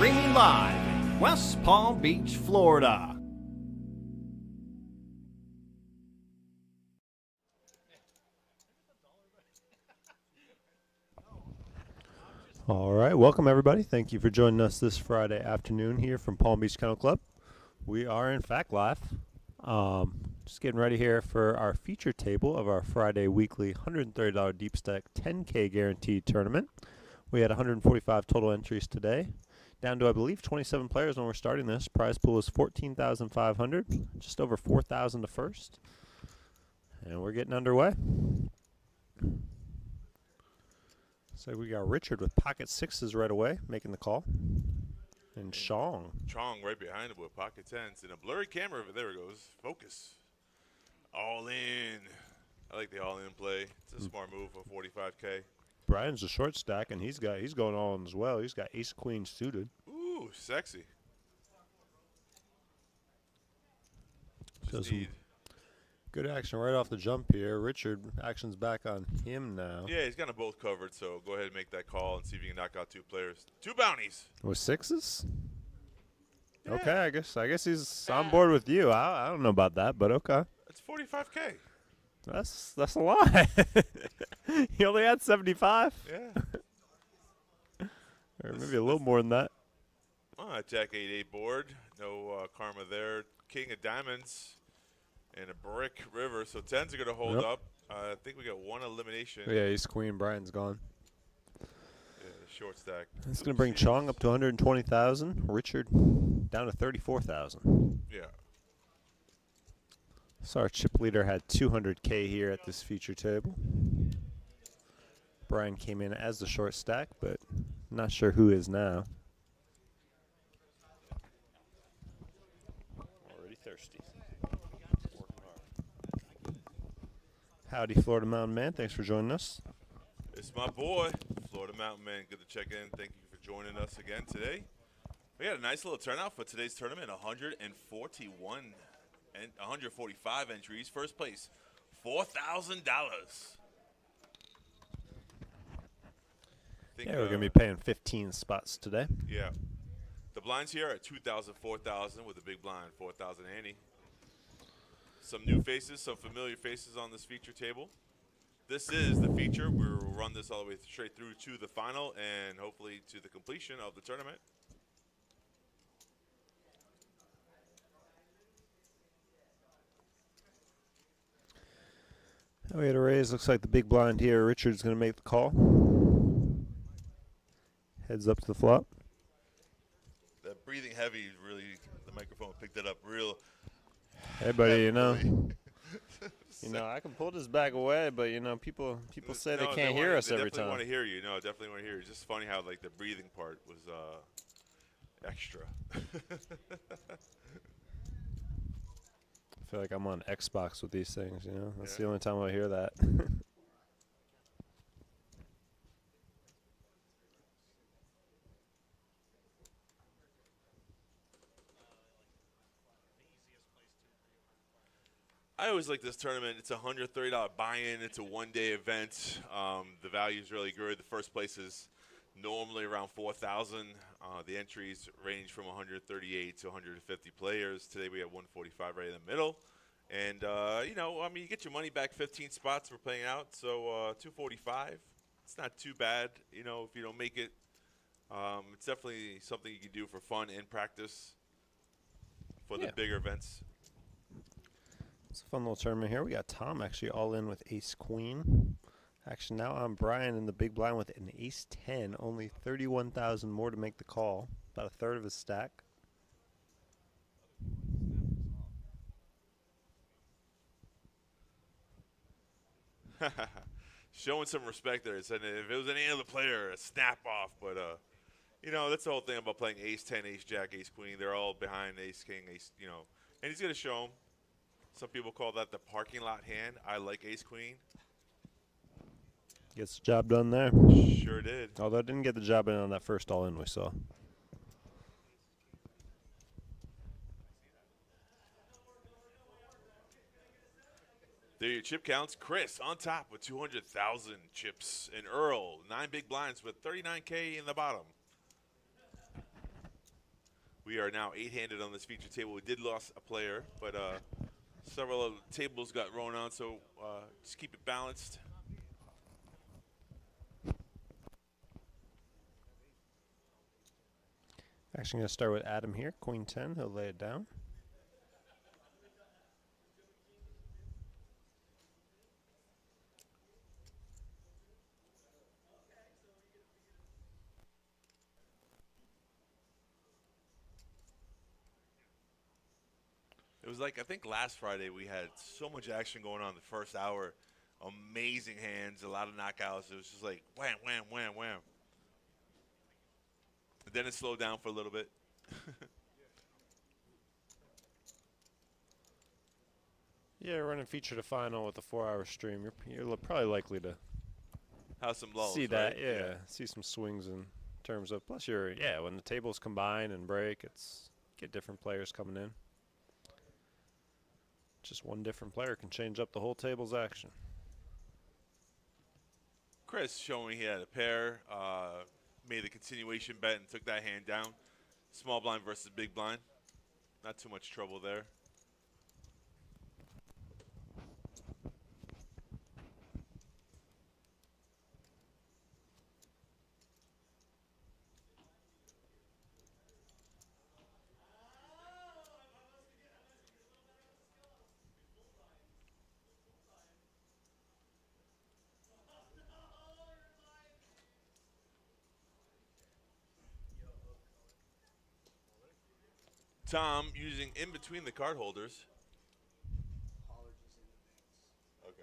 Streaming live in West Palm Beach, Florida. All right, welcome everybody. Thank you for joining us this Friday afternoon here from Palm Beach Kennel Club. We are in fact live. Just getting ready here for our feature table of our Friday weekly $130 deep stack 10K guaranteed tournament. We had 145 total entries today, down to I believe 27 players when we're starting this. Prize pool is $14,500, just over $4,000 to first, and we're getting underway. So we got Richard with pocket sixes right away, making the call. And Chong right behind him with pocket tens. And a blurry camera, there it goes. Focus. All in. I like the all in play. It's a smart move for 45K. Brian's a short stack, and he's going all in as well. He's got ace queen suited. Ooh, sexy. So Just need. Good action right off the jump here. Richard, action's back on him now. Yeah, he's got them both covered, so go ahead and make that call and see if you can knock out two players. Two bounties. With sixes? Yeah. Okay, I guess he's on board with you. I don't know about that, but okay. That's 45K. That's a lot. He only had 75? Yeah. Or maybe a little more than that. Jack 8-8 board. No karma there. King of diamonds. And a brick river, so tens are going to hold up. I think we got one elimination. Yeah, ace queen. Brian's gone. Yeah, short stack. It's going to bring Chong up to 120,000. Richard down to 34,000. Yeah. So our chip leader had 200K here at this feature table. Brian came in as the short stack, but not sure who is now. Already thirsty. Howdy, Florida Mountain Man. Thanks for joining us. It's my boy, Florida Mountain Man. Good to check in. Thank you for joining us again today. We had a nice little turnout for today's tournament. 145 entries. First place, $4,000. Yeah, we're going to be paying 15 spots today. Yeah. The blinds here are 2,000, 4,000 with a big blind, 4,000 ante. Some new faces, some familiar faces on this feature table. This is the feature. We'll run this all the way straight through to the final and hopefully to the completion of the tournament. We had a raise. Looks like the big blind here. Richard's going to make the call. Heads up to the flop. That breathing heavy, really, the microphone picked it up real. Hey, buddy, you know, I can pull this back away, but people say they can't hear us every time. Definitely want to hear you. No, definitely want to hear you. It's just funny how like the breathing part was extra. I feel like I'm on Xbox with these things. That's the only time I hear that. I always like this tournament. It's a $130 buy-in. It's a one-day event. The value is really good. The first place is normally around 4,000. The entries range from 138 to 150 players. Today we have 145 right in the middle. And, you get your money back 15 spots we're playing out. So 245, it's not too bad, if you don't make it. It's definitely something you can do for fun and practice for the bigger events. It's a fun little tournament here. We got Tom actually all in with ace queen. Action now on Brian in the big blind with an ace 10. Only 31,000 more to make the call. About a third of his stack. Showing some respect there. Said if it was any other player, a snap off. But, that's the whole thing about playing ace 10, ace jack, ace queen. They're all behind ace king, ace, And he's going to show them. Some people call that the parking lot hand. I like ace queen. Gets the job done there. Sure did. Although I didn't get the job in on that first all in we saw. There are your chip counts. Chris on top with 200,000 chips. And Earl, 9 big blinds with 39K in the bottom. We are now 8-handed on this feature table. We did lose a player, but several of the tables got thrown on, so just keep it balanced. Actually, going to start with Adam here. Queen 10. He'll lay it down. It was like, I think last Friday we had so much action going on the first hour. Amazing hands, a lot of knockouts. It was just like wham, wham, wham, wham. And then it slowed down for a little bit. Yeah, running feature to final with a 4-hour stream. You're probably likely to Have some lulls, see that. right? Yeah, see some swings in terms of. Plus, when the tables combine and break, get different players coming in. Just one different player can change up the whole table's action. Chris showing he had a pair, made the continuation bet and took that hand down. Small blind versus big blind. Not too much trouble there. Tom using in between the card holders. Okay.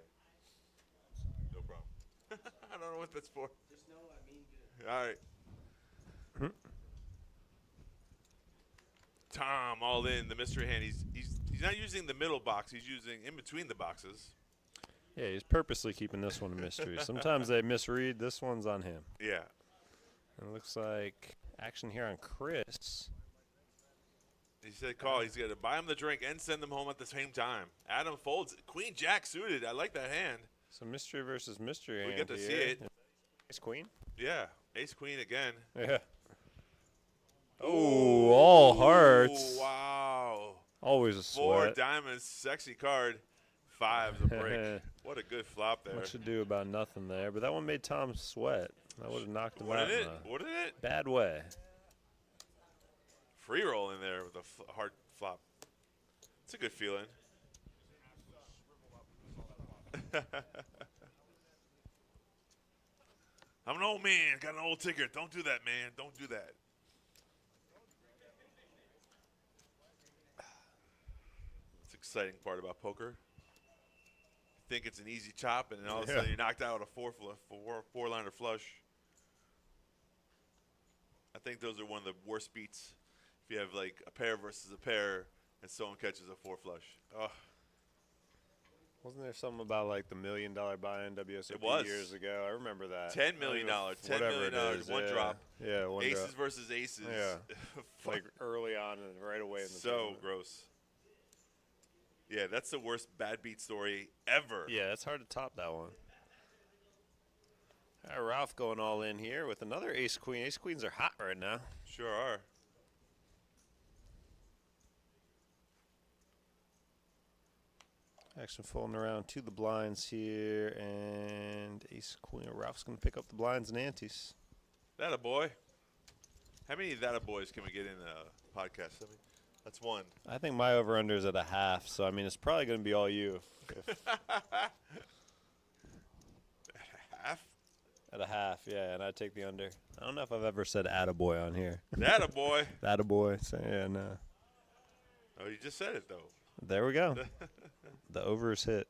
No problem. I don't know what that's for. Just know I mean good. All right. Tom all in the mystery hand. He's not using the middle box. He's using in between the boxes. Yeah, he's purposely keeping this one a mystery. Sometimes they misread. This one's on him. Yeah. And it looks like action here on Chris. He said call. He's going to buy him the drink and send them home at the same time. Adam folds. Queen Jack suited. I like that hand. So mystery versus mystery. We hand get to here. see it. Ace Queen. Yeah. Ace Queen again. Yeah. Oh, all hearts. Wow. Always a 4 sweat. diamonds. Sexy card. 5's a break. What a good flop there. What should do about nothing there. But that one made Tom sweat. That would have knocked him out in a What did it? bad way. Free roll in there with a hard flop. It's a good feeling. I'm an old man. Got an old ticker. Don't do that, man. Don't do that. It's the exciting part about poker. You think it's an easy chop, and then all of a sudden you're knocked out with a four-liner flush. I think those are one of the worst beats. If you have like a pair versus a pair and someone catches a 4 flush. Oh. Wasn't there something about like the $1 million buy-in WSOP It was. years ago? I remember that. $10 million. $10 million. One drop. Yeah, one Aces drop. versus aces. Yeah. Like early on and right away in the so tournament. gross. Yeah, that's the worst bad beat story ever. Yeah, it's hard to top that one. All right, Ralph going all in here with another ace queen. Ace queens are hot right now. Sure are. Action folding around to the blinds here, and ace queen. Ralph's going to pick up the blinds and antes. That a boy. How many that a boys can we get in a podcast? I mean, that's one. I think my over-under is at a half, so I mean it's probably going to be all you. Half? At a half, yeah, and I'd take the under. I don't know if I've ever said attaboy on here. That a boy. Attaboy, so yeah, no. Oh, you just said it though. There we go. The over is hit.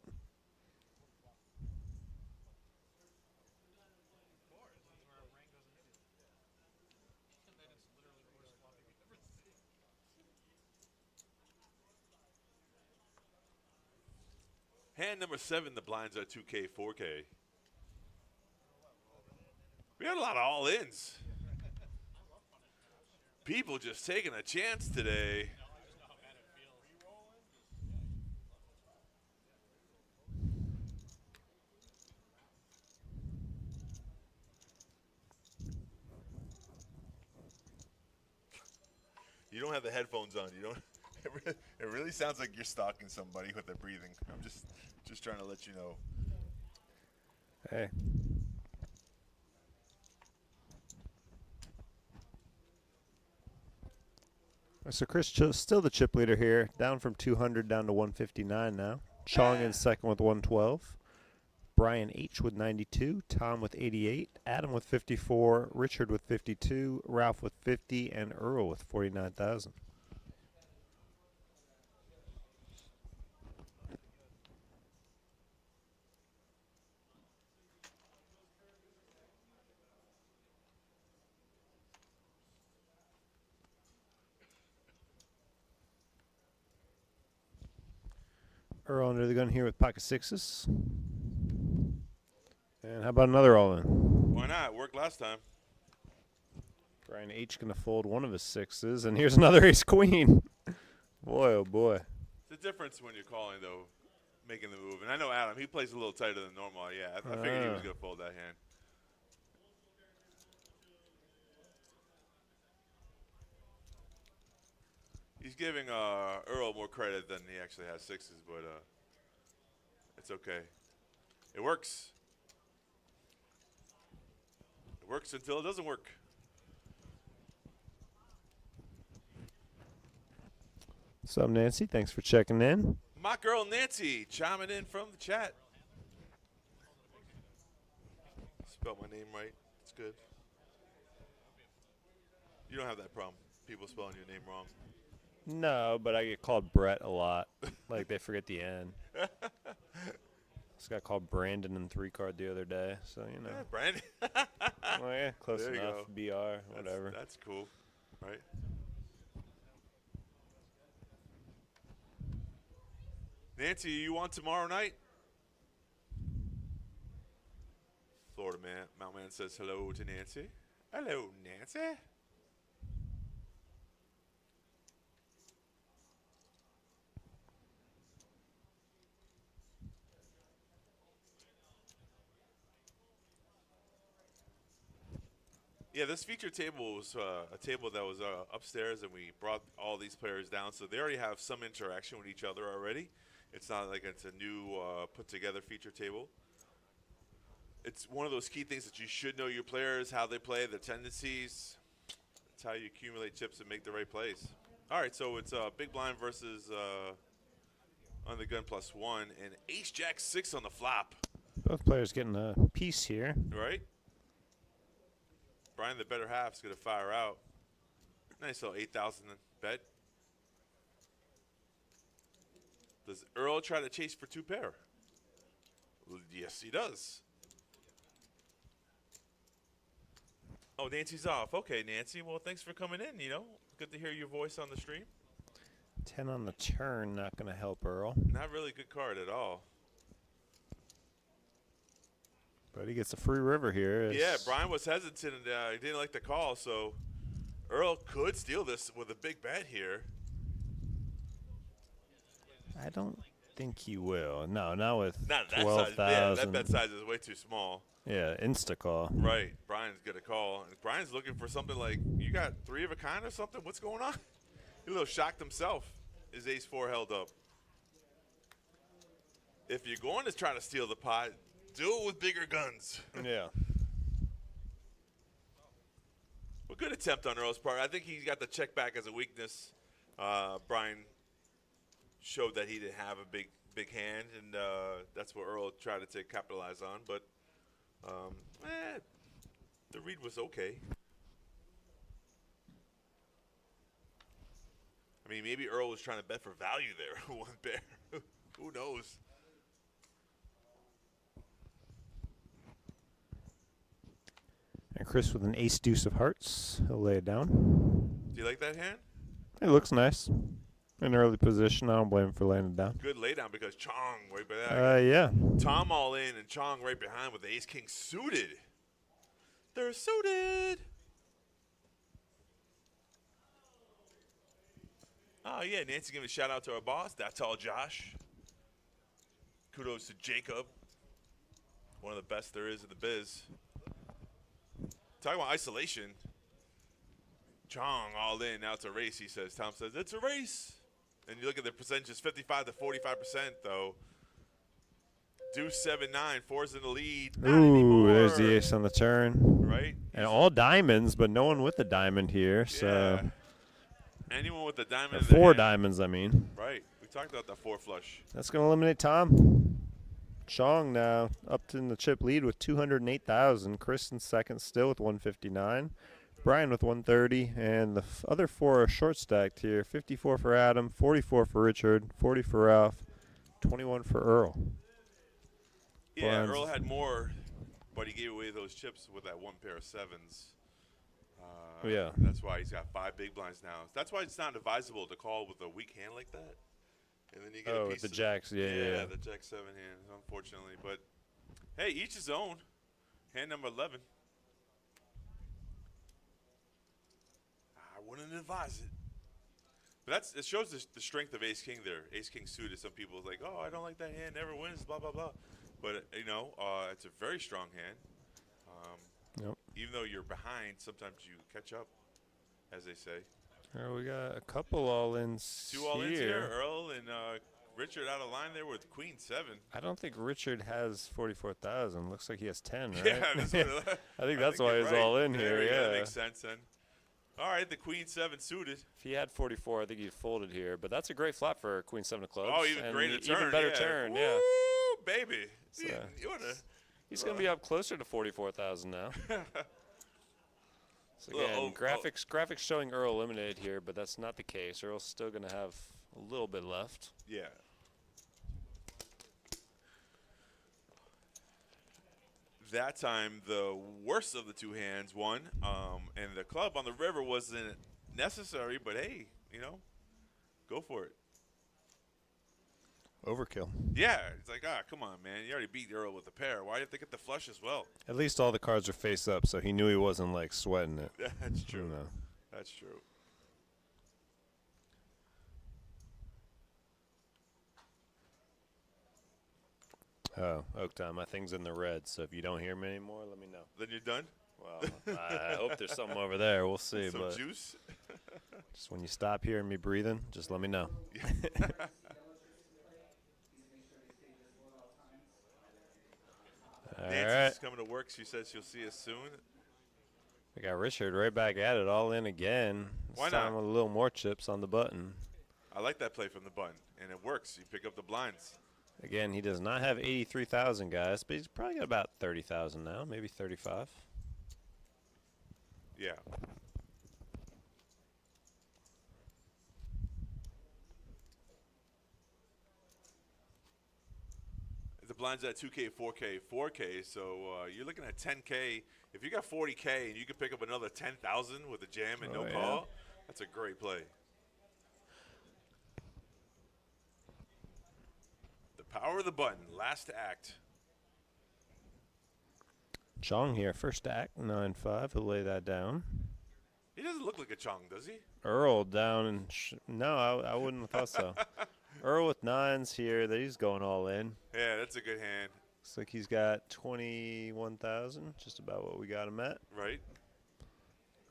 Hand number 7, the blinds are 2K, 4K. We had a lot of all-ins. People just taking a chance today. You don't have the headphones on. You don't. It really sounds like you're stalking somebody with their breathing. I'm just trying to let you know. Hey. So Chris still the chip leader here, down from 200 down to 159 now. Chong in second with 112. Brian H with 92, Tom with 88, Adam with 54, Richard with 52, Ralph with 50, and Earl with 49,000. Earl under the gun here with pocket sixes. And how about another all-in? Why not? Worked last time. Brian H going to fold one of his sixes, and here's another ace-queen. Boy, oh boy. It's the difference when you're calling, though, making the move. And I know Adam, he plays a little tighter than normal. Yeah, I figured he was going to fold that hand. He's giving Earl more credit than he actually has sixes, but it's okay. It works. It works until it doesn't work. What's up, Nancy? Thanks for checking in. My girl Nancy chiming in from the chat. Spelled my name right. It's good. You don't have that problem. People spelling your name wrong. No, but I get called Brett a lot. Like, they forget the N. Just got called Brandon in 3-card the other day, so, you know. Yeah, Brandon. Well, yeah, close There you enough. go. BR, whatever. That's cool, right? Nancy, you on tomorrow night? Florida man, Mount Man says hello to Nancy. Hello, Nancy. Yeah, this feature table was a table that was upstairs, and we brought all these players down, so they already have some interaction with each other already. It's not like it's a new put-together feature table. It's one of those key things that you should know your players, how they play, their tendencies. That's how you accumulate chips and make the right plays. All right, so it's big blind versus on the gun +1, and ace-jack-6 on the flop. Both players getting a piece here. Right? Brian, the better half, is going to fire out. Nice little 8,000 bet. Does Earl try to chase for 2 pair? Well, yes, he does. Oh, Nancy's off. Okay, Nancy. Well, thanks for coming in, you know. Good to hear your voice on the stream. 10 on the turn, not going to help Earl. Not really a good card at all. But he gets a free river here. Yeah, Brian was hesitant, and he didn't like the call, so Earl could steal this with a big bet here. I don't think he will. No, not with Not that 12,000. size. Yeah, that bet size is way too small. Yeah, insta-call. Right. Brian's going to call. And Brian's looking for something like, you got 3 of a kind or something? What's going on? He's a little shocked himself. His ace-4 held up. If you're going to try to steal the pot, do it with bigger guns. Yeah. Well, good attempt on Earl's part. I think he got the check back as a weakness. Brian showed that he didn't have a big hand, and that's what Earl tried to capitalize on. But the read was okay. I mean, maybe Earl was trying to bet for value there. 1 pair. Who knows? And Chris with an ace-deuce of hearts. He'll lay it down. Do you like that hand? It looks nice. In early position. I don't blame him for laying it down. Good laydown because Chong right behind. Yeah. Tom all in and Chong right behind with the ace-king suited. They're suited. Oh, yeah, Nancy giving a shout-out to our boss. That's all, Josh. Kudos to Jacob. One of the best there is in the biz. Talking about isolation. Chong all in. Now it's a race, he says. Tom says, it's a race. And you look at the percentages, 55 to 45%, though. Deuce 7-9, 4's in the lead. Not Ooh, anymore. there's the ace on the turn. Right? And all diamonds, but no one with a diamond here. So Yeah. Anyone with a diamond or in the 4 hand. diamonds, I mean. Right. We talked about that 4 flush. That's going to eliminate Tom. Chong now up in the chip lead with 208,000. Chris in second still with 159. Brian with 130. And the other 4 are short stacked here. 54 for Adam, 44 for Richard, 40 for Ralph, 21 for Earl. Yeah, Brian's Earl had more, but he gave away those chips with that 1 pair of 7s. Yeah. That's why he's got 5 big blinds now. That's why it's not advisable to call with a weak hand like that. And then you get a piece with the of jacks, yeah. the jack 7 hand, unfortunately. But hey, each his own. Hand number 11. I wouldn't advise it. But it shows the strength of Ace King there. Ace King suited. Some people are like, oh, I don't like that hand. Never wins. Blah blah blah. But it's a very strong hand. Yep. Even though you're behind, sometimes you catch up, as they say. We got a couple all-ins 2 all-ins here. Earl and Richard out of line there with Queen 7. I don't think Richard has 44,000. Looks like he has 10, right? Yeah, that's what I think that's why he's right. all in There here. That Yeah. makes sense then. All right, the Queen 7 suited. If he had 44, I think he'd folded here. But that's a great flop for Queen 7 of clubs. Oh, even and greater turn. Even better yeah. turn, Woo, yeah. baby. So, You wanna, he's going to be up closer to 44,000 now. So again, graphics showing Earl eliminated here, but that's not the case. Earl's still going to have a little bit left. Yeah. That time, the worst of the 2 hands won, and the club on the river wasn't necessary, but hey, go for it. Overkill. Yeah, it's like, come on, man. You already beat Earl with a pair. Why do you have to get the flush as well? At least all the cards are face up, so he knew he wasn't, like, sweating it. That's true. No. That's true. Oh, Oak Time, my thing's in the red, so if you don't hear me anymore, let me know. Then you're done? Well, I hope there's something over there. We'll see. Some but juice? just when you stop hearing me breathing, just let me know. All Nancy's right. coming to work. She says she'll see us soon. We got Richard right back at it, all in again. Why This time not? with a little more chips on the button. I like that play from the button, and it works. You pick up the blinds. Again, he does not have 83,000, guys, but he's probably got about 30,000 now, maybe 35. Yeah. The blind's at 2K, 4K. So you're looking at 10K. If you got 40K and you can pick up another 10,000 with a jam and no yeah. call, that's a great play. The power of the button, last act. Chong here, first act, 9-5. He'll lay that down. He doesn't look like a Chong, does he? Earl down and no, I wouldn't have thought so. Earl with 9s here. That he's going all in. Yeah, that's a good hand. Looks like he's got 21,000, just about what we got him at. Right.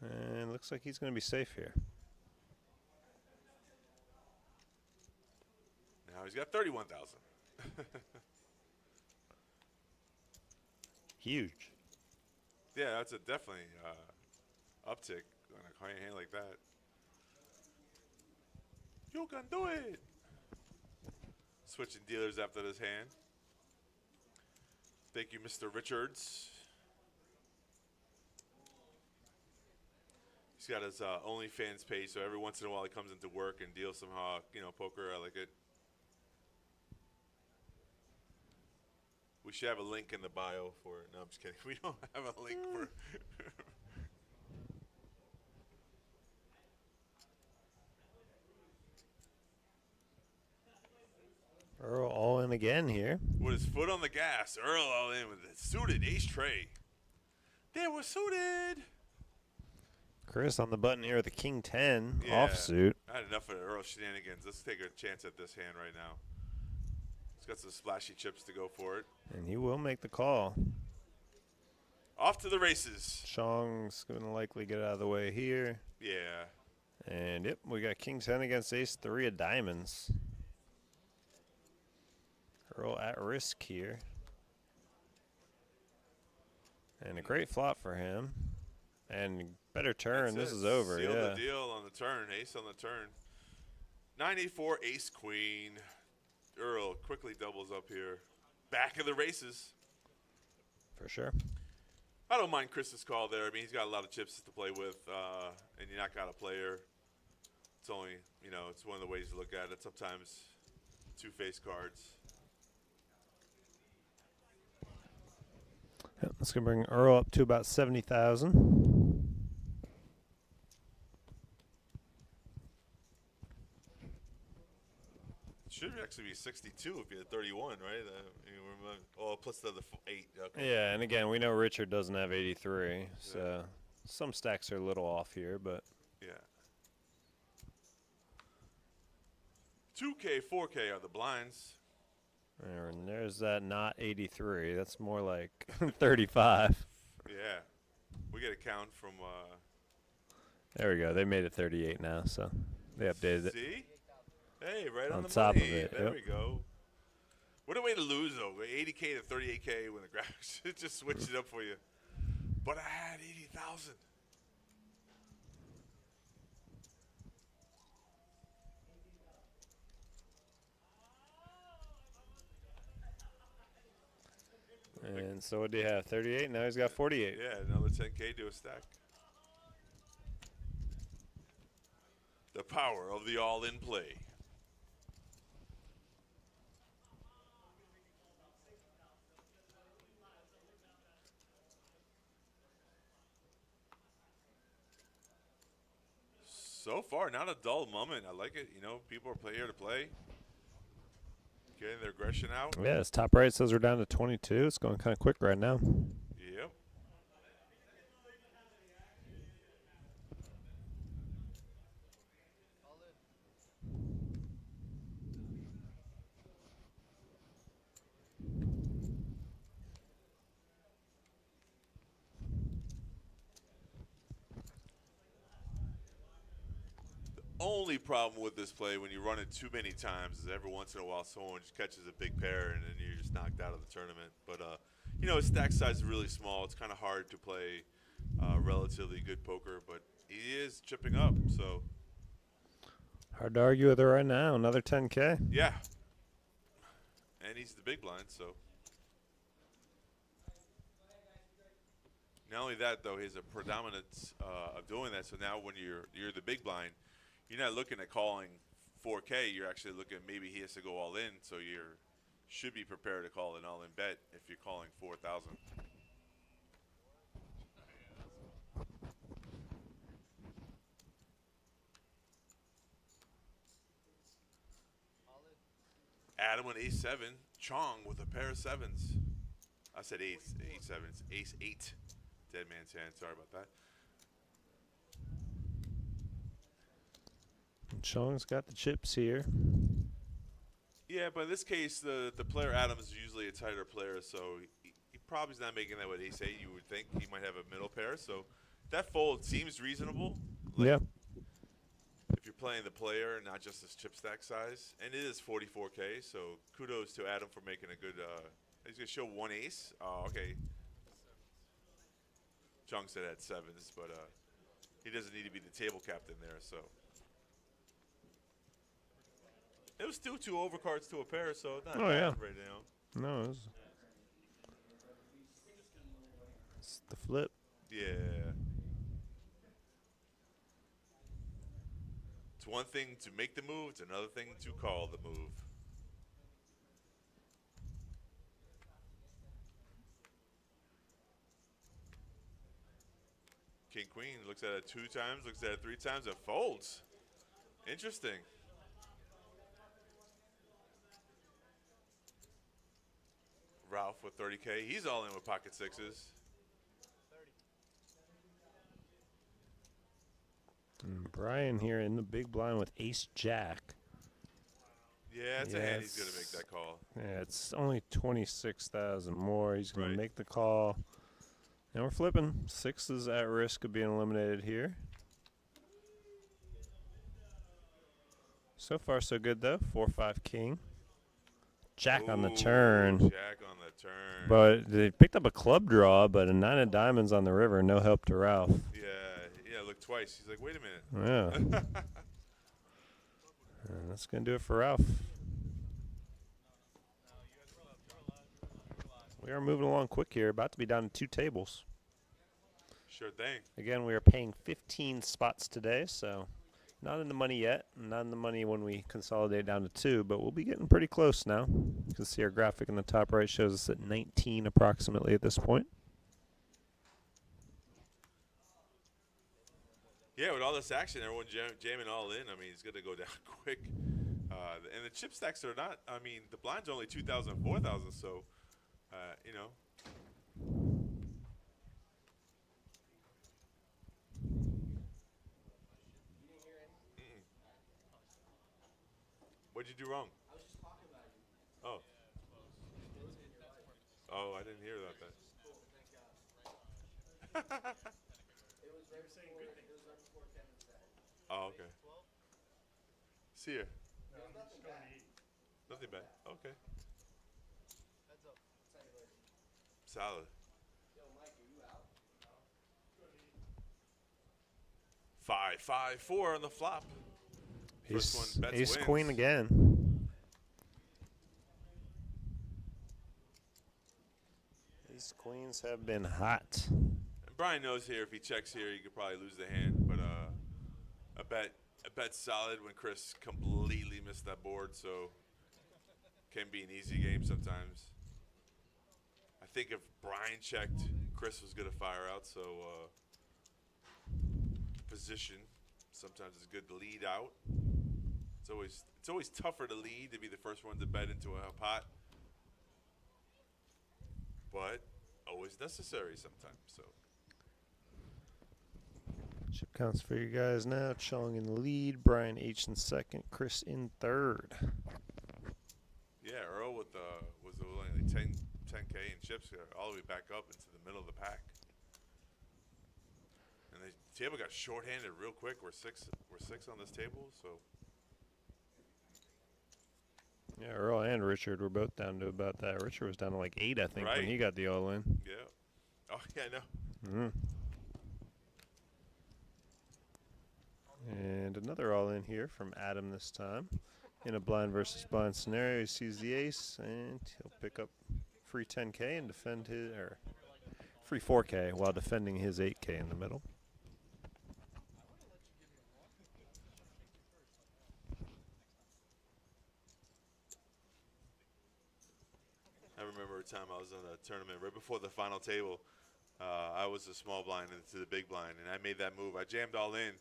And looks like he's going to be safe here. Now he's got 31,000. Huge. Yeah, that's a definitely uptick on a hand like that. You can do it. Switching dealers after this hand. Thank you, Mr. Richards. He's got his OnlyFans page, so every once in a while he comes into work and deals some, poker. I like it. We should have a link in the bio for it. No, I'm just kidding. We don't have a link for Earl all in again here. With his foot on the gas. Earl all in with a suited ace tray. They were suited. Chris on the button here with the King 10 Yeah. offsuit. I had enough of Earl shenanigans. Let's take a chance at this hand right now. He's got some splashy chips to go for it. And he will make the call. Offsuit off to the races. Chong's going to likely get out of the way here. Yeah. And, yep, we got King 10 against Ace 3 of diamonds. Earl at risk here. And a great flop for him. And better turn. This is over. Seal yeah. the deal on the turn. Ace on the turn. 94 ace queen. Earl quickly doubles up here. Back of the races. For sure. I don't mind Chris's call there. I mean, he's got a lot of chips to play with, and you're not got a player. It's only, you know, it's one of the ways to look at it. Sometimes two-face cards. Yep, that's going to bring Earl up to about 70,000. Should actually be 62 if you had 31, right? Oh, plus the other 8. Okay. Yeah, and again, we know Richard doesn't have 83, so some stacks are a little off here, but Yeah. 2K, 4K are the blinds. and there's that not 83. That's more like 35. Yeah. We get a count from. There we go. They made it 38 now, so they updated it. See? Hey, right on the top of money. it, There yep. we go. What a way to lose, though. 80K to 38K when the graphics it just switched it up for you. But I had 80,000. And so what do you have? 38? Now he's got 48. Yeah, another 10K to a stack. The power of the all-in play. So far, not a dull moment. I like it. You know, people are here to play. Getting their aggression out. Yeah, his top right says we're down to 22. It's going kind of quick right now. Yep. Only problem with this play when you run it too many times is every once in a while someone just catches a big pair and then you're just knocked out of the tournament. But, you know, his stack size is really small. It's kind of hard to play relatively good poker, but he is chipping up, so. Hard to argue with it right now. Another 10K. Yeah. And he's the big blind, so. Not only that, though, he has a predominance of doing that. So now when you're the big blind, you're not looking at calling 4K. You're actually looking maybe he has to go all in. So you should be prepared to call an all-in bet if you're calling 4,000. Adam with ace 7. Chong with a pair of 7s. I said ace 7. It's ace 8. Dead man's hand. Sorry about that. Chong's got the chips here. Yeah, but in this case, the player Adam is usually a tighter player, so he probably is not making that with ace 8. You would think he might have a middle pair, so that fold seems reasonable. Like, Yeah. if you're playing the player, not just his chip stack size, and it is 44K, so kudos to Adam for making a good. He's gonna show one ace. Oh, okay. Chung said had 7s, but he doesn't need to be the table captain there, so. It was still 2 overcards to a pair, so not bad right now. No, it's the flip. Yeah. It's one thing to make the move, it's another thing to call the move. King Queen looks at it 2 times, looks at it 3 times, it folds. Interesting. Ralph with 30K. He's all in with pocket 6s. And Brian here in the big blind with ace jack. Yeah, it's a hand he's going to make that call. Yeah, it's only 26,000 more. He's going Right. to make the call. And we're flipping. 6 is at risk of being eliminated here. So far, so good, though. 4-5 king. Jack on the turn. Jack on the turn. But they picked up a club draw, but a 9 of diamonds on the river. No help to Ralph. Yeah, look twice. He's like, wait a minute. Yeah. And that's going to do it for Ralph. We are moving along quick here. About to be down to 2 tables. Sure thing. Again, we are paying 15 spots today, so not in the money yet. Not in the money when we consolidate down to 2, but we'll be getting pretty close now. You can see our graphic in the top right shows us at 19 approximately at this point. Yeah, with all this action, everyone jamming all in. I mean, it's going to go down quick. And the chip stacks are not, I mean, the blind's only 2,000, 4,000, so, you know. What'd you do wrong? I was just talking about you. Oh. Oh, I didn't hear about that. Cool, thank God. It was right before Kevin said. Oh, okay. See ya. There's nothing bad. Nothing bad. Okay. Heads up. I'll tell you later. Solid. Yo, Mike, are you out? 5, 5, 4 on the flop. First one bets Ace wins. queen again. These queens have been hot. And Brian knows here if he checks here, he could probably lose the hand. But a bet solid when Chris completely missed that board. So can be an easy game sometimes. I think if Brian checked, Chris was gonna fire out. So position sometimes it's good to lead out. It's always tougher to lead to be the first one to bet into a pot, but always necessary sometimes. So Chip counts for you guys now. Chung in the lead, Brian H in second, Chris in third. yeah, Earl with was only 10K in chips all the way back up into the middle of the pack, and the table got shorthanded real quick. We're six on this table, so. Yeah, Earl and Richard were both down to about that. Richard was down to like 8, I think, when Right. he got the all-in. Yeah. Oh, yeah, I know. And another all-in here from Adam this time. In a blind versus blind scenario, he sees the ace, and he'll pick up free 10K and defend his, or free 4K while defending his 8K in the middle. I remember a time I was on a tournament right before the final table. I was a small blind into the big blind, and I made that move. I jammed all in,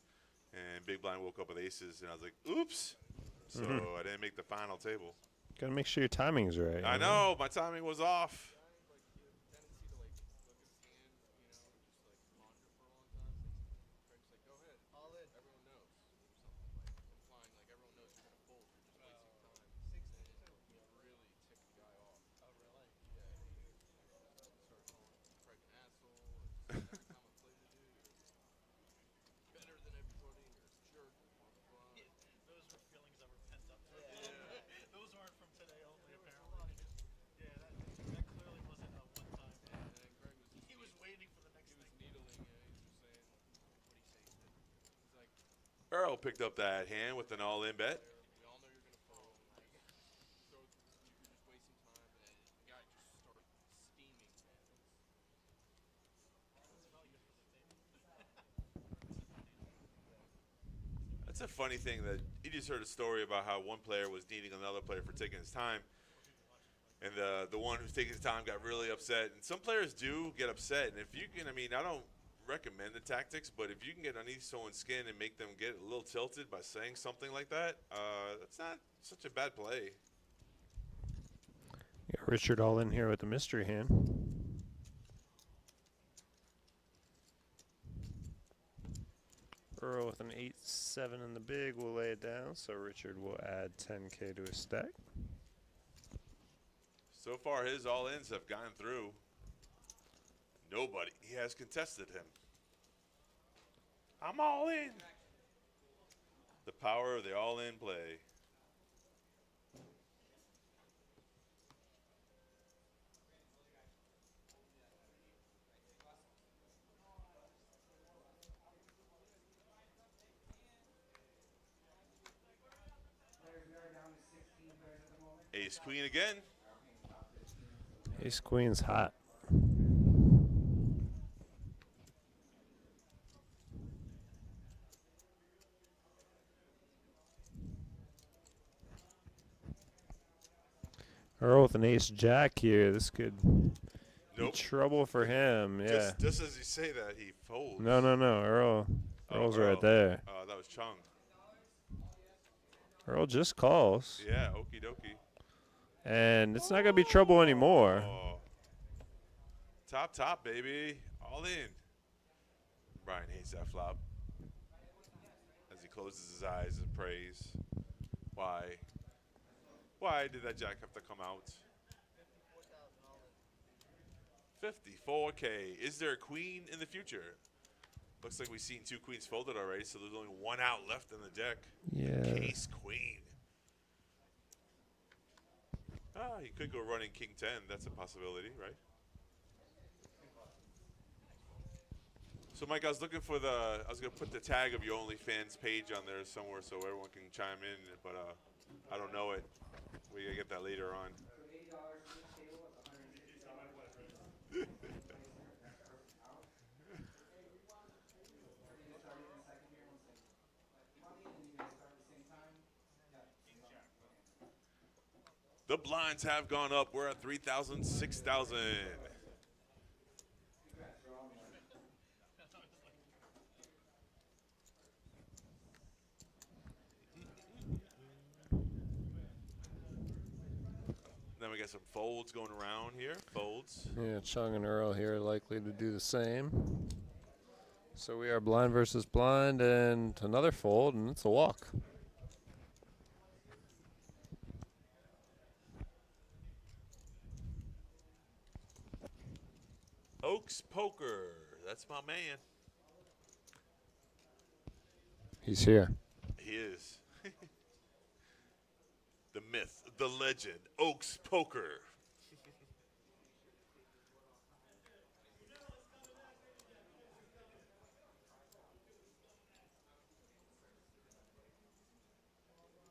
and big blind woke up with aces, and I was like, oops. So I didn't make the final table. Got to make sure your timing's right. I know. My timing was off. Earl picked up that hand with an all-in bet. That's a funny thing that you just heard a story about how one player was needing another player for taking his time. And the one who's taking his time got really upset. And some players do get upset. And if you can, I mean, I don't recommend the tactics, but if you can get underneath someone's skin and make them get a little tilted by saying something like that, that's not such a bad play. Got Richard all in here with the mystery hand. Earl with an 8-7 in the big will lay it down, so Richard will add 10K to his stack. So far, his all-ins have gone through. Nobody. He has contested him. I'm all in. The power of the all-in play. Ace queen again. Ace queen's hot. Earl with an ace jack here. This could be trouble for him. Yeah. Just as you say that, he folds. No. Earl's Earl. right there. Oh, that was Chung. Earl just calls. Yeah, okie dokie. And it's not going to be trouble anymore. Oh. Top, baby. All in. Brian hates that flop. As he closes his eyes and prays. Why? Why did that jack have to come out? 54K. Is there a queen in the future? Looks like we've seen 2 queens folded already, so there's only 1 out left in the deck. Yeah. Ace queen. He could go running king 10. That's a possibility, right? So, Mike, I was looking for I was going to put the tag of your OnlyFans page on there somewhere so everyone can chime in, but I don't know it. We got to get that later on. The blinds have gone up. We're at 3,000, 6,000. Then we got some folds going around here. Folds. Yeah, Chung and Earl here likely to do the same. So we are blind versus blind, and another fold, and it's a walk. Oaks Poker. That's my man. He's here. He is. The myth, the legend, Oaks Poker.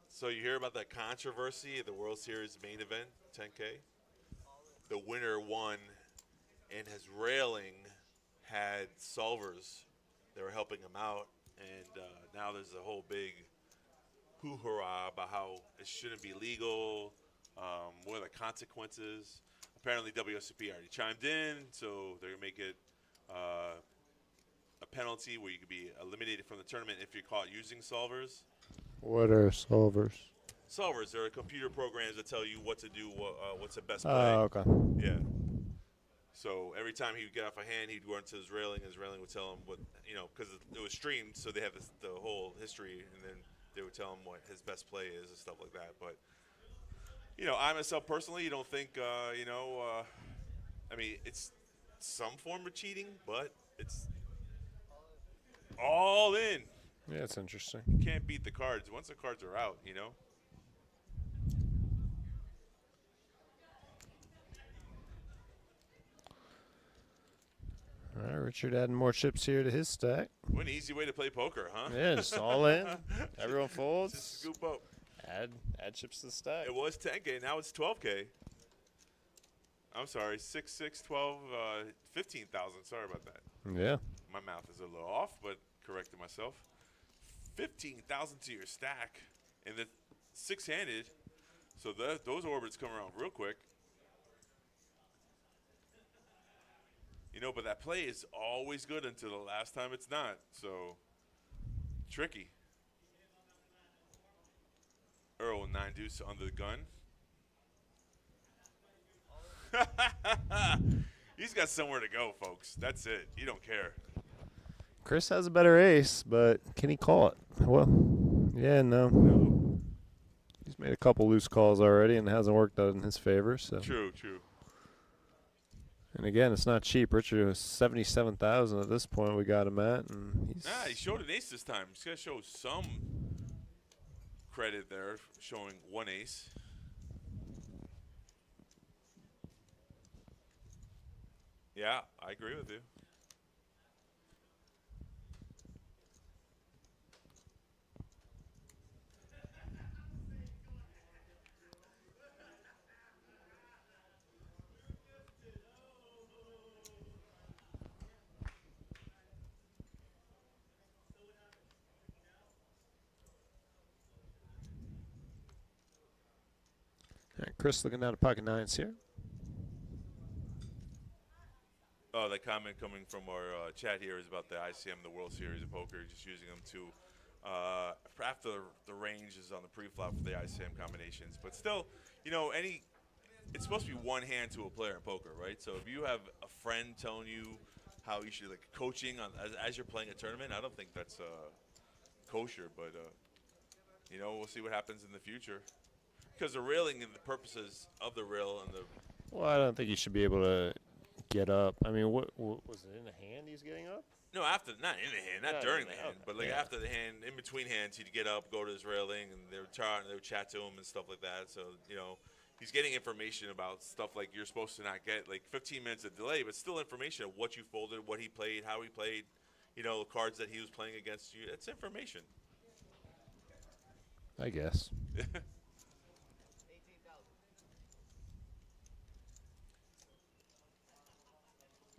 So you hear about that controversy at the World Series main event, 10K? The winner won, and his railing had solvers that were helping him out, and now there's a whole big hoo-hurrah about how it shouldn't be legal, what are the consequences. Apparently WSOP already chimed in, so they're going to make it a penalty where you could be eliminated from the tournament if you're caught using solvers. What are solvers? Solvers are computer programs that tell you what to do, what's the best play. Oh, okay. Yeah. So every time he would get off a hand, he'd run to his railing, and his railing would tell him what, because it was streamed, so they have the whole history, and then they would tell him what his best play is and stuff like that. But, I myself personally don't think, I mean, it's some form of cheating, but it's all in. Yeah, it's interesting. You can't beat the cards. Once the cards are out, All right, Richard adding more chips here to his stack. What an easy way to play poker, huh? Yeah, just all in. Everyone folds. Just scoop up. Add chips to the stack. It was 10K. Now it's 12K. I'm sorry. 6, 6, 12, 15,000. Sorry about that. Yeah. My math is a little off, but corrected myself. 15,000 to your stack. And the 6-handed. So those orbits come around real quick. But that play is always good until the last time it's not. So, tricky. Earl with 9 deuce under the gun. He's got somewhere to go, folks. That's it. You don't care. Chris has a better ace, but can he call it? Well, yeah, no. He's made a couple loose calls already and it hasn't worked out in his favor. So. True. And again, it's not cheap. Richard was 77,000 at this point. We got him at, and he's Nah, he showed an ace this time. He's got to show some credit there, showing one ace. Yeah, I agree with you. All right, Chris looking down at pocket nines here. Oh, that comment coming from our chat here is about the ICM, the World Series of Poker, just using them to after the range is on the pre-flop for the ICM combinations. But still, you know, it's supposed to be one hand to a player in poker, right? So if you have a friend telling you how you should, like, coaching on as you're playing a tournament, I don't think that's kosher. But you know, we'll see what happens in the future. Because the railing and the purposes of the rail and the Well, I don't think he should be able to get up. I mean, what was it in the hand he's getting up? no, after, not in the hand, not Yeah, during in the the- hand, okay. but like Yeah. after the hand, in between hands, he'd get up, go to his railing, and they would chat to him and stuff like that. So, you know, he's getting information about stuff like you're supposed to not get, like 15 minutes of delay, but still information of what you folded, what he played, how he played, you know, cards that he was playing against you. It's information. I guess.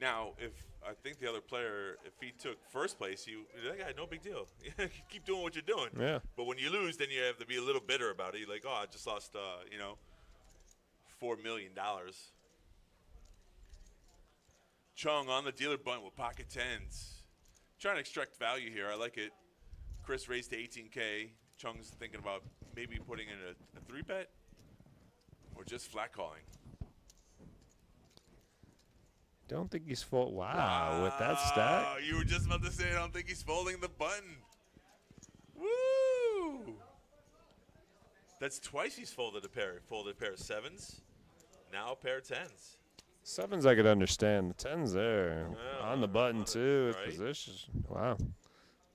Now, if I think the other player, if he took first place, that guy, no big deal. Keep doing what you're doing. Yeah. But when you lose, then you have to be a little bitter about it. You're like, oh, I just lost, you know, $4 million. Chung on the dealer button with pocket tens. Trying to extract value here. I like it. Chris raised to 18K. Chung's thinking about maybe putting in a 3-bet or just flat calling. Don't think he's full. Wow, with that stack. You were just about to say, I don't think he's folding the button. Woo! That's twice he's folded a pair. Folded a pair of sevens, now a pair of tens. Sevens I could understand. The tens there. Yeah, on the button, too. With right? positions. Wow.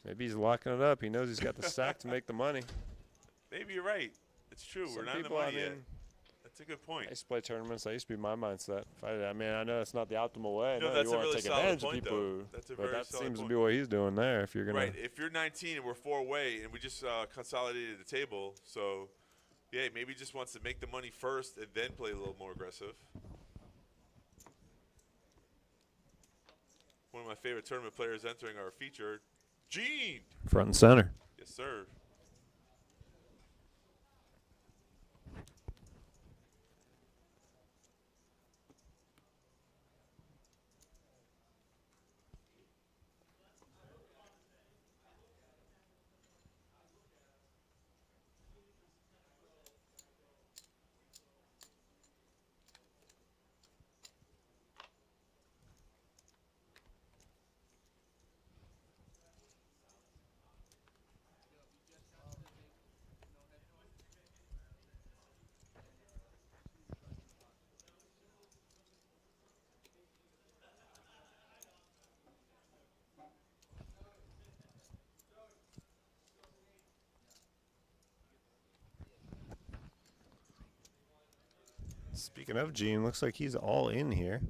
Maybe he's locking it up. He knows he's got the stack to make the money. Maybe you're right. It's true. Some We're not in the people, money I yet. mean, That's a good point. I used to play tournaments. That used to be my mindset. I mean, I know it's not the optimal way. No, I know that's you a want really to take solid advantage point, of people. though. That's a but very that solid seems point. to be what he's doing there. If you're gonna, Right. If you're 19 and we're 4 away and we just consolidated the table, so yeah, maybe he just wants to make the money first and then play a little more aggressive. One of my favorite tournament players entering our feature, Gene. front and center. Yes, sir. Speaking of Gene, looks like he's all in here,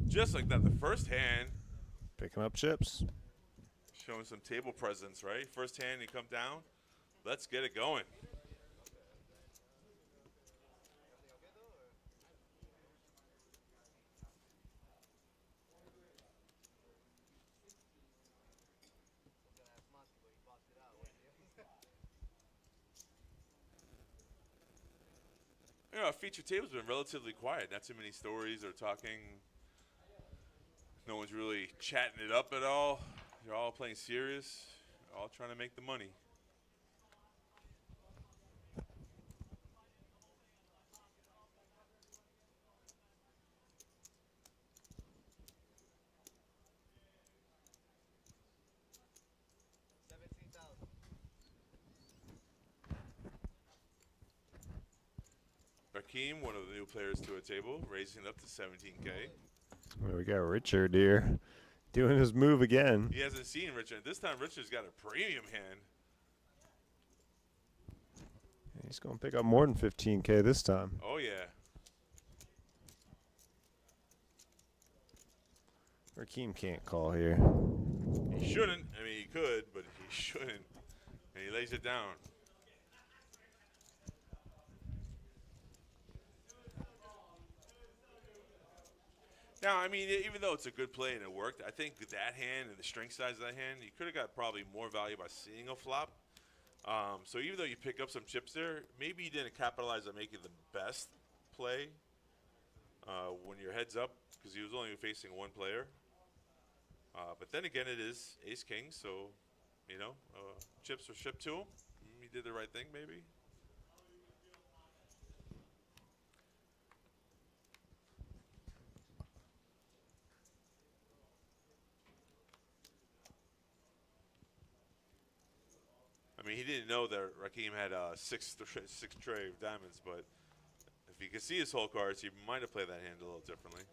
Just like that, the first hand, picking up chips. showing some table presence, right? First hand, you come down. Let's get it going. You know, our feature table's been relatively quiet. Not too many stories or talking. No one's really chatting it up at all. They're all playing serious. All trying to make the money. Rakeem, one of the new players to a table, raising it up to 17K. There we go. Richard here doing his move again. He hasn't seen Richard. This time Richard's got a premium hand. He's going to pick up more than 15K this time. Oh, yeah. Rakeem can't call here. He shouldn't. I mean, he could, but he shouldn't. And he lays it down. Now, I mean, even though it's a good play and it worked, I think that hand and the strength size of that hand, you could have got probably more value by seeing a flop. So even though you pick up some chips there, maybe you didn't capitalize on making the best play when your head's up because he was only facing one player. But then again, it is ace-king, so, you know, chips were shipped to him. He did the right thing, maybe. I mean, he didn't know that Rakeem had six tray of diamonds, but if he could see his whole cards, he might have played that hand a little differently.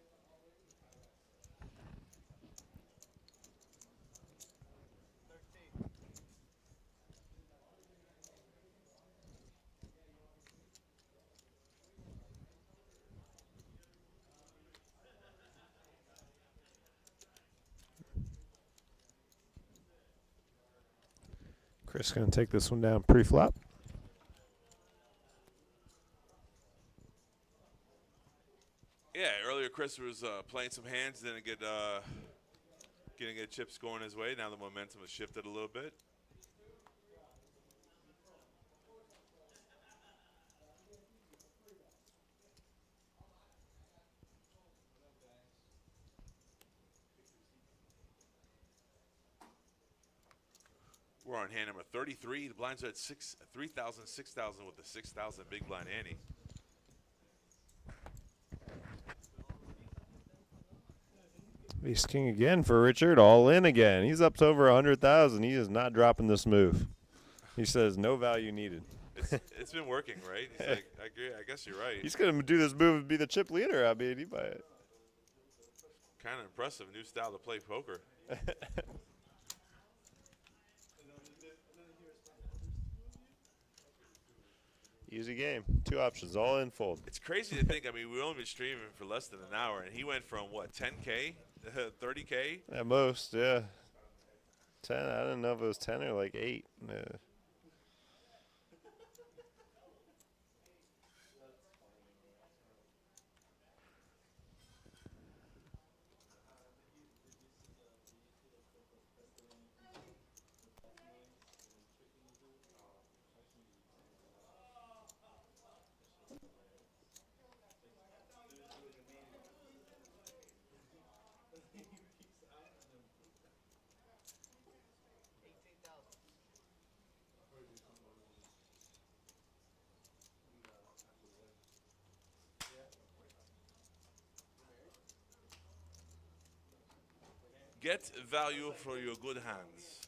Chris going to take this one down pre-flop. Yeah, earlier Chris was playing some hands, didn't get chips going his way. Now the momentum has shifted a little bit. We're on hand number 33. The blinds are at 3,000, 6,000 with the 6,000 big blind ante. Ace king again for Richard. All in again. He's up to over 100,000. He is not dropping this move. He says no value needed. It's been working, right? He's like, I agree. I guess you're right. He's going to do this move and be the chip leader. I mean, he might. Kind of impressive. New style to play poker. Easy game. Two options. All in, fold. It's crazy to think. I mean, we've only been streaming for less than an hour, and he went from, what, 10K, 30K? At most, yeah. 10. I didn't know if it was 10 or like 8. Yeah. Get value for your good hands.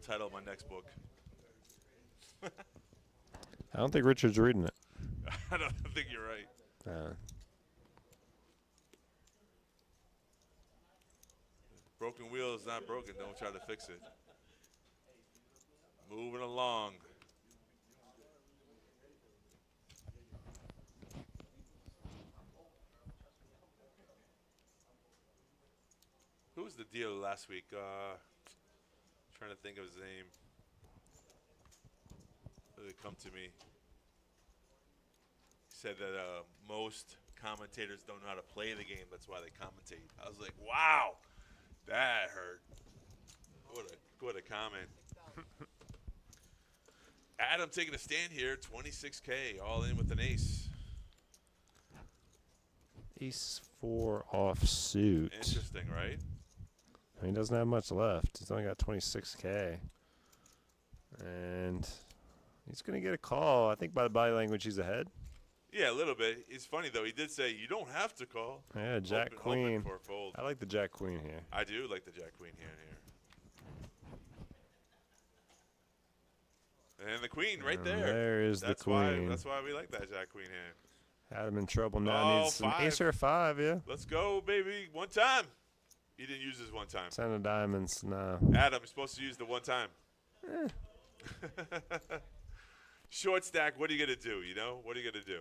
The title of my next book. I don't think Richard's reading it. I don't think you're right. Broken wheel is not broken. Don't try to fix it. Moving along. Who was the dealer last week? Trying to think of his name. Did it come to me? He said that most commentators don't know how to play the game. That's why they commentate. I was like, wow, that hurt. What a comment. Adam taking a stand here, 26K, all in with an ace. Ace 4 offsuit. Interesting, right? I mean, he doesn't have much left. He's only got 26K. And he's going to get a call. I think by the body language, he's ahead. Yeah, a little bit. It's funny, though. He did say, you don't have to call. Yeah, Jack Queen. For a fold. I like the Jack Queen here. I do like the Jack Queen hand here. And the Queen right there. There is the Queen. That's why we like that Jack Queen hand. Had him in trouble now. Oh, Needs an 5. ace or a 5, yeah. Let's go, baby. One time. He didn't use his one time. 10 of diamonds, no. Adam, you're supposed to use the one time. Short stack, what are you going to do, you know? What are you going to do?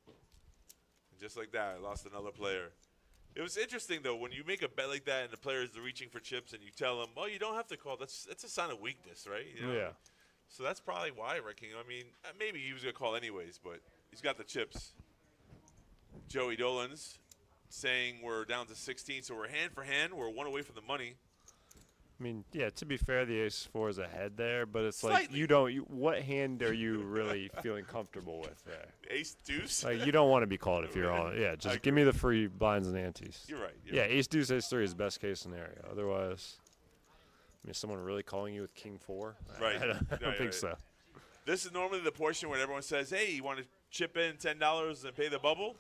And just like that, I lost another player. It was interesting, though, when you make a bet like that and the player is reaching for chips and you tell them, well, you don't have to call. That's a sign of weakness, right? You know? Yeah. So that's probably why, Ricky. I mean, maybe he was going to call anyways, but he's got the chips. Joey Dolan's saying we're down to 16, so we're hand for hand. We're one away from the money. I mean, yeah, to be fair, the ace-4 is ahead there, but it's Slightly. like what hand are you really feeling comfortable with there? Ace deuce. Like, you don't want to be called if you're on. Yeah, just give me the free blinds and antes. You're right. Yeah, ace deuce, ace 3 is best case scenario. Otherwise, I mean, is someone really calling you with king 4? Right. I don't Right, think right. so. This is normally the portion where everyone says, hey, you want to chip in $10 and pay the bubble?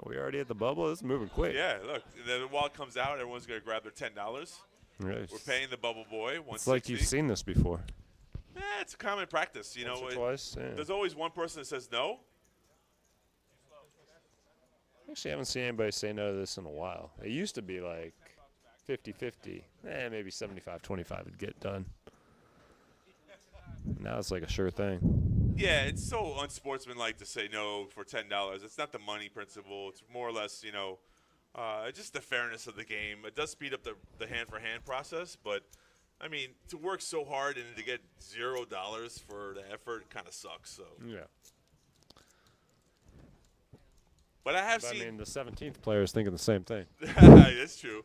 We already at the bubble. This is moving quick. Yeah, look. Then while it comes out, everyone's going to grab their $10. Right. We're paying the bubble boy. It's like you've seen this before. It's a common practice. You Once know, or twice. Yeah. there's always one person that says no. Actually, I haven't seen anybody say no to this in a while. It used to be like 50-50. Maybe 75-25 would get done. Now it's like a sure thing. Yeah, it's so unsportsmanlike to say no for $10. It's not the money principle. It's more or less, you know, just the fairness of the game. It does speed up the hand-for-hand process, but, I mean, to work so hard and to get $0 for the effort kind of sucks. So. Yeah. But I have But seen – I mean, the 17th player is thinking the same thing. That's true.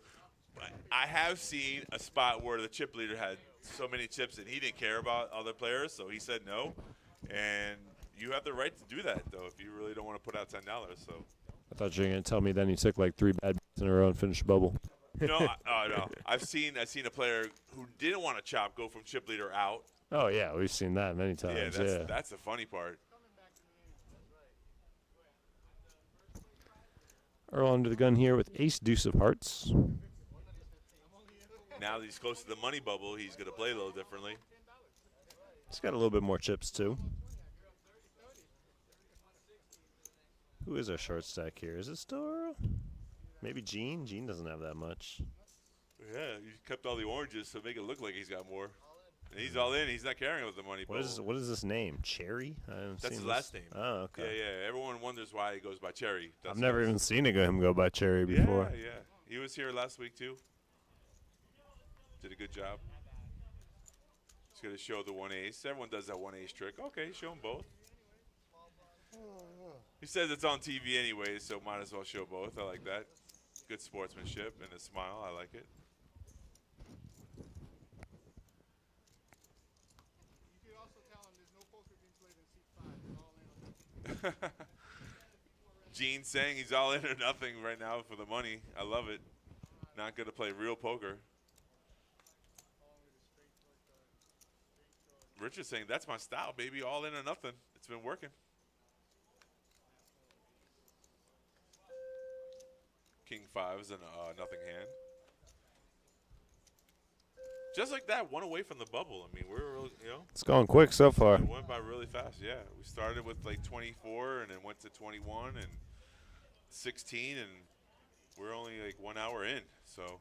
But I have seen a spot where the chip leader had so many chips and he didn't care about other players, so he said no. And you have the right to do that, though, if you really don't want to put out $10. So. I thought you were going to tell me then he took like 3 bad bets in a row and finished the bubble. No, no. I've seen a player who didn't want to chop go from chip leader out. Oh, yeah. We've seen that many times. Yeah, that's the funny part. Earl under the gun here with ace deuce of hearts. Now that he's close to the money bubble, he's going to play a little differently. He's got a little bit more chips, too. Who is our short stack here? Is it still Earl? Maybe Gene? Gene doesn't have that much. Yeah, you kept all the oranges to make it look like he's got more. And he's all in. He's not caring about the money bubble. What is this name? Cherry? I haven't That's seen his last name. Oh, okay. Yeah. Everyone wonders why he goes by Cherry. I've never even seen him go by Cherry before. Yeah. He was here last week, too. Did a good job. He's going to show the 1 ace. Everyone does that 1 ace trick. Okay, show them both. He says it's on TV anyway, so might as well show both. I like that. Good sportsmanship and a smile. I like it. You could also tell him there's no poker being played in seat 5. It's all in on that. Gene saying he's all in or nothing right now for the money. I love it. Not going to play real poker. Richard's saying that's my style, baby. All in or nothing. It's been working. King 5 is a nothing hand. Just like that, one away from the bubble. I mean, It's going quick so far. it went by really fast. Yeah, we started with like 24 and then went to 21 and 16, and we're only like 1 hour in. So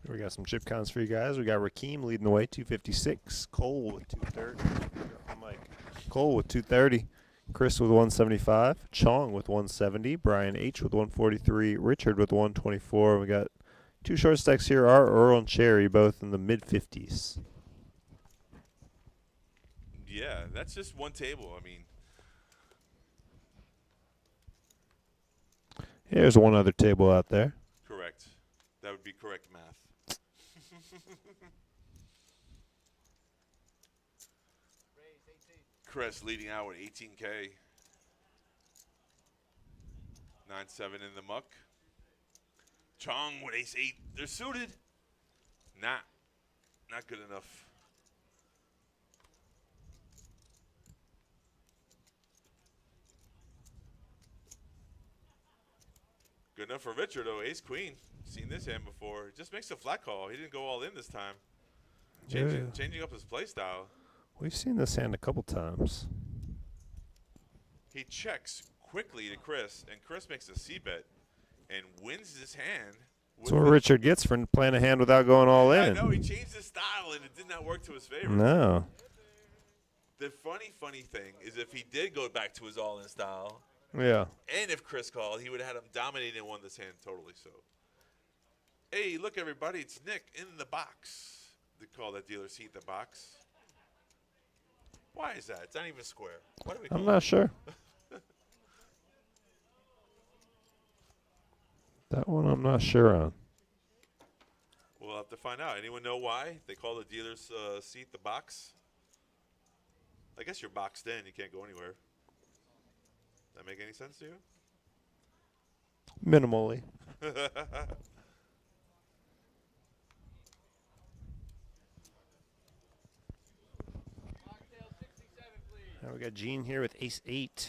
We got some chip counts for you guys. We got Rakeem leading the way, 256. Cole with 230. Cole with 230. Chris with 175. Chong with 170. Brian H with 143. Richard with 124. We got 2 short stacks here are Earl and Cherry, both in the mid-50s. yeah, that's just one table. I mean, Here's one other table out there. correct. That would be correct math. Chris leading out with 18K. 9-7 in the muck. Chong with ace-8. They're suited. Not good enough. Good enough for Richard, though. Ace-Queen. Seen this hand before. Just makes a flat call. He didn't go all in this time. Changing up his play style. We've seen this hand a couple times. He checks quickly to Chris, and Chris makes a c-bet and wins this hand. That's what Richard gets for playing a hand without going all in. I know, he changed his style, and it did not work to his favor. No. The funny thing is if he did go back to his all-in style, Yeah. and if Chris called, he would have had him dominate and won this hand totally. So, hey, look, everybody, it's Nick in the box. They call that dealer seat the box. Why is that? It's not even square. What do we call I'm not sure. That one I'm not sure on. We'll have to find out. Anyone know why they call the dealer's seat the box? I guess you're boxed in. You can't go anywhere. Does that make any sense to you? Minimally. Now we got Gene here with ace-8.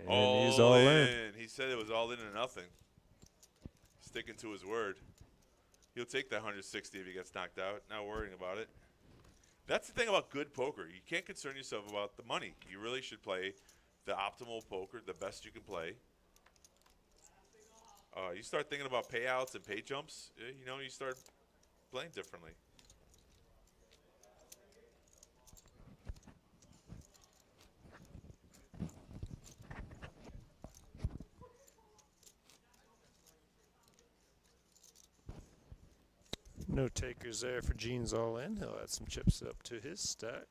And he's all in. He said it was all in or nothing. Sticking to his word. He'll take that 160 if he gets knocked out. Not worrying about it. That's the thing about good poker. You can't concern yourself about the money. You really should play the optimal poker, the best you can play. You start thinking about payouts and pay jumps, you know, you start playing differently. No takers there for Gene's all in. He'll add some chips up to his stack.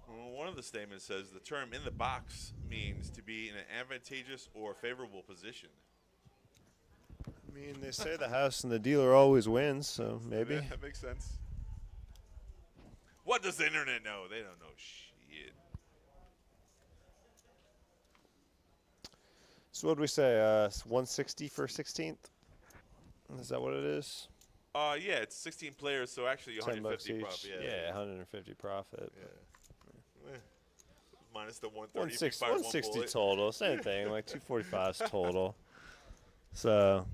Well, one of the statements says the term in the box means to be in an advantageous or favorable position. I mean, they say the house and the dealer always wins, so maybe. Yeah, that makes sense. What does the internet know? They don't know shit. So what do we say? 160 for 16th? Is that what it is? Yeah, it's 16 players, so actually 10 bucks 150 each. profit. Yeah, 150 profit. Yeah. Minus the 130. 160, 160 total. Same thing, like 245s total. So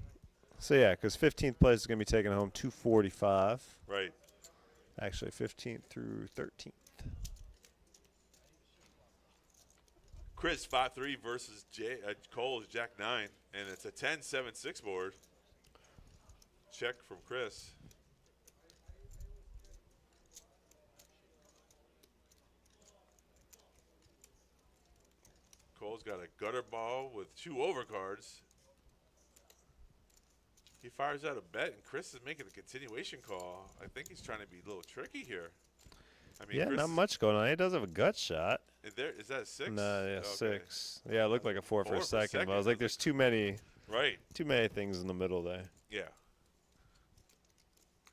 yeah, because 15th place is going to be taking home 245. Right. Actually, 15th through 13th. Chris 5-3 versus Cole's Jack 9, and it's a 10-7-6 board. Check from Chris. Cole's got a gutter ball with 2 overcards. He fires out a bet, and Chris is making a continuation call. I think he's trying to be a little tricky here. I mean, Yeah, Chris not much going on. He does have a gut shot. Is that a 6? No, yeah, Okay. 6. Yeah, it looked like a 4 for a second, but I was I like, there's too many Right. things in the middle there. Yeah.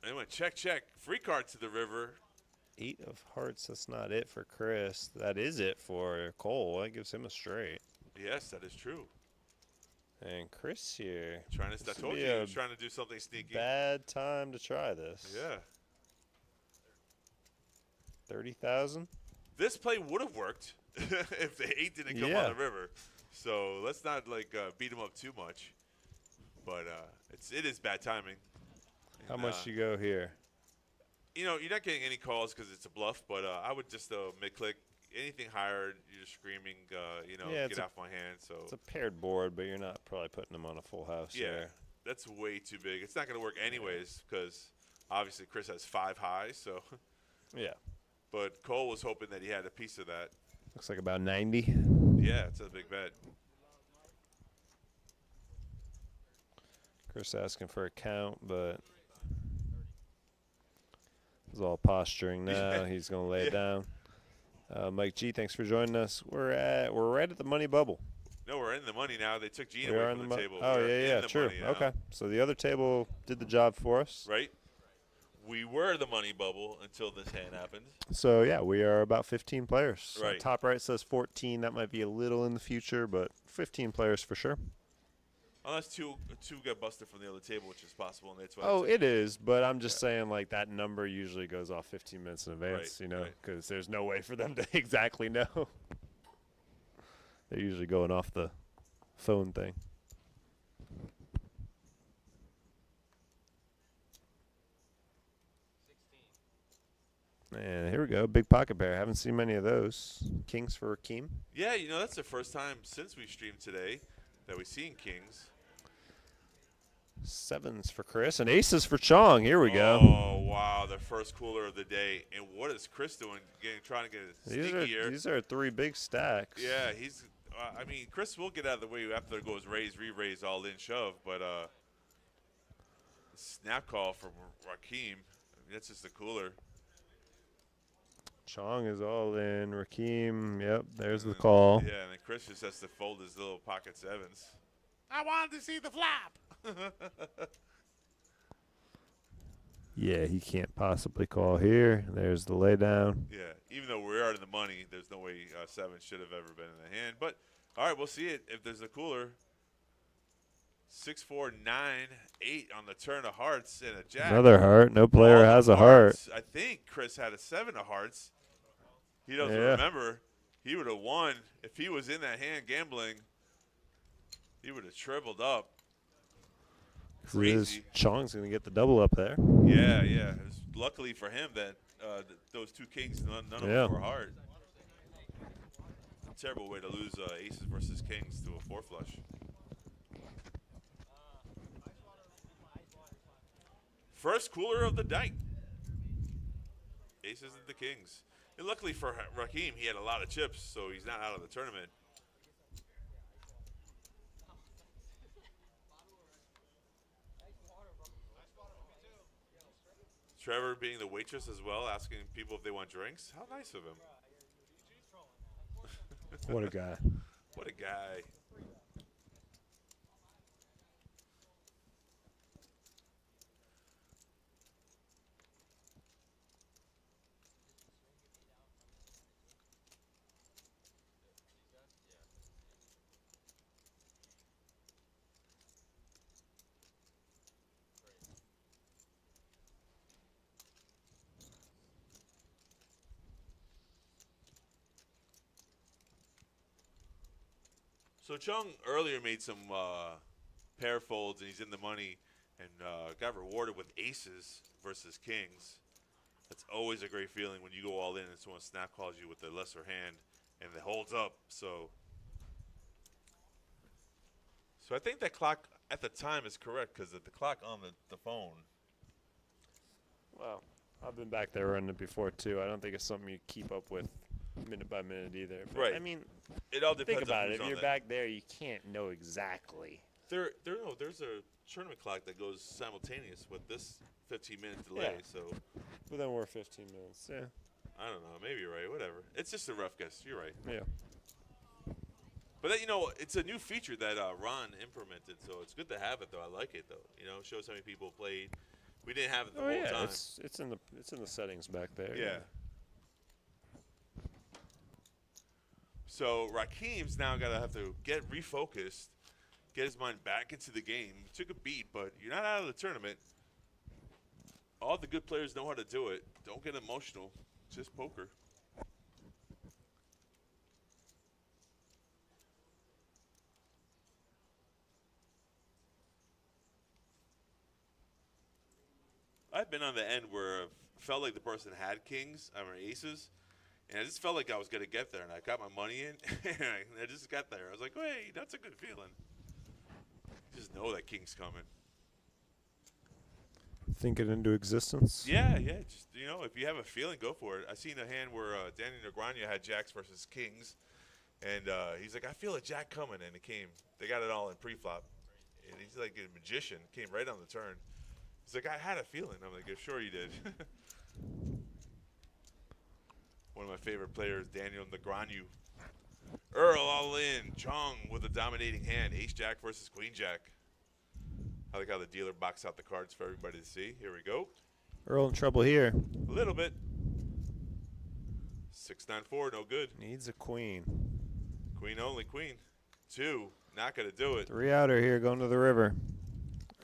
Anyway, check. Free card to the river. 8 of hearts, that's not it for Chris. That is it for Cole. That gives him a straight. Yes, that is true. And Chris here. I This told would you be he a was trying to do something sneaky. Bad time to try this. Yeah. 30,000? This play would have worked if the 8 didn't come on the river. So let's not beat him up too much. But it is bad timing. How much you go here? You know, you're not getting any calls because it's a bluff, but I would just mid-click. Anything higher, you're just screaming, get off my hand. So It's a paired board, but you're not probably putting them on a full house there. That's way too big. It's not going to work anyways because obviously Chris has 5 highs. So Yeah. But Cole was hoping that he had a piece of that. Looks like about 90. Yeah, it's a big bet. Chris asking for a count, but it's all posturing now. He's going to lay it down. Mike G, thanks for joining us. We're right at the money bubble. No, we're in the money now. They took Gene We are away in from the the table. Oh, We're yeah, in the true. money now. Okay, so the other table did the job for us. Right? We were the money bubble until this hand happened. So, yeah, we are about 15 players. Right. Top right says 14. That might be a little in the future, but 15 players for sure. Unless two got busted from the other table, which is possible. And that's why Oh, it is, but I'm just saying, like, that number usually goes off 15 minutes in advance, Right, because there's no way for them to exactly know. They're usually going off the phone thing. And here we go. Big pocket pair. Haven't seen many of those. Kings for Akeem. Yeah, you know, that's the first time since we streamed today that we've seen kings. 7s for Chris. And aces for Chong. Here we go. Oh, wow. The first cooler of the day. And what is Chris doing? Trying to get a sneaky here. These are 3 big stacks. Yeah, he's I mean, Chris will get out of the way after it goes raise, re-raise, all in, shove. But snap call from Rakeem. I mean, that's just a cooler. Chong is all in. Rakeem, yep, there's the call. Yeah, and then Chris just has to fold his little pocket 7s. I wanted to see the flap. Yeah, he can't possibly call here. There's the laydown. Yeah, even though we are in the money, there's no way 7 should have ever been in the hand. But, all right, we'll see it if there's a cooler. 6, 4, 9, 8 on the turn of hearts and a jack. Another heart. No player has a heart. I think Chris had a 7 of hearts. He doesn't remember. He would have won. If he was in that hand gambling, he would have tripled up. Crazy. Chong's going to get the double up there. Yeah, yeah. It was luckily for him that those 2 kings, none of them were hard. Terrible way to lose aces versus kings to a 4 flush. First cooler of the night. Aces and the kings. And luckily for Rakeem, he had a lot of chips, so he's not out of the tournament. Trevor being the waitress as well, asking people if they want drinks. How nice of him. What a guy. What a guy. So Chung earlier made some pair folds, and he's in the money, and got rewarded with aces versus kings. That's always a great feeling when you go all in and someone snap calls you with the lesser hand, and it holds up. So I think that clock at the time is correct because the clock on the phone. Well, I've been back there running it before, too. I don't think it's something you keep up with minute by minute either. But Right. I mean, It all depends. think about on it. who's If on you're that. back there, you can't know exactly. There's a tournament clock that goes simultaneous with this 15-minute delay. Yeah. So But then we're 15 minutes. Yeah. I don't know. Maybe you're right. Whatever. It's just a rough guess. You're right. Yeah. But that, it's a new feature that Ron implemented, so it's good to have it though. I like it though. It shows how many people played. We didn't have it the whole time. It's in the settings back there. Yeah. So Rakeem's now have to get refocused, get his mind back into the game. He took a beat, but you're not out of the tournament. All the good players know how to do it. Don't get emotional. Just poker. I've been on the end where it felt like the person had kings, aces, and I just felt like I was going to get there, and I got my money in, and I just got there. I was like, wait, that's a good feeling. Just know that king's coming. Think it into existence. Yeah. Just, if you have a feeling, go for it. I seen a hand where Danny Negreanu had jacks versus kings, and he's like, I feel a jack coming, and it came. They got it all in pre-flop, and he's like a magician. Came right on the turn. He's like, I had a feeling. I'm like, yeah, sure you did. One of my favorite players, Daniel Negreanu. Earl all in. Chong with a dominating hand. Ace-jack versus queen-jack. I like how the dealer boxed out the cards for everybody to see. Here we go. Earl in trouble here. A little bit. 6-9-4, no good. Needs a queen. Queen only, queen. 2, not going to do it. 3 outer here going to the river.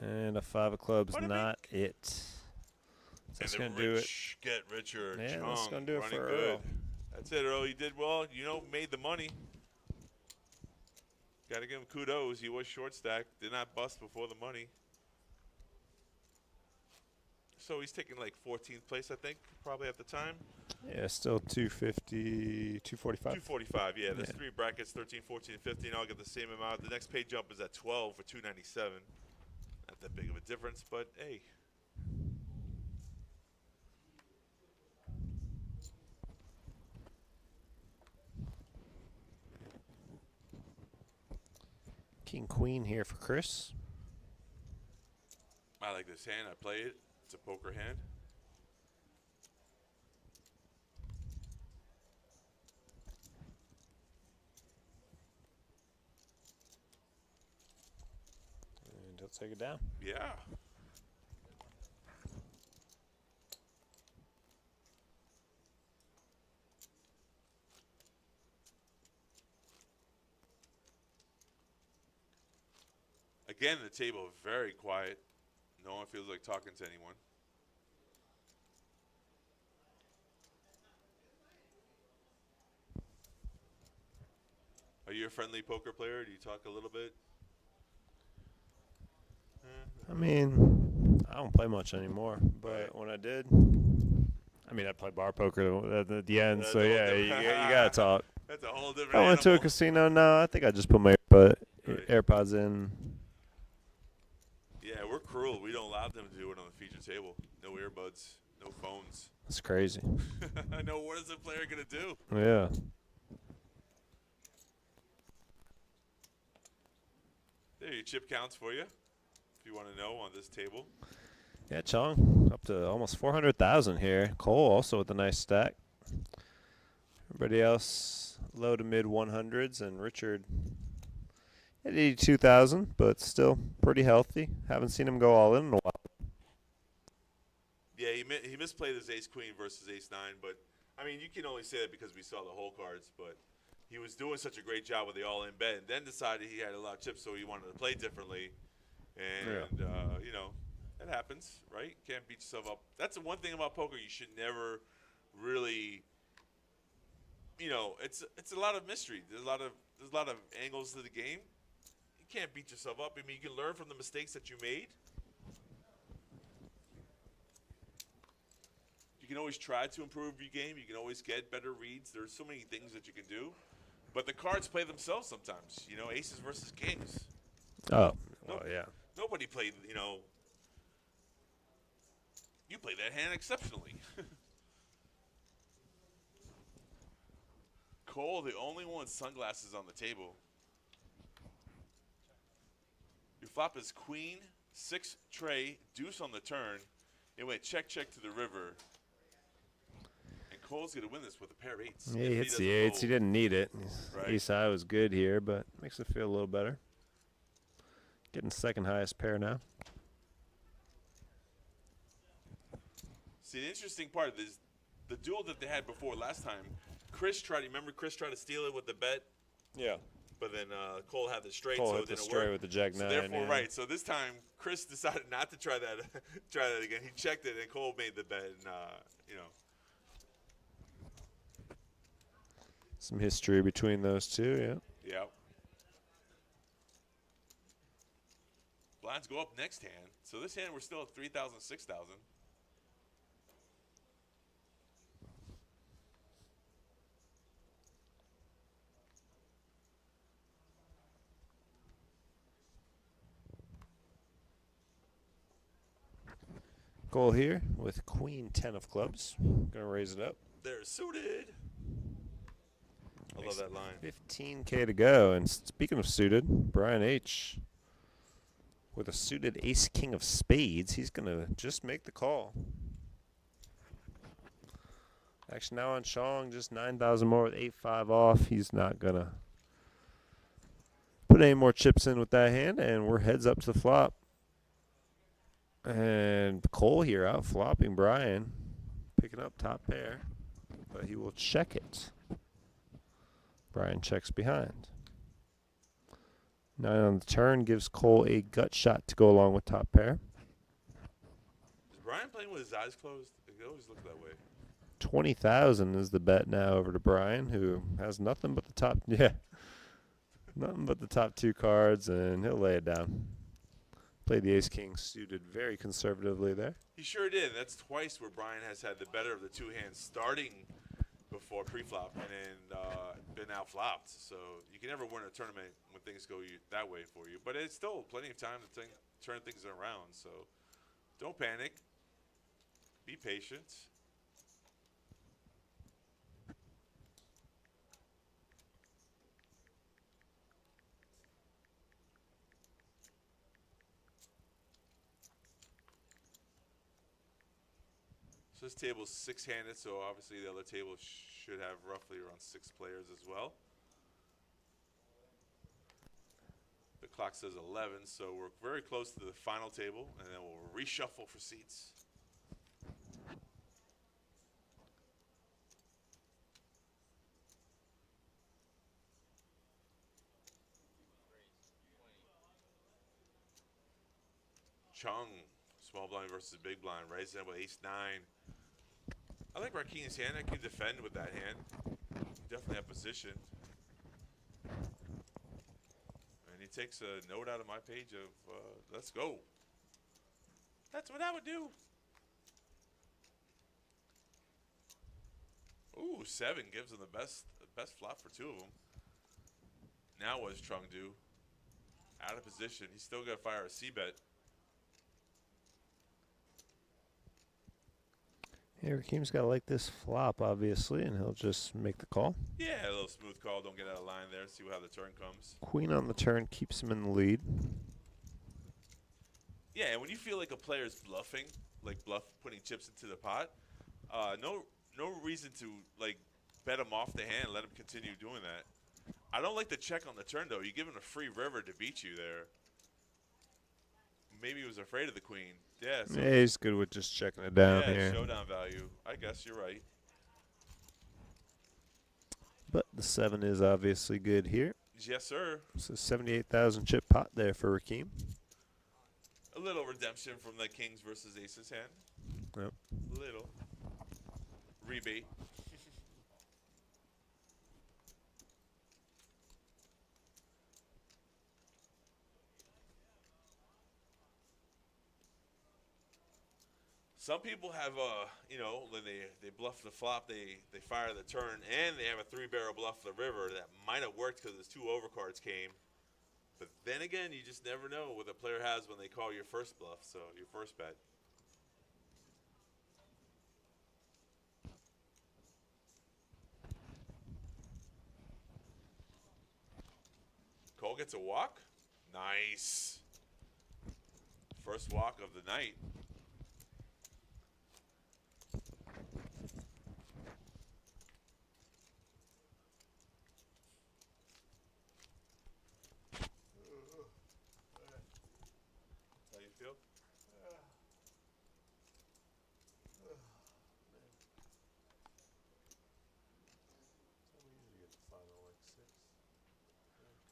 And a 5 of clubs, not it. That's going to do it. Get richer. Yeah, Chong that's going to do it running for good. Earl. That's it, Earl. You did well. Made the money. Gotta give him kudos. He was short stack. Did not bust before the money. So he's taking like 14th place, I think, probably at the time. Yeah, still 250, 245. 245, yeah. There's Yeah. 3 brackets, 13, 14, 15. I'll get the same amount. The next pay jump is at 12 for 297. Not that big of a difference, but hey. King Queen here for Chris. I like this hand. I play it. It's a poker hand. And he'll take it down. Yeah. Again, the table very quiet. No one feels like talking to anyone. Are you a friendly poker player? Do you talk a little bit? I mean, I don't play much anymore, but Right. when I did, I mean, I play bar poker at the end, That's so a whole yeah, you different- gotta talk. That's a whole different If I went to a animal. casino, no, I think I just put my AirPods in. Yeah, we're cruel. We don't allow them to do it on the feature table. No earbuds, no phones. It's crazy. I know. What is the player going to do? Yeah. There, your chip counts for you, if you want to know, on this table. Yeah, Chong, up to almost 400,000 here. Cole also with a nice stack. Everybody else low to mid 100s, and Richard at 82,000, but still pretty healthy. Haven't seen him go all in a while. Yeah, he misplayed his ace-queen versus ace-9, but, I mean, you can only say that because we saw the whole cards, but he was doing such a great job with the all-in bet, and then decided he had a lot of chips, so he wanted to play differently. And, you know, that happens, right? Can't beat yourself up. That's the one thing about poker. You should never really, you know, it's a lot of mystery. There's a lot of angles to the game. You can't beat yourself up. I mean, you can learn from the mistakes that you made. You can always try to improve your game. You can always get better reads. There's so many things that you can do. But the cards play themselves sometimes. You know, aces versus kings. Oh, well, yeah. Nobody played, you know. You played that hand exceptionally. Cole, the only one with sunglasses on the table. Your flop is queen, 6 tray, deuce on the turn. It went check, check to the river. And Cole's going to win this with a pair of eights. Yeah, if he hits doesn't the eights. He fold. didn't need it. Right. Ace high was good here, but makes it feel a little better. Getting second highest pair now. See, the interesting part is the duel that they had before last time. Chris tried to steal it with the bet, Yeah. but then Cole had the straight, Cole so hit it the didn't straight work. with the jack So nine. therefore, yeah. right. So this time, Chris decided not to try that, again. He checked it, and Cole made the bet, and you know. Some history between those two, yeah. Yeah. Blinds go up next hand. So this hand, we're still at 3,000, 6,000. Goal here with queen 10 of clubs. Gonna raise it up. They're suited. I love that line. 15K to go. And speaking of suited, Brian H. with a suited ace king of spades. He's gonna just make the call. Actually, now on Chong, just 9,000 more with 8-5 off. He's not gonna put any more chips in with that hand, and we're heads up to the flop. And Cole here out flopping Brian, picking up top pair, but he will check it. Brian checks behind. 9 on the turn gives Cole a gut shot to go along with top pair. Is Brian playing with his eyes closed? It always looks that way. 20,000 is the bet now over to Brian, who has nothing but the top. Yeah. Nothing but the top 2 cards, and he'll lay it down. Played the ace-king suited very conservatively there. He sure did. That's twice where Brian has had the better of the 2 hands starting before pre-flop and then been out-flopped. So you can never win a tournament when things go that way for you. But it's still plenty of time to turn things around. So don't panic. Be patient. So this table's 6-handed, so obviously the other table should have roughly around 6 players as well. The clock says 11, so we're very close to the final table, and then we'll reshuffle for seats. Chung, small blind versus big blind, raising up with ace-9. I like Rakeen's hand. I can defend with that hand. Definitely have position. And he takes a note out of my page of, let's go. That's what I would do. Ooh, 7 gives him the best flop for 2 of them. Now what does Chung do? Out of position. He's still got to fire a C-bet. Yeah, Rakeem's got to like this flop, obviously, and he'll just make the call. Yeah, a little smooth call. Don't get out of line there. See how the turn comes. Queen on the turn keeps him in the lead. Yeah, and when you feel like a player's bluffing, like putting chips into the pot, no reason to like bet him off the hand and let him continue doing that. I don't like the check on the turn, though. You give him a free river to beat you there. Maybe he was afraid of the queen. Yeah, so Yeah, he's good with just checking it down yeah, here. showdown value. I guess you're right. But the 7 is obviously good here. Yes, sir. So 78,000 chip pot there for Rakeem. A little redemption from the kings versus aces hand. Yep. Little. Rebate. Some people have, when they bluff the flop, they fire the turn, and they have a 3-barrel bluff the river. That might have worked because his 2 overcards came. But then again, you just never know what the player has when they call your first bluff, so your first bet. Cole gets a walk. Nice. First walk of the night. How you feel?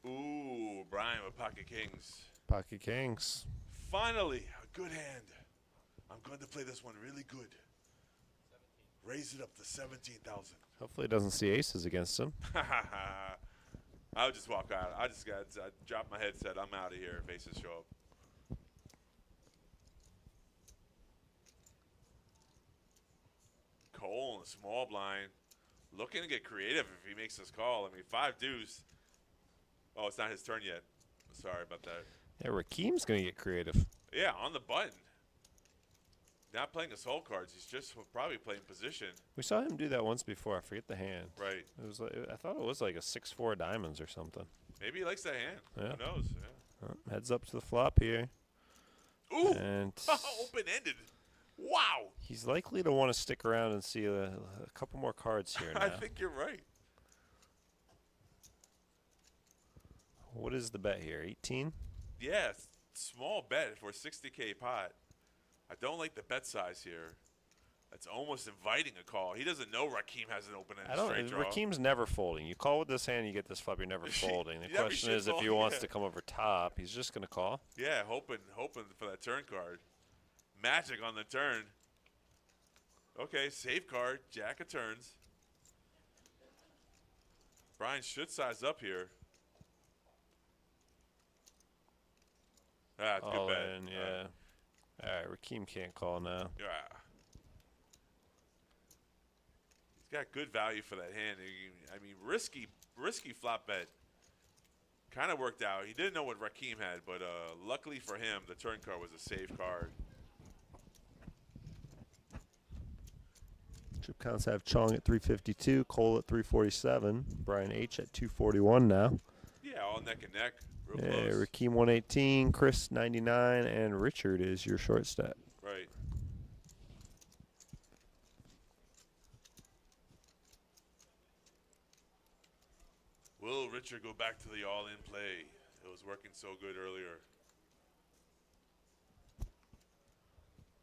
Ooh, Brian with pocket kings. Pocket kings. Finally, a good hand. I'm going to play this one really good. 17. Raise it up to 17,000. Hopefully he doesn't see aces against him. I'll just walk out. I dropped my headset. I'm out of here if aces show up. Cole in a small blind. Looking to get creative if he makes this call. I mean, 5 deuce. Oh, it's not his turn yet. Sorry about that. Yeah, Rakeem's going to get creative. Yeah, on the button. Not playing his whole cards. He's just probably playing position. We saw him do that once before. I forget the hand. Right. It was like, I thought it was like a 6-4 diamonds or something. Maybe he likes that hand. Yeah. Who knows? Yeah. Heads up to the flop here. Ooh! And Open-ended. Wow! he's likely to want to stick around and see a couple more cards here now. I think you're right. What is the bet here, 18? Yeah, small bet for a 60K pot. I don't like the bet size here. That's almost inviting a call. He doesn't know Rakeem has an open-ended straight draw. Rakeem's never folding. You call with this hand, you get this flop, you're never folding. The Never question should is if he fold, wants yeah. to come over top, he's just going to call. Yeah, hoping for that turn card. Magic on the turn. Okay, save card, jack of turns. Brian should size up here. Ah, it's a good All bet. in, yeah. All right, Rakeem can't call now. Yeah. He's got good value for that hand. I mean, risky flop bet. Kind of worked out. He didn't know what Rakeem had, but luckily for him, the turn card was a safe card. Chip counts have Chong at 352, Cole at 347, Brian H at 241 now. Yeah, all neck and neck. Real Yeah, close. Rakeem 118, Chris 99, and Richard is your short stack. Right. Will Richard go back to the all-in play? It was working so good earlier.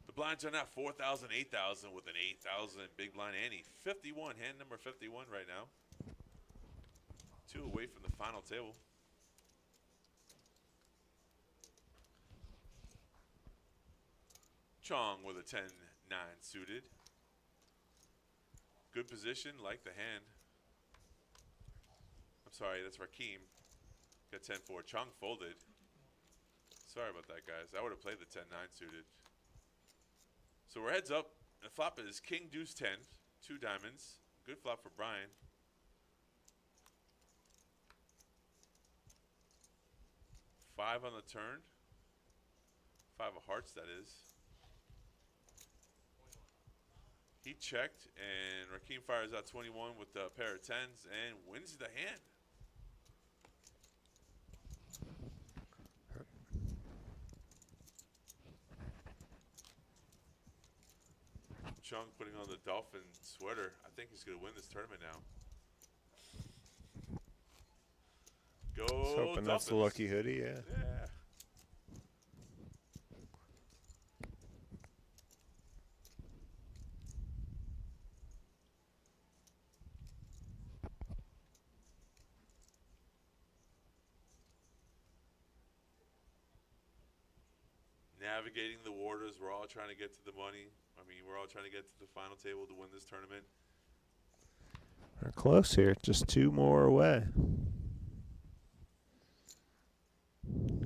The blinds are now 4,000, 8,000 with an 8,000 big blind ante. 51, hand number 51 right now. 2 away from the final table. Chong with a 10-9 suited. Good position, like the hand. I'm sorry, that's Rakeem. Got 10-4. Chong folded. Sorry about that, guys. I would have played the 10-9 suited. So we're heads up. The flop is King Deuce 10, 2 diamonds. Good flop for Brian. Five on the turn. 5 of hearts, that is. He checked, and Rakeem fires out 21 with a pair of 10s and wins the hand. Chung putting on the Dolphin sweater. I think he's going to win this tournament now. Go Just hoping that's the Dolphins. lucky hoodie, yeah. Yeah. Navigating the waters. We're all trying to get to the money. I mean, we're all trying to get to the final table to win this tournament. We're close here. Just 2 more away.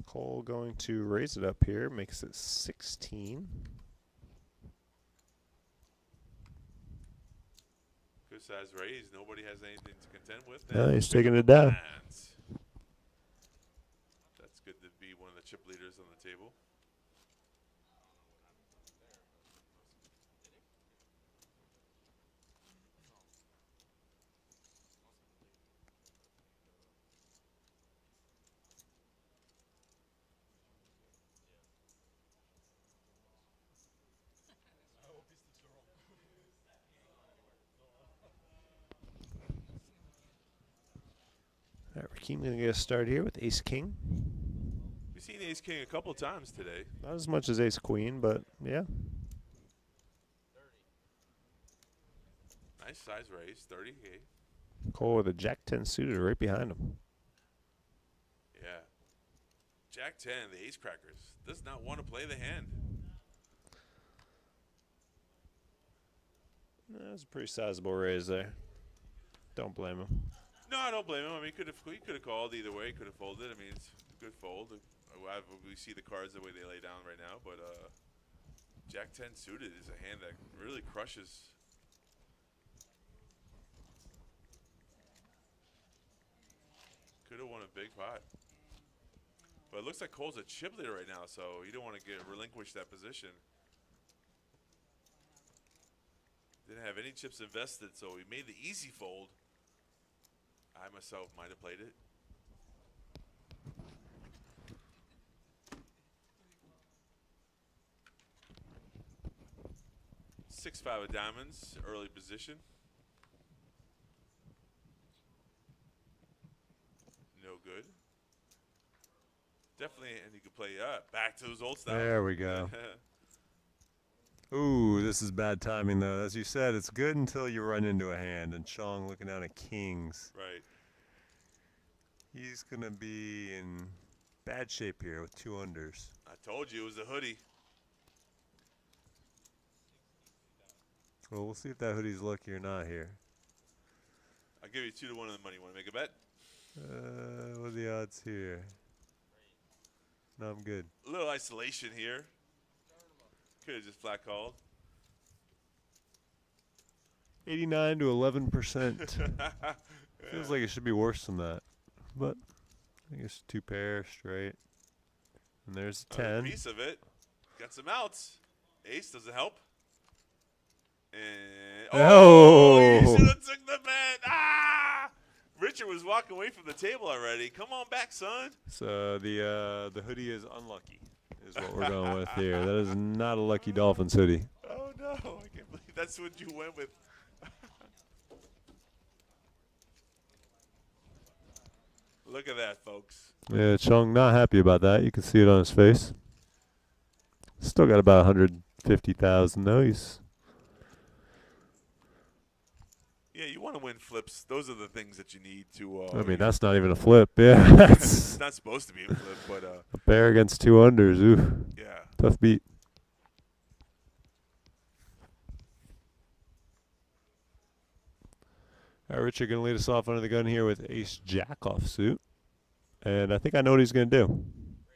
Cole going to raise it up here. Makes it 16. Good size raise. Nobody has anything to contend with. No, And he's pick taking up it the down. blinds. That's good to be one of the chip leaders on the table. All right, Rakeem going to get a start here with Ace King. We've seen Ace King a couple times today. Not as much as Ace Queen, but yeah. Nice size raise. 30K. Cole with a Jack 10 suited right behind him. Yeah. Jack 10, the ace crackers, does not want to play the hand. That's a pretty sizable raise there. Don't blame him. No, I don't blame him. I mean, he could have called either way. He could have folded. I mean, it's a good fold. We see the cards the way they lay down right now, but Jack 10 suited is a hand that really crushes. Could have won a big pot. But it looks like Cole's a chip leader right now, so you don't want to relinquish that position. Didn't have any chips invested, so he made the easy fold. I myself might have played it. Six, 5 of diamonds, early position. No good. Definitely, and you could play back to his old style. There we go. Ooh, this is bad timing, though. As you said, it's good until you run into a hand. And Chong looking down at kings. Right. He's going to be in bad shape here with 2 unders. I told you it was a hoodie. Well, we'll see if that hoodie's lucky or not here. I'll give you 2 to 1 on the money. Want to make a bet? What are the odds here? No, I'm good. A little isolation here. Could have just flat called. 89 to 11%. Feels like it should be worse than that. But I guess 2 pair straight. And there's a 10. A piece of it. Got some outs. Ace doesn't help. And Oh! You should have took the bet. Ah! Richard was walking away from the table already. Come on back, son. So the hoodie is unlucky, is what we're going with here. That is not a lucky Dolphins hoodie. Oh no! I can't believe that's what you went with. Look at that, folks. Yeah, Chung not happy about that. You can see it on his face. Still got about 150,000 though. Yeah, you want to win flips. Those are the things that you need to. I mean, that's not even a flip. Yeah, it's not supposed to be a flip, but a pair against 2 unders. Ooh, yeah. tough beat. All right, Richard going to lead us off under the gun here with Ace Jack offsuit. And I think I know what he's going to do.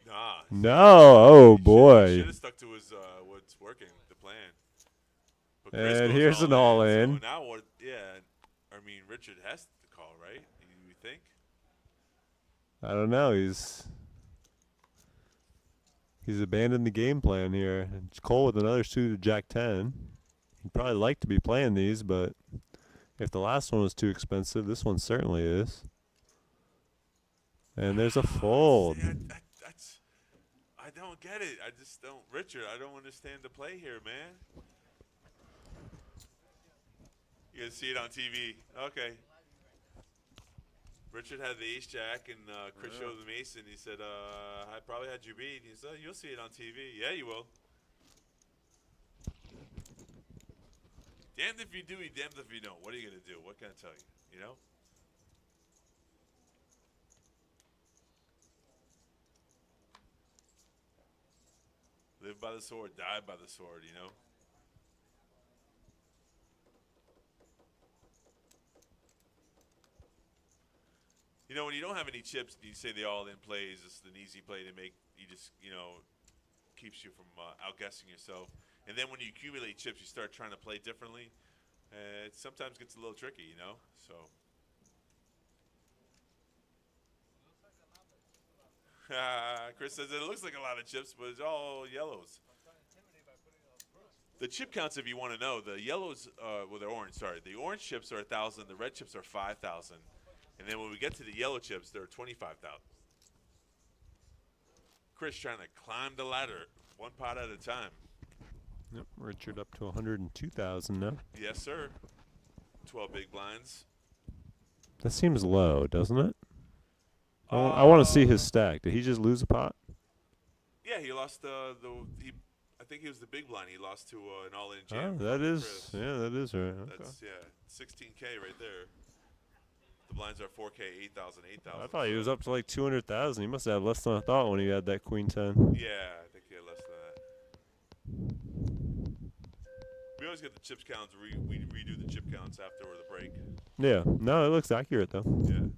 Nah. No, oh boy. Should have stuck to his what's working, the plan. But Chris And goes here's an all in. So now what? Yeah, I mean Richard has to call, right? You think? I don't know. He's abandoned the game plan here. It's Cole with another suited Jack 10. He'd probably like to be playing these, but if the last one was too expensive, this one certainly is. And there's a fold. See, I don't get it. I just don't. Richard, I don't understand the play here, man. You can see it on TV. Okay. Richard had the ace jack, and Chris showed the ace, and he said, I probably had you beat. He said, you'll see it on TV. Yeah, you will. Damned if you do, damned if you don't. What are you going to do? What can I tell you? You know? Live by the sword, die by the sword, you know? You know, when you don't have any chips, you say the all-in play is just an easy play to make. You just, you know, keeps you from outguessing yourself. And then when you accumulate chips, you start trying to play differently. It sometimes gets a little tricky, you know? So. Chris says it looks like a lot of chips, but it's all yellows. The chip counts, if you want to know, the yellows, well, they're orange, sorry. The orange chips are 1,000. The red chips are 5,000. And then when we get to the yellow chips, they're 25,000. Chris trying to climb the ladder one pot at a time. Yep, Richard up to 102,000 now. Yes, sir. 12 big blinds. That seems low, doesn't it? I want to see his stack. Did he just lose a pot? Yeah, he lost I think he was the big blind. He lost to an all-in jam. Oh, that is, Chris. yeah, that is right. Okay. That's, yeah, 16K right there. The blinds are 4K, 8,000, 8,000. I thought he was up to like 200,000. He must have less than I thought when he had that queen 10. Yeah, I think he had less than that. We always get the chips counts. We redo the chip counts after the break. Yeah, no, it looks accurate though. Yeah.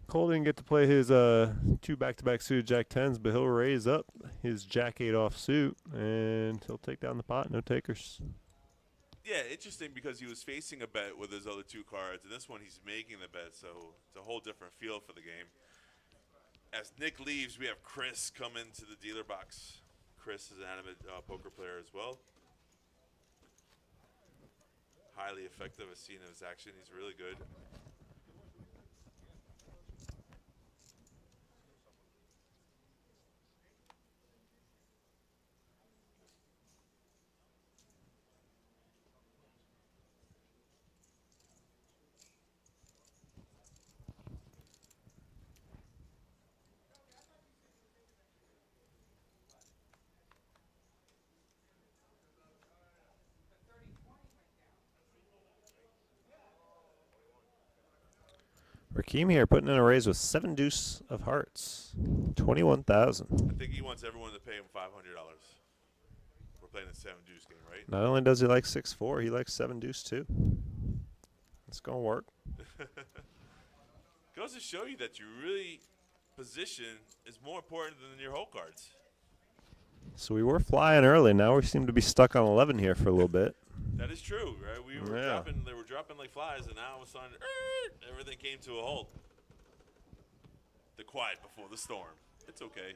Cole didn't get to play his 2 back-to-back suited Jack 10s, but he'll raise up his Jack 8 offsuit, and he'll take down the pot. No takers. Yeah, interesting because he was facing a bet with his other 2 cards, and this one he's making the bet, so it's a whole different feel for the game. As Nick leaves, we have Chris come into the dealer box. Chris is an adamant poker player as well. Highly effective. I've seen his action. He's really good. Rakeem here putting in a raise with 7 deuce of hearts. 21,000. I think he wants everyone to pay him $500. We're playing a 7 deuce game, right? Not only does he like 6-4, he likes 7 deuce too. It's going to work. Goes to show you that you really position is more important than your hole cards. So we were flying early. Now we seem to be stuck on 11 here for a little bit. That is true, right? We were Yeah. dropping. They were dropping like flies, and now all of a sudden, everything came to a halt. The quiet before the storm. It's okay.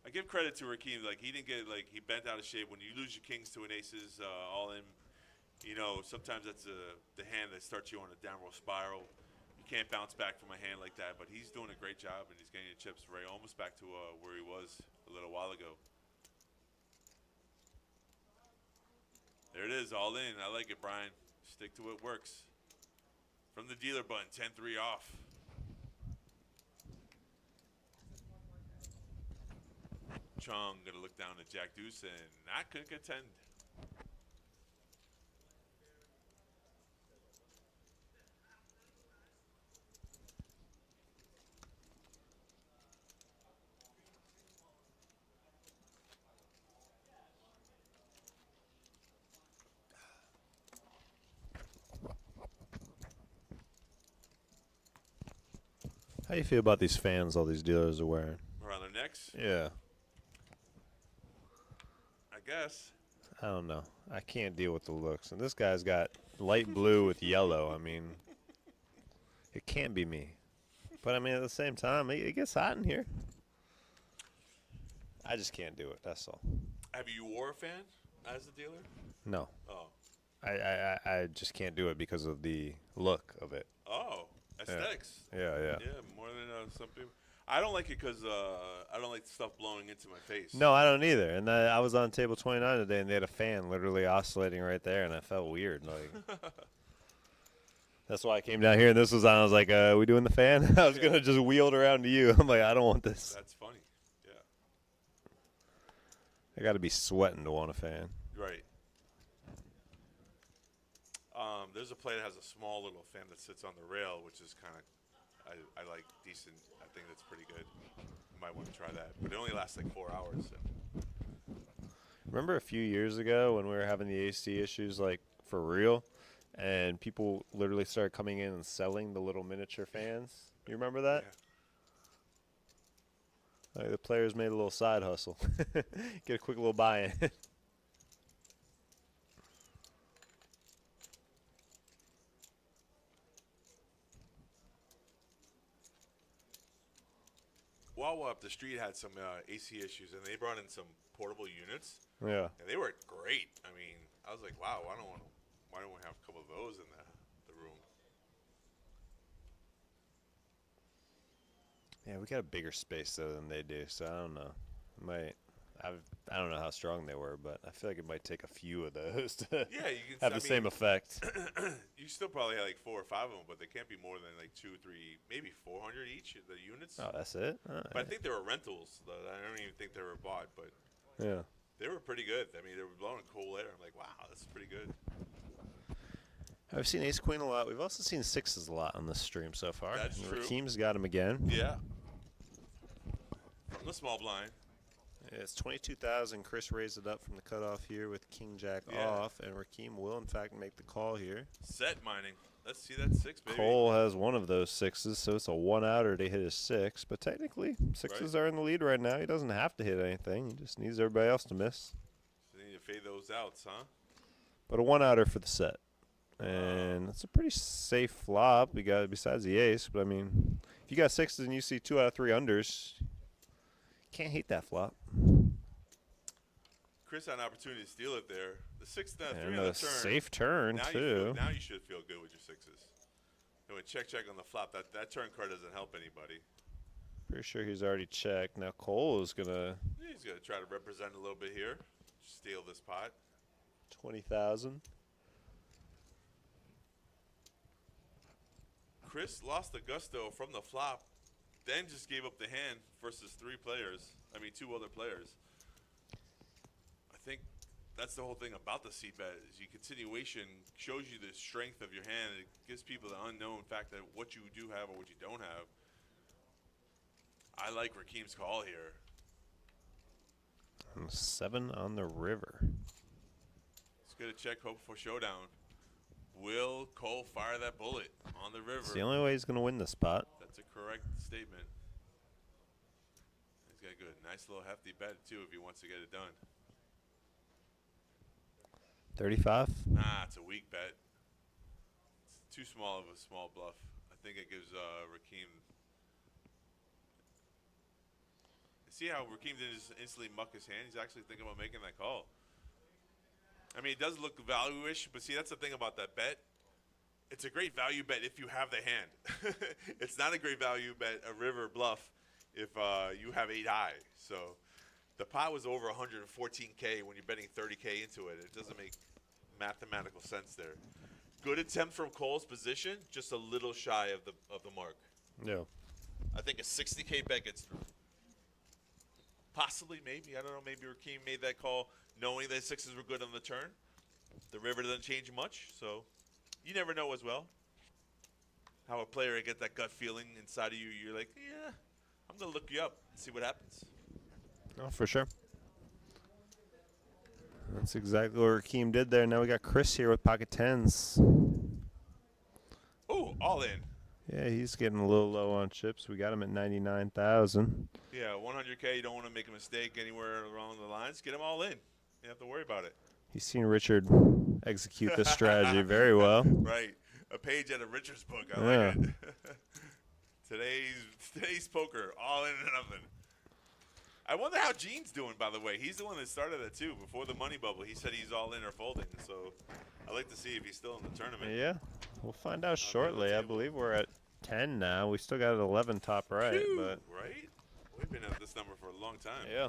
I give credit to Rakeem. Like, he didn't get, like, he bent out of shape. When you lose your kings to an aces all in, you know, sometimes that's the hand that starts you on a downward spiral. You can't bounce back from a hand like that, but he's doing a great job, and he's getting the chips right almost back to where he was a little while ago. There it is, all in. I like it, Brian. Stick to what works. From the dealer button, 10-3 off. Chung gonna look down at Jack Deuce and not gonna contend. How do you feel about these fans all these dealers are wearing? Around their necks, Yeah. I guess. I don't know. I can't deal with the looks. And this guy's got light blue with yellow. I mean, it can't be me. But, I mean, at the same time, it gets hot in here. I just can't do it. That's all. Have you wore a fan as a dealer? No. Oh. I just can't do it because of the look of it. Oh. Aesthetics. Yeah. Yeah, more than some people. I don't like it because I don't like stuff blowing into my face. No, I don't either. And I was on table 29 today, and they had a fan literally oscillating right there, and I felt weird. Like, that's why I came down here, and this was on. I was like, we doing the fan? I was going to just wheel it around to you. I'm like, I don't want this. That's funny. Yeah. I got to be sweating to want a fan. Right. There's a player that has a small little fan that sits on the rail, which is kind of, I like decent. I think that's pretty good. You might want to try that. But it only lasts like 4 hours. So. Remember a few years ago when we were having the AC issues, like, for real? And people literally started coming in and selling the little miniature fans? You remember that? Yeah. Like, the players made a little side hustle. Get a quick little buy-in. Wawa up the street had some AC issues, and they brought in some portable units, Yeah. and they were great. I mean, I was like, wow, why don't we have a couple of those in the room? Yeah, we got a bigger space, though, than they do, so I don't know. I don't know how strong they were, but I feel like it might take a few of those to Yeah, you can have the same effect. You still probably have like 4 or 5 of them, but they can't be more than like 2, 3, maybe 400 each, the units. Oh, that's it? All But I right. think they were rentals. Though. I don't even think they were bought, but Yeah. they were pretty good. I mean, they were blowing cool air. I'm like, wow, that's pretty good. I've seen Ace Queen a lot. We've also seen sixes a lot on this stream so far. That's And true. Rakeem's got him again. Yeah. From the small blind. It's 22,000. Chris raised it up from the cutoff here with King Jack Yeah. off, and Rakeem will, in fact, make the call here. Set mining. Let's see that 6, baby. Cole has one of those sixes, so it's a one-outer to hit his 6. But technically, sixes are in the lead right now. He doesn't have to hit anything. He just needs everybody else to miss. So you need to fade those outs, huh? But a one-outer for the set. And it's a pretty safe flop. We got besides the ace, but I mean, if you got sixes and you see 2 out of 3 unders, can't hate that flop. Chris had an opportunity to steal it there. The 6 and 3 And on the a turn. safe turn now too. now you should feel good with your 6s. And with check on the flop, that turn card doesn't help anybody. Pretty sure he's already checked. Now Cole is gonna He's gonna try to represent a little bit here, steal this pot. 20,000. Chris lost the gusto from the flop, then just gave up the hand versus 2 other players. I think that's the whole thing about the seat bet is your continuation shows you the strength of your hand. It gives people the unknown fact that what you do have or what you don't have. I like Rakeem's call here. And 7 on the river. Let's get a check, hope for showdown. Will Cole fire that bullet on the river? It's the only way he's going to win this spot. That's a correct statement. He's got a good, nice little hefty bet, too, if he wants to get it done. 35? Nah, it's a weak bet. It's too small of a small bluff. I think it gives Rakeem. See how Rakeem didn't just instantly muck his hand? He's actually thinking about making that call. I mean, it does look value-ish, but see, that's the thing about that bet. It's a great value bet if you have the hand. It's not a great value bet, a river bluff, if you have 8 high. So the pot was over 114K when you're betting 30K into it. It doesn't make mathematical sense there. Good attempt from Cole's position, just a little shy of the mark. Yeah. I think a 60K bet gets through. Possibly, maybe. I don't know. Maybe Rakeem made that call knowing that sixes were good on the turn. The river doesn't change much, so you never know as well. How a player gets that gut feeling inside of you. You're like, yeah, I'm going to look you up and see what happens. Oh, for sure. That's exactly what Rakeem did there. Now we got Chris here with pocket tens. Oh, all in. Yeah, he's getting a little low on chips. We got him at 99,000. Yeah, 100K, you don't want to make a mistake anywhere along the lines. Get them all in. You don't have to worry about it. He's seen Richard execute this strategy very well. Right. A page out of Richard's book. I like it. Today's poker, all in and nothing. I wonder how Gene's doing, by the way. He's the one that started it, too. Before the money bubble, he said he's all in or folding. So I'd like to see if he's still in the tournament. Yeah, we'll find out shortly. I believe we're at 10 now. We still got an 11 top right. Phew, But right? We've been at this number for a long time. yeah.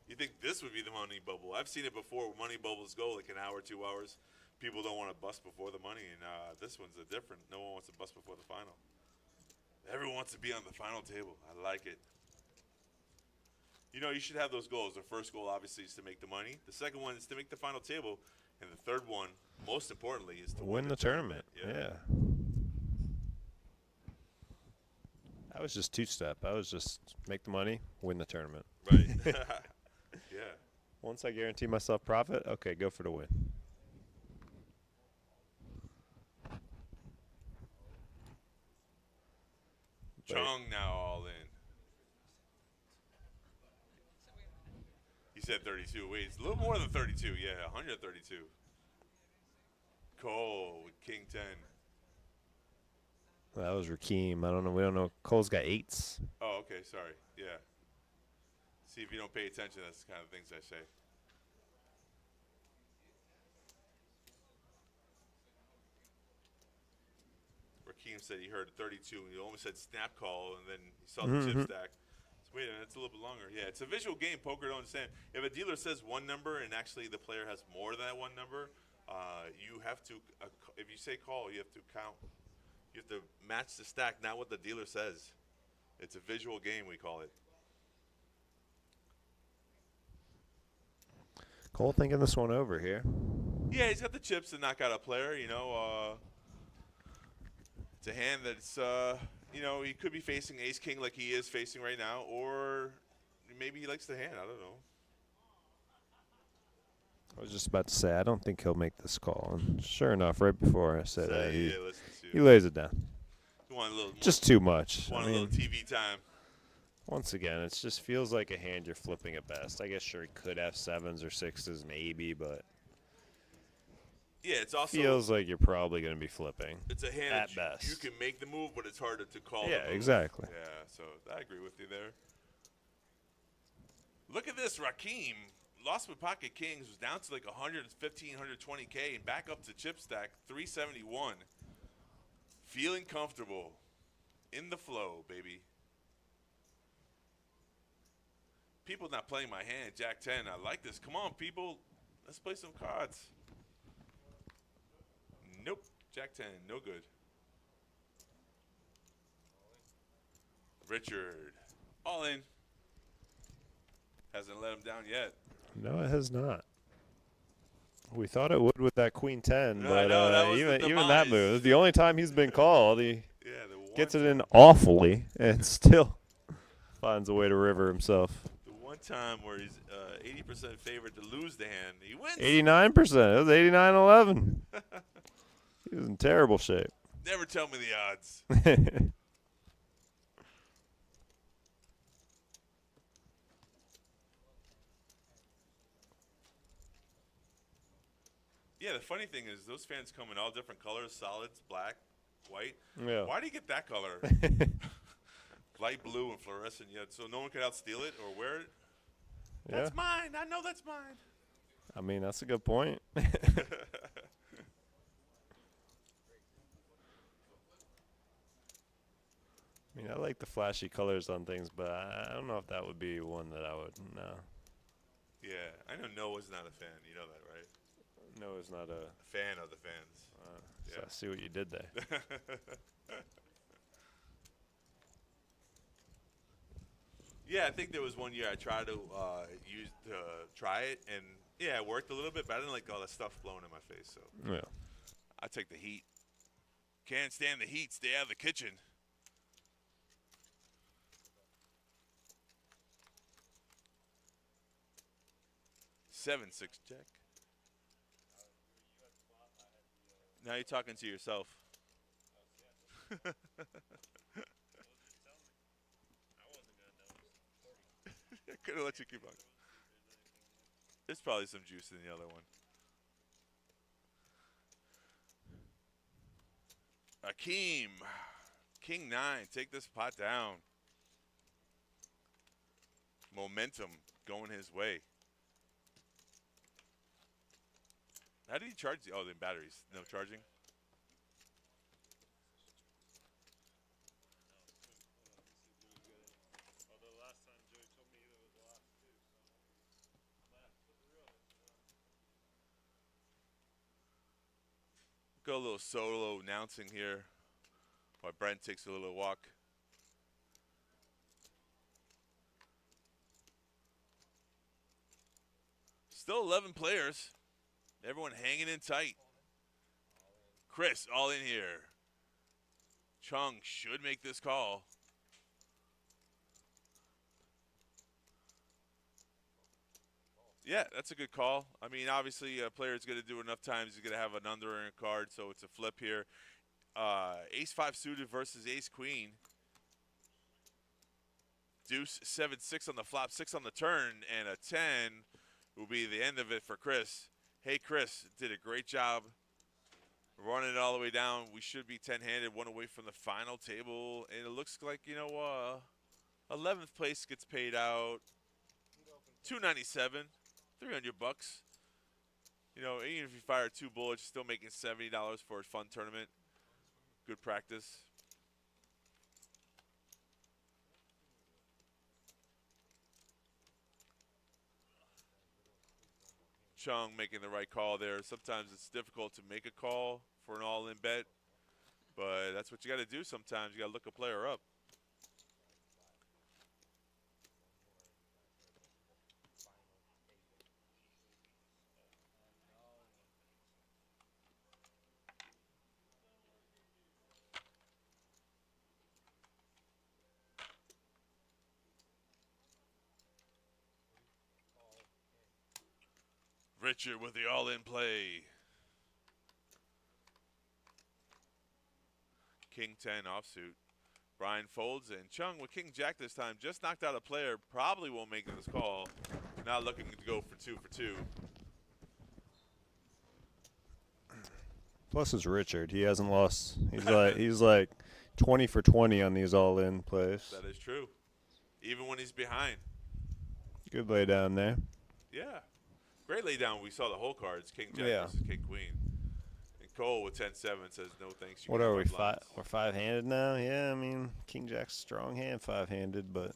You think this would be the money bubble? I've seen it before. Money bubbles go like an hour, 2 hours. People don't want to bust before the money, and this one's a different. No one wants to bust before the final. Everyone wants to be on the final table. I like it. You know, you should have those goals. The first goal, obviously, is to make the money. The second one is to make the final table. And the third one, most importantly, is to Win the tournament. Yeah. I was just two-step. I was just make the money, win the tournament. Right. Yeah. Once I guarantee myself profit, okay, go for the win. Chung now all in. He said 32. Wait, it's a little more than 32. Yeah, 132. Cole with King 10. That was Rakeem. I don't know. We don't know. Cole's got 8s. Oh, okay. Sorry. Yeah. See, if you don't pay attention, that's the kind of things I say. Rakeem said he heard 32, and he almost said snap call, and then he saw the chip stack. So wait a minute, it's a little bit longer. Yeah, it's a visual game. Poker don't understand. If a dealer says one number and actually the player has more than that one number, you have to, if you say call, you have to count. You have to match the stack, not what the dealer says. It's a visual game, we call it. Cole thinking this one over here. Yeah, he's got the chips to knock out a player, you know. It's a hand that's, you know, he could be facing ace-king like he is facing right now, or maybe he likes the hand. I don't know. I was just about to say, I don't think he'll make this call. And sure enough, right before I said that, he lays it down. Just too much. Want a little TV time. Once again, it just feels like a hand you're flipping at best. I guess sure he could have 7s or 6s maybe, but yeah, it's also feels like you're probably going to be flipping. It's a hand at that best. You can make the move, but it's harder to call. Yeah, the move. exactly. Yeah, so I agree with you there. Look at this, Rakeem lost with pocket kings, was down to like 115, 120K, and back up to chip stack 371. Feeling comfortable in the flow, baby. People not playing my hand, Jack 10. I like this. Come on, people. Let's play some cards. Nope. Jack 10. No good. Richard. All in. Hasn't let him down yet. No, it has not. We thought it would with that Queen 10, No, but no, that was even that move. The only time he's been called, he gets it time. in awfully and still finds a way to river himself. The one time where he's 80% favored to lose the hand, he wins. 89%. It was 89-11. He was in terrible shape. Never tell me the odds. Yeah, the funny thing is those fans come in all different colors, solids, black, white. Yeah. Why do you get that color? Light blue and fluorescent, yeah, so no one can outsteal it or wear it? Yeah. That's mine. I know that's mine. I mean, that's a good point. I mean, I like the flashy colors on things, but I don't know if that would be one that I would, no. Yeah, I know Noah's not a fan. You know that, right? No, it's not a Fan of the fans. so I see what you did there. Yeah, I think there was one year I tried to try it, and yeah, it worked a little bit, but I didn't like all that stuff blowing in my face. So Yeah. I take the heat. Can't stand the heat. Stay out of the kitchen. Seven, six, check. Now you're talking to yourself. I could have let you keep on. There's probably some juice in the other one. Akeem. King 9. Take this pot down. Momentum going his way. How did he charge? Oh, the batteries. No charging? Go a little solo announcing here while Brent takes a little walk. Still 11 players. Everyone hanging in tight. Chris, all in here. Chung should make this call. Yeah, that's a good call. I mean, obviously, a player's going to do enough times. He's going to have an under in a card, so it's a flip here. Ace-5 suited versus ace-queen. Deuce, 7-6 on the flop, 6 on the turn, and a 10 will be the end of it for Chris. Hey, Chris, did a great job running it all the way down. We should be 10-handed, one away from the final table. And it looks like, 11th place gets paid out. $297, $300. Even if you fire 2 bullets, you're still making $70 for a fun tournament. Good practice. Chung making the right call there. Sometimes it's difficult to make a call for an all-in bet, but that's what you got to do sometimes. You got to look a player up. Richard with the all-in play. King 10 offsuit. Brian folds, and Chung with King Jack this time just knocked out a player. Probably won't make this call. Now looking to go for 2 for 2. Plus it's Richard. He hasn't lost. He's like 20 for 20 on these all-in plays. That is true. Even when he's behind. Good lay down there. Yeah. Great lay down. We saw the whole cards. King Jack versus King Queen. And Cole with 10-7 says no thanks. What are we, five? We're 5-handed now? Yeah, I mean, King Jack's strong hand, 5-handed, but.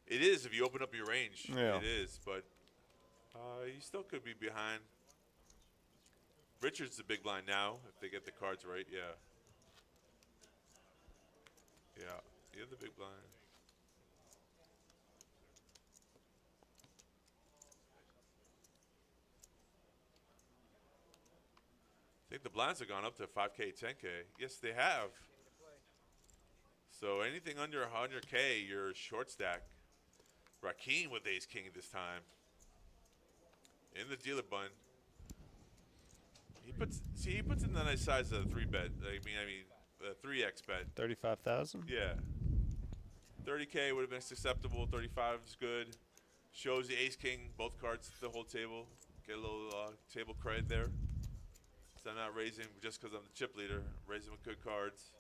It is if you open up your range. Yeah. It is, but you still could be behind. Richard's the big blind now, if they get the cards right, yeah. Yeah, you're the big blind. I think the blinds have gone up to 5K, 10K. Yes, they have. So anything under 100K, you're short stack. Rakeem with ace king this time. In the dealer bun. He puts in the nice size of a 3-bet. I mean, 3x bet. 35,000. Yeah. 30K would have been acceptable. 35 is good. Shows the ace king, both cards, the whole table. Get a little table credit there. So I'm not raising just because I'm the chip leader. I'm raising with good cards.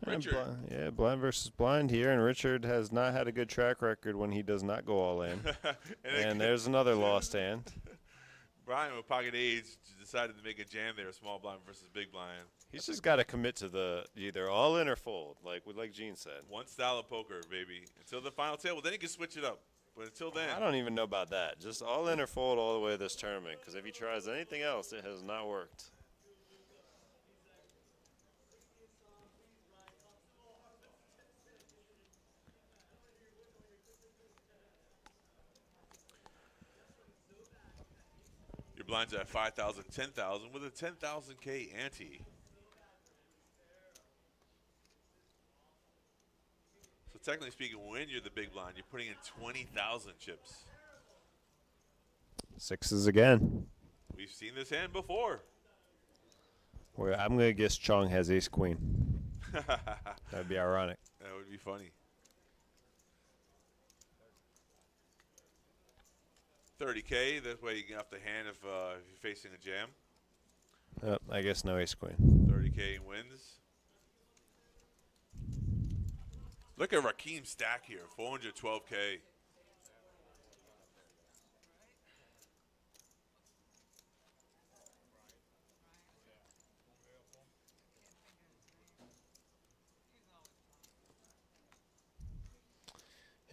Richard. Blind versus blind here, and Richard has not had a good track record when he does not go all in. And there's another lost hand. Brian with pocket eights decided to make a jam there, small blind versus big blind. He's just got to commit to the either all in or fold, like Gene said. One style of poker, baby. Until the final table, then he can switch it up. But until then, I don't even know about that. Just all in or fold all the way this tournament, because if he tries anything else, it has not worked. your blinds at 5,000, 10,000 with a 10,000K ante. So technically speaking, when you're the big blind, you're putting in 20,000 chips. Sixes again. We've seen this hand before. Well, I'm going to guess Chong has ace queen. That'd be ironic. That would be funny. 30K, that way you get off the hand if you're facing a jam. I guess no ace queen. 30K wins. Look at Rakeem's stack here, 412K.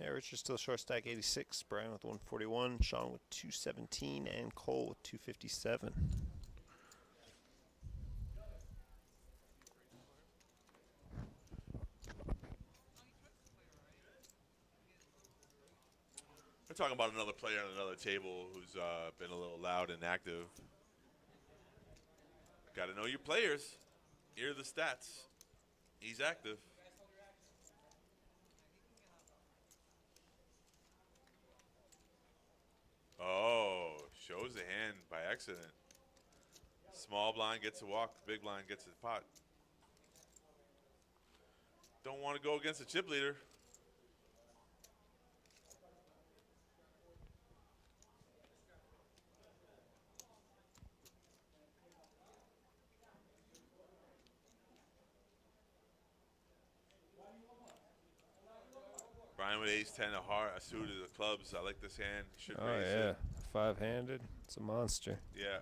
Yeah, Richard's still short stack 86, Brian with 141, Sean with 217, and Cole with 257. We're talking about another player on another table who's been a little loud and active. Got to know your players. Here are the stats. He's active. Oh, shows the hand by accident. Small blind gets a walk, big blind gets a pot. Don't want to go against the chip leader. Brian with ace 10, a suit of the clubs. I like this hand. Should raise it. Five-handed. It's a monster. Yeah.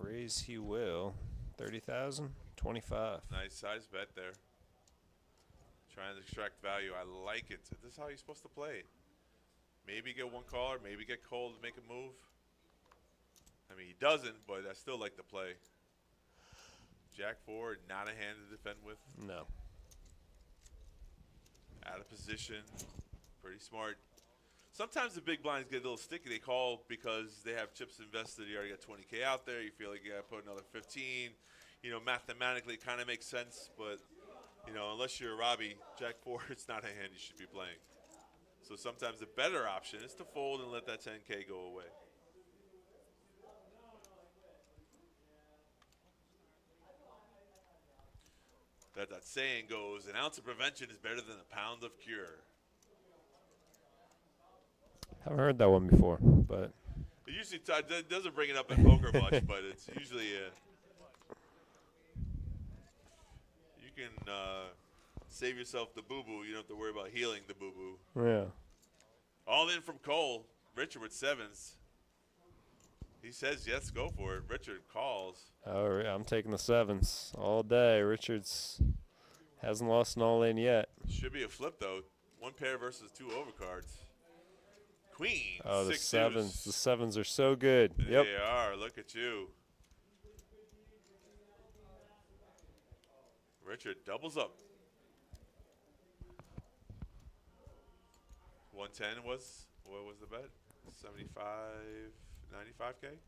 Raise he will. 30,000, 25. Nice size bet there. Trying to extract value. I like it. This is how you're supposed to play it. Maybe get one caller, maybe get Cole to make a move. I mean, he doesn't, but I still like the play. Jack 4, not a hand to defend with. No. Out of position. Pretty smart. Sometimes the big blinds get a little sticky. They call because they have chips invested. You already got 20K out there. You feel like you got to put another 15. You know, mathematically it kind of makes sense, but, you know, unless you're Robbie, Jack 4, it's not a hand you should be playing. So sometimes the better option is to fold and let that 10K go away. That saying goes, an ounce of prevention is better than a pound of cure. Haven't heard that one before, but It usually it doesn't bring it up in poker much, but it's usually you can save yourself the boo-boo. You don't have to worry about healing the boo-boo. yeah. All in from Cole. Richard with sevens. He says yes, go for it. Richard calls. All right, I'm taking the sevens all day. Richards hasn't lost an all-in yet. Should be a flip, though. One pair versus two overcards. Queen, Oh, the six sevens. deuce. The sevens are so good. Yep. They are. Look at you. Richard doubles up. 110 was, what was the bet? 75, 95K?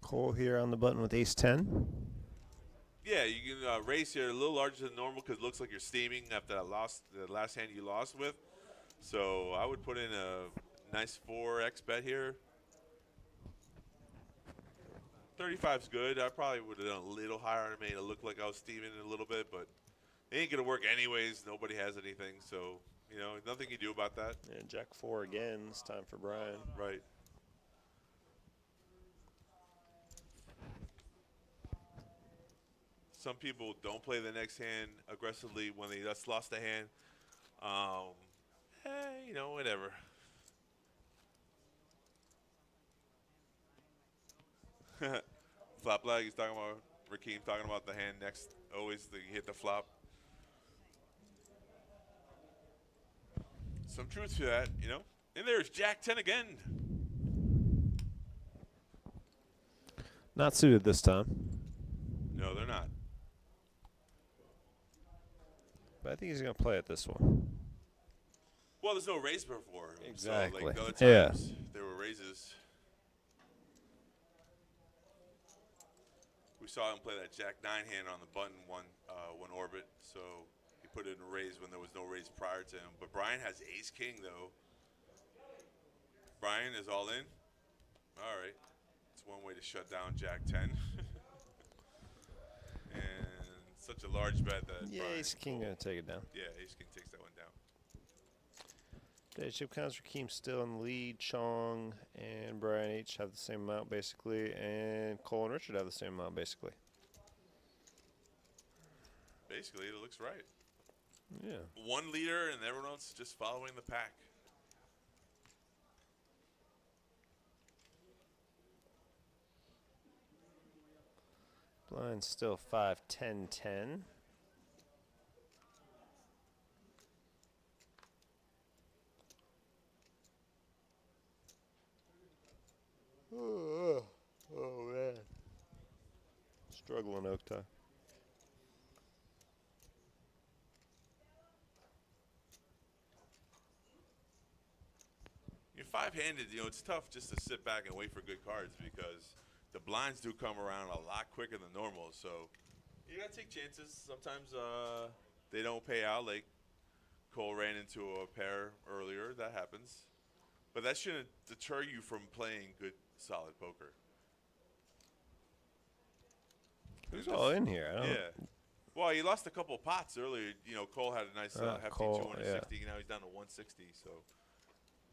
Cole here on the button with ace-10. Yeah, you can raise here a little larger than normal because it looks like you're steaming after that the last hand you lost with. So I would put in a nice 4x bet here. 35's good. I probably would have done a little higher and made it look like I was steaming a little bit, but it ain't going to work anyways. Nobody has anything, so, you know, nothing you do about that. And Jack 4 again. It's time for Brian. Right. Some people don't play the next hand aggressively when they just lost a hand. You know, whatever. Flop leg, he's talking about, Rakeem talking about the hand next, always you hit the flop. Some truth to that, you know. And there's Jack 10 again. Not suited this time. No, they're not. But I think he's going to play it this one. Well, there's no raise before. Exactly. So, like the other Yeah. times, there were raises. We saw him play that Jack 9 hand on the button one orbit, so he put it in a raise when there was no raise prior to him. But Brian has ace king though. Brian is all in. All right, it's one way to shut down Jack 10. And such a large bet that Yeah, Brian ace king going to take it down. Yeah, ace king takes that one down. Chip counts Rakeem still in the lead. Chong and Brian each have the same amount basically, and Cole and Richard have the same amount basically. Basically, it looks right. Yeah. One leader and everyone else just following the pack. Blind still 5, 10, 10. Oh man. Struggling Oak tie. You're five-handed, you know, it's tough just to sit back and wait for good cards because the blinds do come around a lot quicker than normal. So you got to take chances. Sometimes they don't pay out. Like Cole ran into a pair earlier. That happens. But that shouldn't deter you from playing good, solid poker. Who's all in here? I don't Yeah. Well, he lost a couple of pots earlier. You know, Cole had a nice hefty Cole, 260. Now he's down to 160. So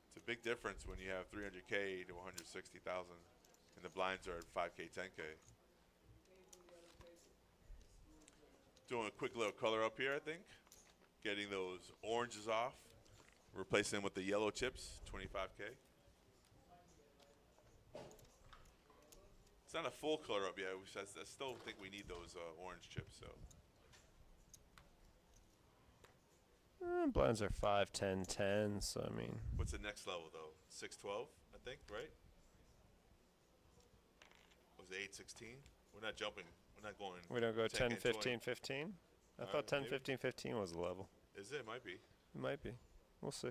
it's a big difference when you have 300K to 160,000, and the blinds are at 5K, 10K. Doing a quick little color up here, I think. Getting those oranges off. Replacing them with the yellow chips, 25K. It's not a full color up yet. I still think we need those orange chips. So. Blinds are 5, 10, 10. So I mean. What's the next level though? 612, I think, right? Was it 816? We're not jumping. We're not going. We don't go 10, 10K, 15, 20. 15? I All thought right, 10, maybe. 15, 15 was the level. Is it? Might be. It might be. We'll see.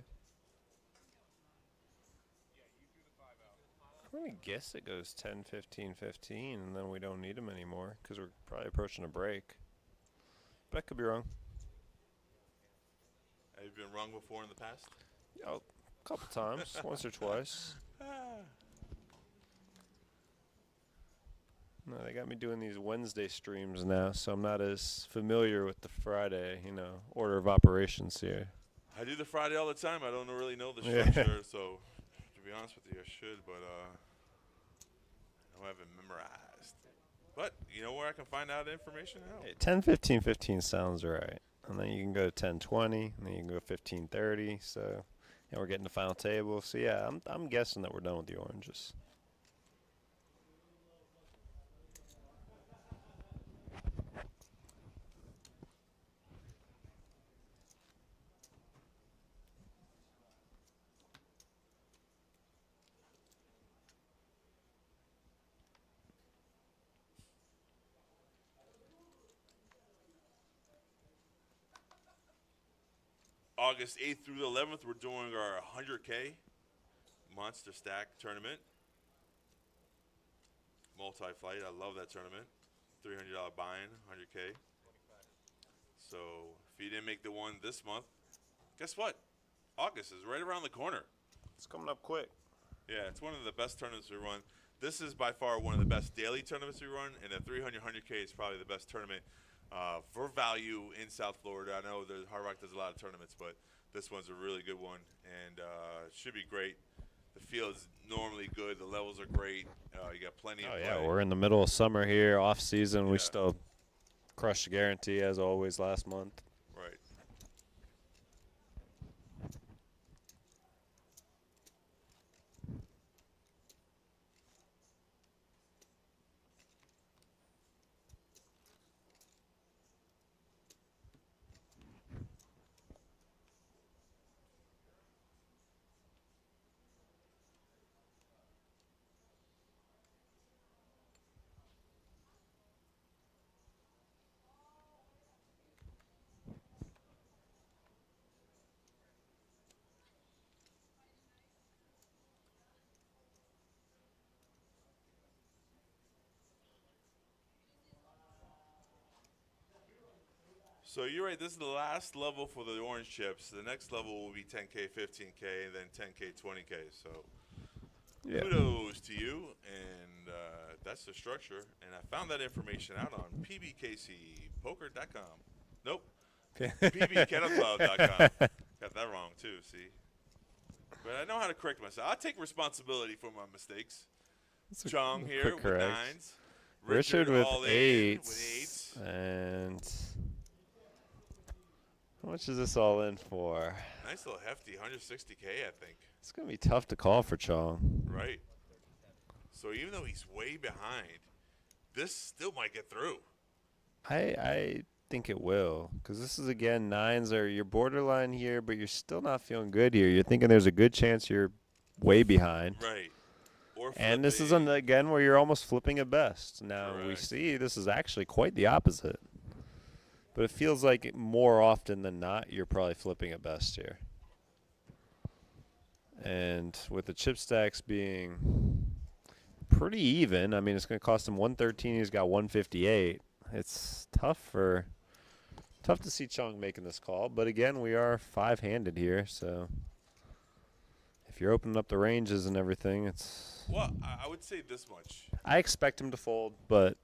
I'm going to guess it goes 10, 15, 15, and then we don't need them anymore because we're probably approaching a break. But I could be wrong. Have you been wrong before in the past? Oh, a couple times, once or twice. No, they got me doing these Wednesday streams now, so I'm not as familiar with the Friday, order of operations here. I do the Friday all the time. I don't really know the Yeah. structure, so to be honest with you, I should, but I don't have it memorized. But you know where I can find out information now? Hey, 10, 15, 15 sounds right. And then you can go to 10, 20, and then you can go 15, 30. So, and we're getting the final table. So, yeah, I'm guessing that we're done with the oranges. August 8th through the 11th, we're doing our 100K Monster Stack tournament. Multi-flight. I love that tournament. $300 buy-in, 100K. So if you didn't make the one this month, guess what? August is right around the corner. It's coming up quick. Yeah, it's one of the best tournaments we run. This is by far one of the best daily tournaments we run, and the 100K is probably the best tournament for value in South Florida. I know Hard Rock does a lot of tournaments, but this one's a really good one, and should be great. The field's normally good. The levels are great. You got plenty of play. Yeah, we're in the middle of summer here, off season. We still crushed the guarantee as always last month. Right. So you're right. This is the last level for the orange chips. The next level will be 10K, 15K, and then 10K, 20K. So kudos to you. And that's the structure. And I found that information out on PBKCpoker.com. Nope. PBKettleclub.com. Got that wrong, too, see? But I know how to correct myself. I take responsibility for my mistakes. Chong here with correct. 9s. Richard with all in 8s. with 8s. And how much is this all in for? Nice little hefty, 160K, I think. It's going to be tough to call for Chong. Right. So even though he's way behind, this still might get through. I think it will, because this is, again, 9s are your borderline here, but you're still not feeling good here. You're thinking there's a good chance you're way behind. Right. Or And this is, flipping. again, where you're almost flipping at best. Now, we Correct. see this is actually quite the opposite. But it feels like more often than not, you're probably flipping at best here. And with the chip stacks being pretty even, I mean, it's going to cost him 113. He's got 158. It's tough to see Chong making this call. But again, we are 5-handed here, so if you're opening up the ranges and everything, it's. Well, I would say this much. I expect him to fold, but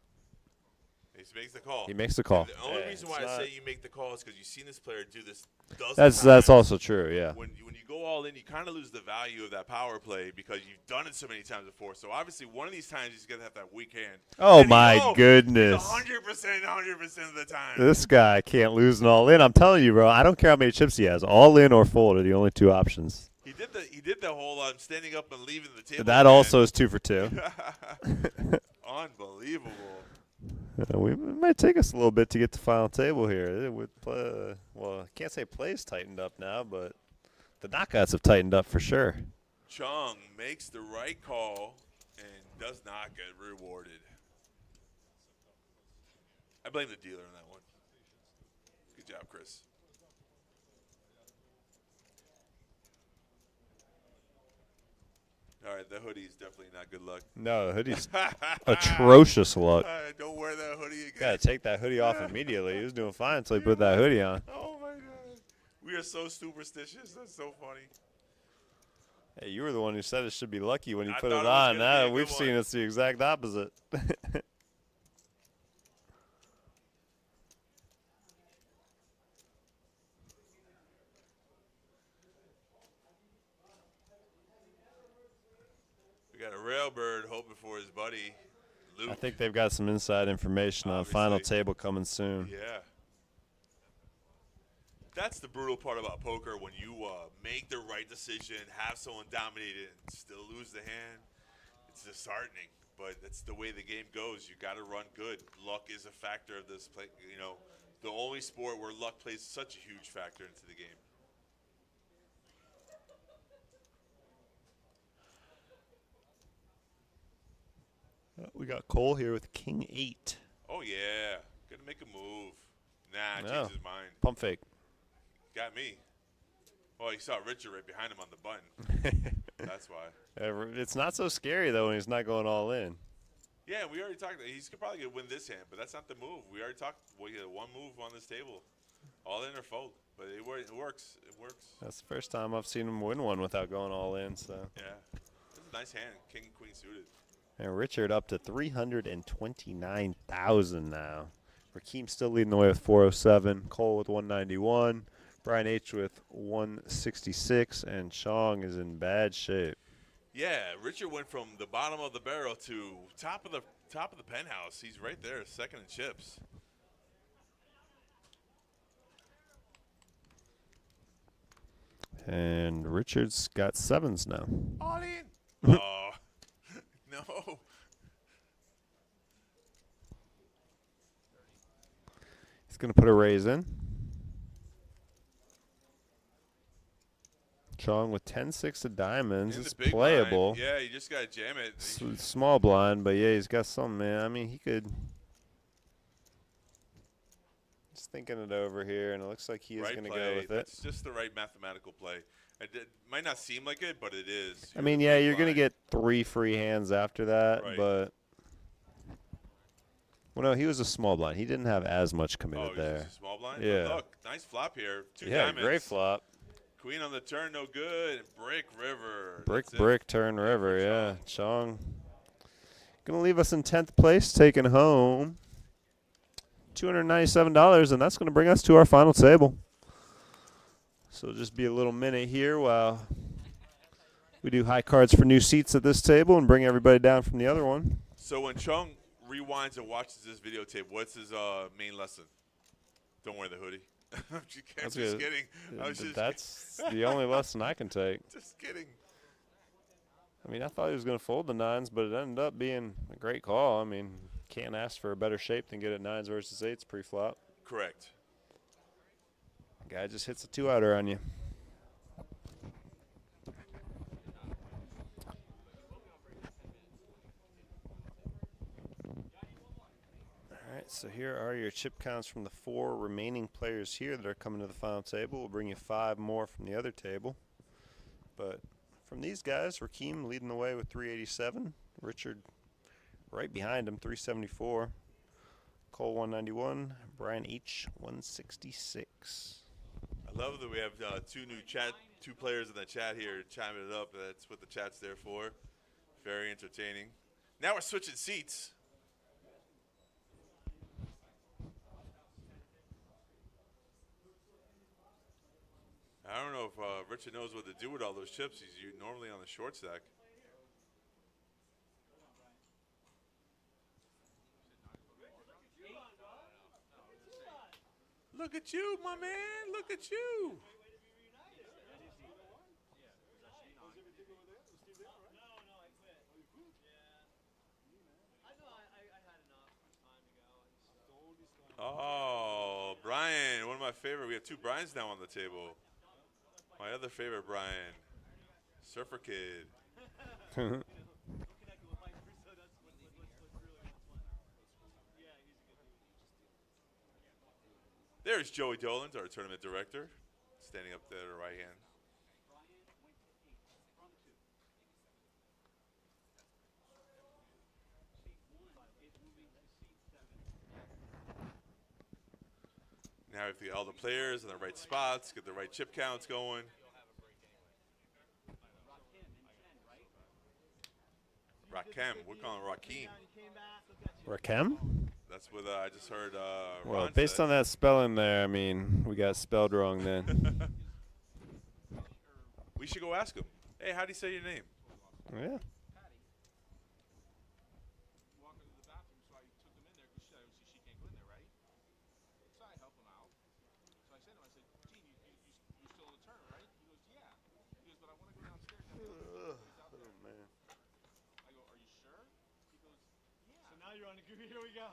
He makes the call. he makes the call. And the only Yeah, reason it's why I not- say you make the call is because you've seen this player do this dozens That's of times. also true, yeah. When you go all in, you kind of lose the value of that power play because you've done it so many times before. So obviously, one of these times he's gonna have that weak hand. Oh And my goodness. 100% of the time. This guy can't lose an all in. I'm telling you, bro. I don't care how many chips he has. All in or fold are the only two options. He did the whole standing up and leaving the table. That also is 2 for 2. Unbelievable. We might take us a little bit to get to final table here. Well, I can't say plays tightened up now, but the knockouts have tightened up for sure. Chong makes the right call and does not get rewarded. I blame the dealer on that one. Good job, Chris. All right, the hoodie's definitely not good luck. No, the hoodie's atrocious luck. Don't wear that hoodie again. Gotta take that hoodie off immediately. He was doing fine until he put that hoodie on. Oh my God, we are so superstitious. That's so funny. Hey, you were the one who said it should be lucky when you I put thought it it was on. gonna be Now a good we've seen one. it's the exact opposite. We got a railbird hoping for his buddy, Luke. I think they've got some inside information on final Obviously. table coming soon. Yeah. That's the brutal part about poker when you make the right decision, have someone dominate it, and still lose the hand. It's disheartening, but that's the way the game goes. You got to run good. Luck is a factor of this play. You know, the only sport where luck plays such a huge factor into the game. We got Cole here with King 8. Oh, yeah. Got to make a move. Nah, No. changed his mind. Pump fake. Got me. Oh, he saw Richard right behind him on the button. That's why. It's not so scary, though, when he's not going all in. Yeah, we already talked. He's probably going to win this hand, but that's not the move. We already talked. Well, yeah, one move on this table. All in or fold. But it works. It works. That's the first time I've seen him win one without going all in. So. Yeah. This is a nice hand. King and queen suited. And Richard up to 329,000 now. Rakeem still leading the way with 407. Cole with 191. Brian H with 166. And Chong is in bad shape. Yeah, Richard went from the bottom of the barrel to top of the penthouse. He's right there, second in chips. And Richard's got sevens now. All in. Oh, no. He's going to put a raise in. Chong with 10-6 of diamonds. In the It's big playable. blind. Yeah, you just got to jam it. Small blind, but yeah, he's got something, man. I mean, he could. Just thinking it over here, and it looks like he is Right going to play. go with it. That's just the right mathematical play. It might not seem like it, but it is. I mean, yeah, you're going to get 3 free hands after that, Right. but. Well, no, he was a small blind. He didn't have as much Oh, committed he's there. just a small blind? Yeah. But look, nice flop here. Two Yeah, diamonds. great flop. Queen on the turn, no good. Brick river. Brick, That's it. brick, turn, river, for yeah. Chong. Going to leave us in 10th place, taking home $297, and that's going to bring us to our final table. So it'll just be a little minute here while we do high cards for new seats at this table and bring everybody down from the other one. So when Chung rewinds and watches this videotape, what's his main lesson? Don't wear the hoodie. I'm That's just good. kidding. I was just That's the only lesson I can take. just kidding. I mean, I thought he was going to fold the nines, but it ended up being a great call. I mean, can't ask for a better shape than get it nines versus eights pre-flop. Correct. Guy just hits a two-outer on you. All right, so here are your chip counts from the 4 remaining players here that are coming to the final table. We'll bring you 5 more from the other table. But from these guys, Rakeem leading the way with 387. Richard right behind him, 374. Cole 191. Brian H 166. I love that we have two players in the chat here chiming it up. That's what the chat's there for. Very entertaining. Now we're switching seats. I don't know if Richard knows what to do with all those chips. He's normally on the short stack. Look at you, my man. Look at you. Oh, Brian, one of my favorite. We have 2 Brians now on the table. My other favorite Brian, Surfer Kid. There's Joey Dolan, our tournament director, standing up there at the right hand. have all the players in the right spots, get the right chip counts going. Rakim, we're calling Rakim. Rakem? That's what I just heard. Well, Ron based said. on that spelling there, I mean, we got spelled wrong then. We should go ask him. Hey, how do you say your name? Yeah. So now you're on the here we go.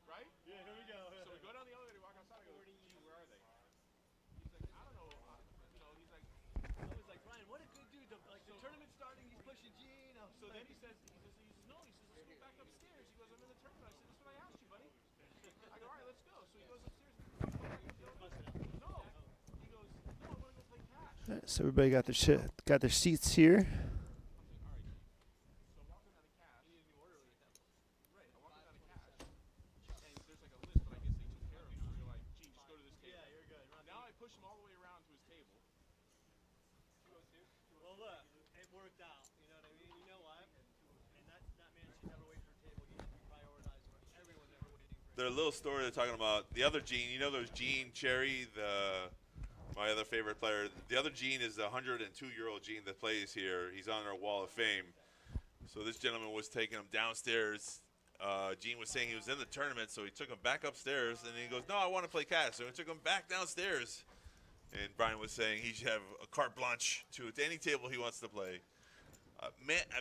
Right? Yeah, here we go. So we go down the elevator, walk outside, I go, where are they? He's like, I don't know. He's like, I was like, Brian, what a good dude. The tournament's starting, he's pushing Gene. So then he says, no, he says, let's go back upstairs. He goes, I'm in the tournament. I said, that's what I asked you, buddy. I go, all right, let's go. So he goes upstairs. No. He goes, no, I want to go play cash. So everybody got their seats here. Push him all the way around to his table. Well, look, it worked out. You know what I mean? You know what? And that man should never wait for a table. He should be prioritized when everyone's ever waiting for. Their little story they're talking about. The other Gene, you know, there's Gene Cherry, my other favorite player. The other Gene is the 102-year-old Gene that plays here. He's on our Wall of Fame. So this gentleman was taking him downstairs. Gene was saying he was in the tournament, so he took him back upstairs, and he goes, no, I want to play cash. So he took him back downstairs. And Brian was saying he should have a carte blanche to any table he wants to play.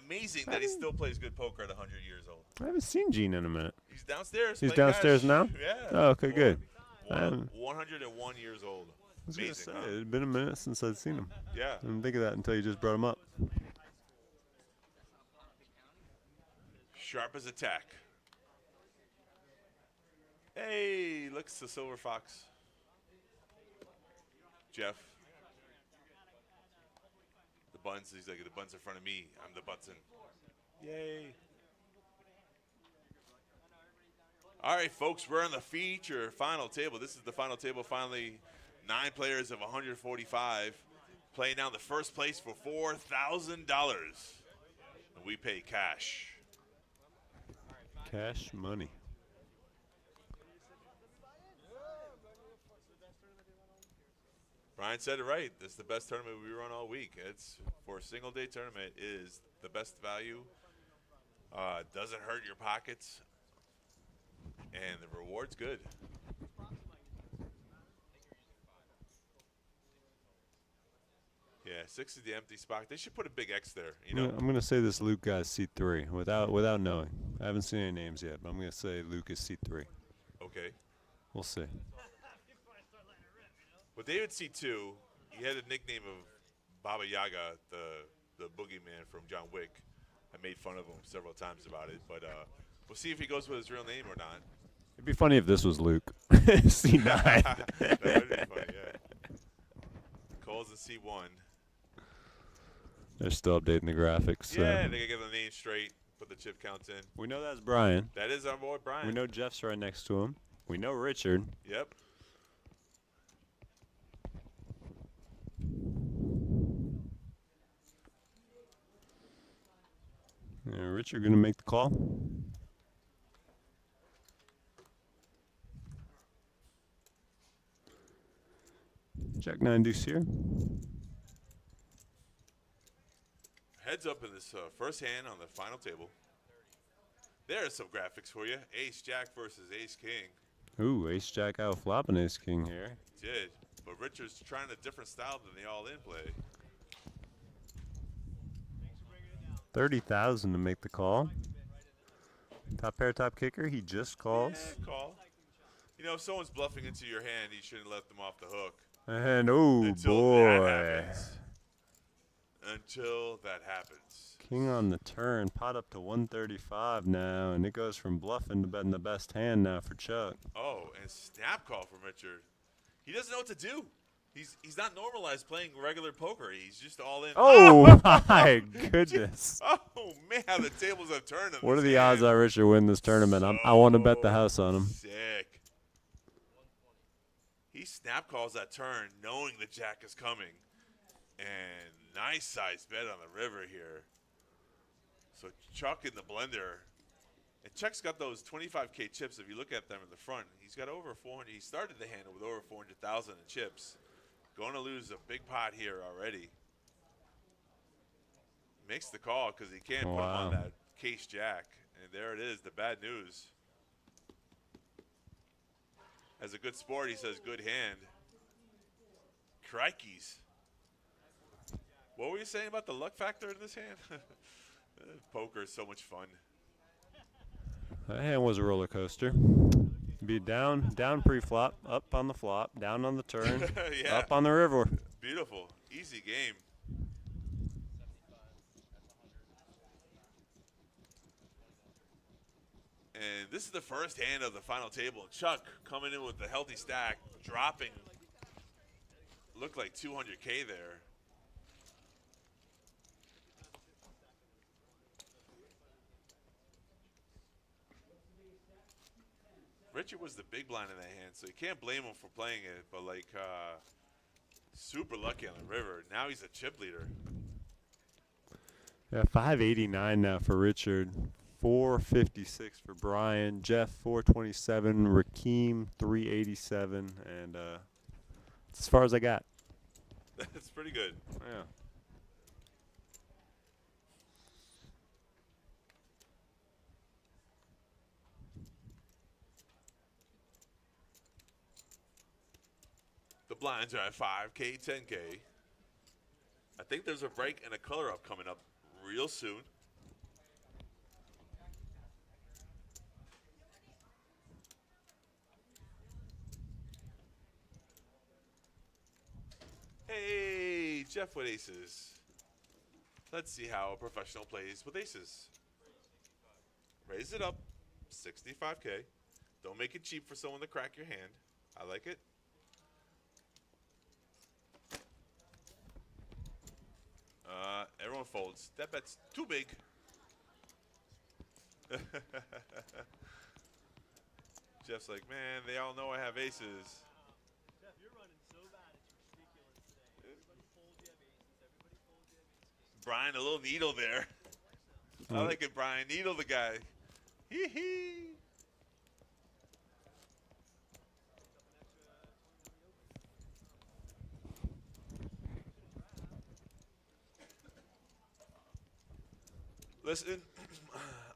Amazing that he still plays good poker at 100 years old. I haven't seen Gene in a minute. He's downstairs. He's playing downstairs cash. now? Yeah. Oh, okay, good. 101 years old. I was going to say, Amazing, huh? it had been a minute since I'd seen him. Yeah. I didn't think of that until you just brought him up. Sharp as a tack. Hey, looks the Silver Fox. Jeff. The buns, he's like, the buns in front of me. I'm the Bunsen. Yay. All right, folks, we're on the feature final table. This is the final table. Finally, 9 players of 145 playing down the first place for $4,000. And we pay cash. Cash money. Brian said it right. This is the best tournament we run all week. It's for a single day tournament is the best value. Doesn't hurt your pockets, and the reward's good. Yeah, 6 is the empty spot. They should put a big X there. You know. I'm gonna say this Luke guy's seat 3 without knowing. I haven't seen any names yet, but I'm gonna say Luke is seat 3. Okay. We'll see. Well, David C2, he had a nickname of Baba Yaga, the boogeyman from John Wick. I made fun of him several times about it, but we'll see if he goes with his real name or not. It'd be funny if this was Luke. C9. That would be funny, yeah. Cole's in C1. They're still updating the graphics. So. Yeah, they gotta get the name straight, put the chip counts in. We know that's Brian. That is our boy Brian. We know Jeff's right next to him. We know Richard. Yep. Yeah, Richard gonna make the call. Jack 9 deuce here. Heads up in this first hand on the final table. There's some graphics for you. Ace Jack versus Ace King. Ooh, Ace Jack out flopping Ace King here. Did, but Richard's trying a different style than the all-in play. 30,000 to make the call. Top pair, top kicker. He just calls. Yeah, call. You know, if someone's bluffing into your hand, you shouldn't let them off the hook. And oh Until that boy, happens. Until that happens. King on the turn. Pot up to 135 now, and it goes from bluffing to betting the best hand now for Chuck. Oh, and snap call from Richard. He doesn't know what to do. He's not normalized playing regular poker. He's just all in. Oh my goodness! Oh man, how the tables have turned. What are the odds that Richard win this tournament? I want to bet the house on him. Sick. He snap calls that turn knowing the jack is coming. And nice size bet on the river here. So Chuck in the blender. And Chuck's got those 25K chips. If you look at them in the front, he's got over 400. He started the hand with over 400,000 in chips. Going to lose a big pot here already. Makes the call because he can't put him on that case jack. And there it is, the bad news. As a good sport, he says good hand. Crikeys. What were you saying about the luck factor in this hand? Poker is so much fun. That hand was a roller coaster. Be down pre-flop, up on the flop, down on the turn, Yeah. up on the river. Beautiful. Easy game. And this is the first hand of the final table. Chuck coming in with the healthy stack, dropping. Looked like 200K there. Richard was the big blind in that hand, so you can't blame him for playing it, but like super lucky on the river. Now he's a chip leader. Yeah, 589 now for Richard, 456 for Brian, Jeff 427, Rakeem 387, and that's as far as I got. That's pretty good. Yeah. The blinds are at 5K, 10K. I think there's a break and a color up coming up real soon. Hey, Jeff with aces. Let's see how a professional plays with aces. Raise it up, 65K. Don't make it cheap for someone to crack your hand. I like it. Everyone folds. That bet's too big. Jeff's like, man, they all know I have aces. Jeff, you're running so bad, it's ridiculous today. Everybody folds, you have aces. Everybody folds, you have aces. Brian, a little needle there. I like it, Brian. Needle the guy. Hee hee. Listen,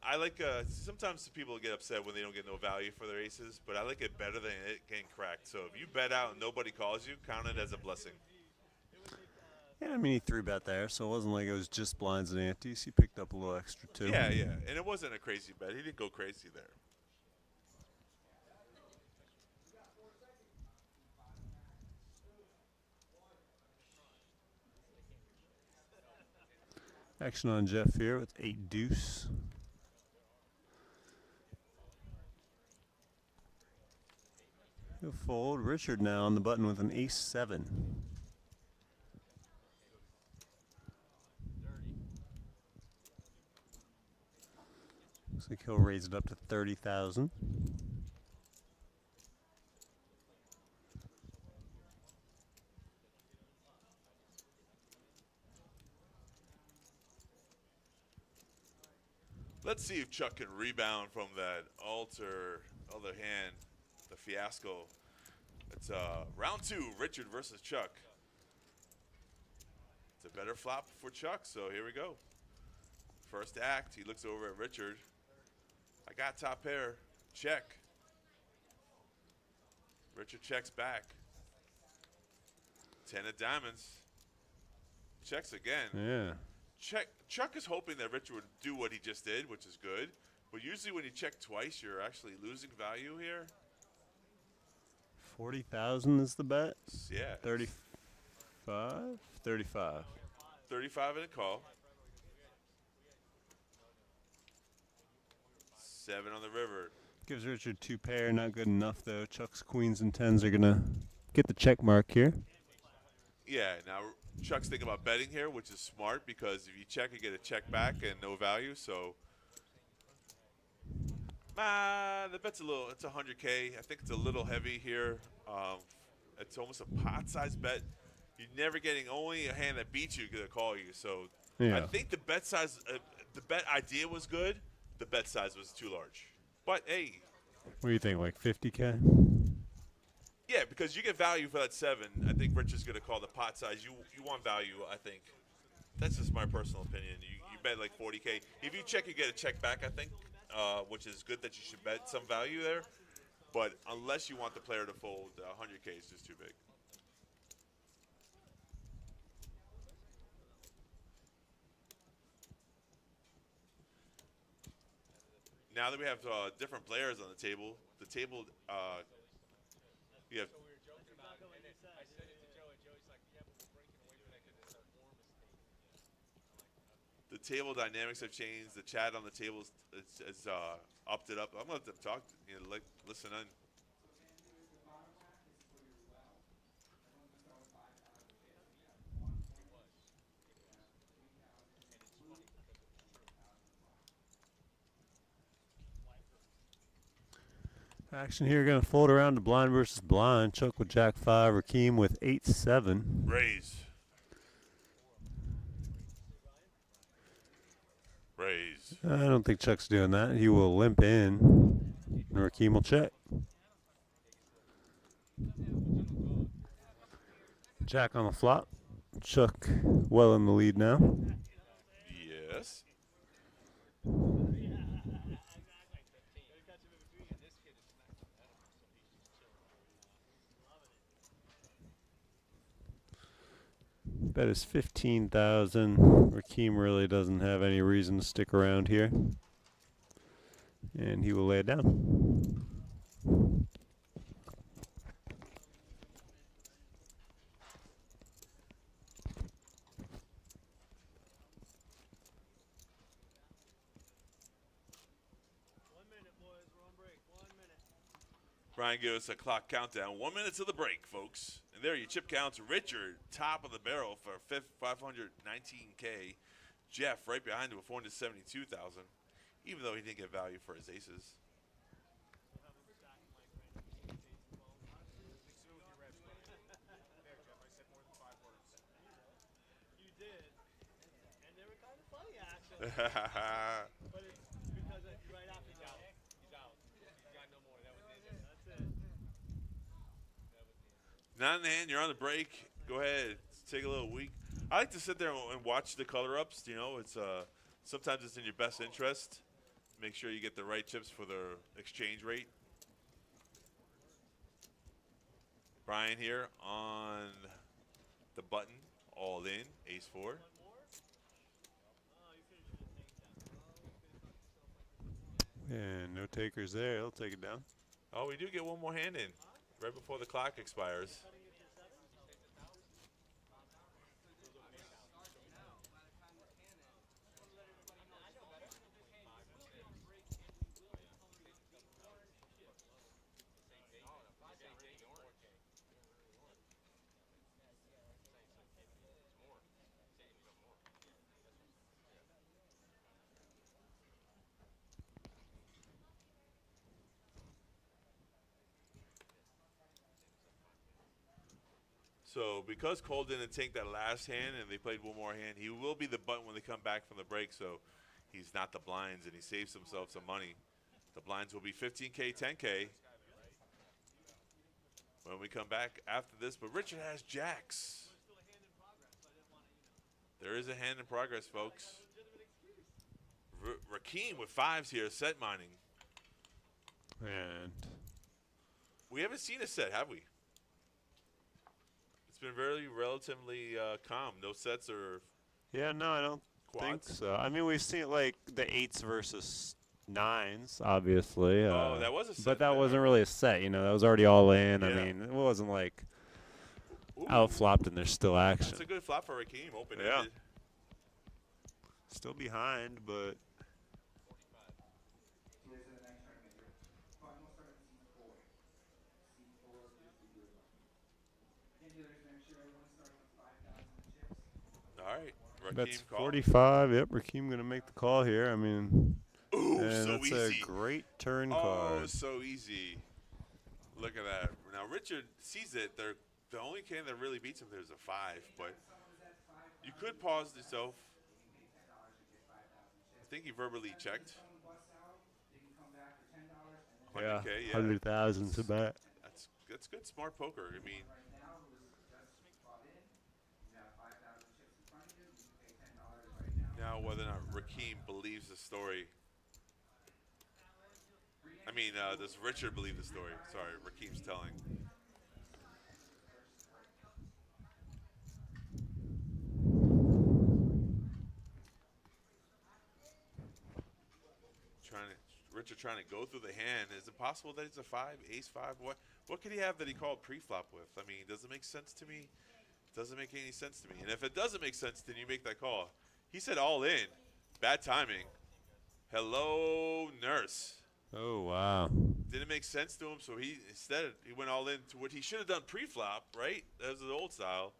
I like, sometimes people get upset when they don't get no value for their aces, but I like it better than it getting cracked. So if you bet out and nobody calls you, count it as a blessing. Yeah, I mean, he 3-bet there, so it wasn't like it was just blinds and antes. He picked up a little extra, too. Yeah, yeah. And it wasn't a crazy bet. He didn't go crazy there. Action on Jeff here with 8 deuce. He'll fold. Richard now on the button with an ace 7. Looks like he'll raise it up to 30,000. Let's see if Chuck can rebound from that other hand, the fiasco. It's round 2, Richard versus Chuck. It's a better flop for Chuck, so here we go. First act, he looks over at Richard. I got top pair, check. Richard checks back. 10 of diamonds. Checks again. Yeah. Chuck is hoping that Richard would do what he just did, which is good. But usually when you check twice, you're actually losing value here. 40,000 is the bet. Yeah. 35? 35. 35 in a call. 7 on the river. Gives Richard 2 pair, not good enough though. Chuck's queens and tens are gonna get the check mark here. Yeah, now Chuck's thinking about betting here, which is smart because if you check, you get a check back and no value. So, the bet's it's 100K. I think it's a little heavy here It's almost a pot-sized bet. You're never getting only a hand that beats you going to call you. So Yeah. I think the bet size, the bet idea was good. The bet size was too large. But, hey, What do you think, like 50K? yeah, because you get value for that 7. I think Rich is going to call the pot size. You want value, I think. That's just my personal opinion. You bet like 40K. If you check, you get a check back, I think, which is good that you should bet some value there. But unless you want the player to fold, 100K is just too big. Now that we have different players on the table, you have the table dynamics have changed. The chat on the table has upped it up. I'm gonna let them talk. Listen in. Action here, going to fold around to blind versus blind. Chuck with Jack 5, Rakeem with 8-7. Raise. Raise. I don't think Chuck's doing that. He will limp in, and Rakeem will check. Jack on the flop. Chuck well in the lead now. Yes. Bet is 15,000. Rakeem really doesn't have any reason to stick around here. And he will lay it down. Brian gave us a clock countdown. 1 minute to the break, folks. And there your chip counts. Richard, top of the barrel for 519K. Jeff right behind him with 472,000, even though he didn't get value for his aces. You did. And they were kind of funny, actually. But it's because right after he's out. He's out. He's got no more. That was it. That's it. Not in the hand. You're on the break. Go ahead. Take a little week. I like to sit there and watch the color ups. You know, it's sometimes it's in your best interest. Make sure you get the right chips for the exchange rate. Brian here on the button, all in, ace 4. And no takers there. He'll take it down. Oh, we do get one more hand in right before the clock expires. So because Cole didn't take that last hand and they played one more hand, he will be the button when they come back from the break. So he's not the blinds and he saves himself some money. The blinds will be 15K, 10K when we come back after this. But Richard has jacks. There is a hand in progress, folks. Rakeem with 5s here, set mining. And We haven't seen a set, have we? It's been very relatively calm. No sets or yeah, no, I don't think quads. so. I mean, we've seen like the 8s versus 9s, obviously. Oh, that was a set. But that there. wasn't really a set, you know. That was already all in. I Yeah. mean, it wasn't like Ooh, outflopped and there's still action. that's a good flop for Rakeem, open-ended. Yeah. Still behind, but All right, Rakeem that's call. 45. Yep, Rakeem going to make the call here. I mean, Ooh, and so that's easy. a great turn Oh, card. so easy. Look at that. Now Richard sees it. They're The only can that really beats him there is a 5, but you could pause yourself. I think he verbally checked. Yeah, 100K, yeah. 100,000 to bet. That's good, smart poker. I mean, now whether or not Rakeem believes the story. I mean, does Richard believe the story? Sorry, Rakeem's telling. Richard trying to go through the hand. Is it possible that it's a 5, ace 5? What could he have that he called pre-flop with? I mean, does it make sense to me? Doesn't make any sense to me. And if it doesn't make sense, then you make that call. He said all in. Bad timing. Hello, nurse. Oh, wow. Didn't make sense to him, so he went all in to what he should have done pre-flop, right? That was the old style.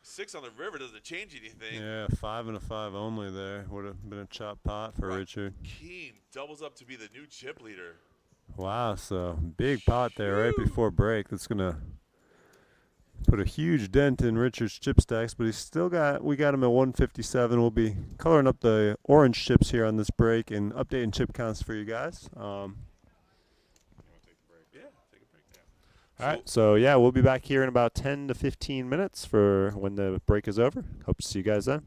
6 on the river doesn't change anything. Yeah, 5 and a 5 only there. Would have been a chop pot for Richard. Keem doubles up to be the new chip leader. Wow, so big pot there right before break. That's going to put a huge dent in Richard's chip stacks, but we got him at 157. We'll be coloring up the orange chips here on this break and updating chip counts for you guys. All right, so yeah, we'll be back here in about 10 to 15 minutes for when the break is over. Hope to see you guys then.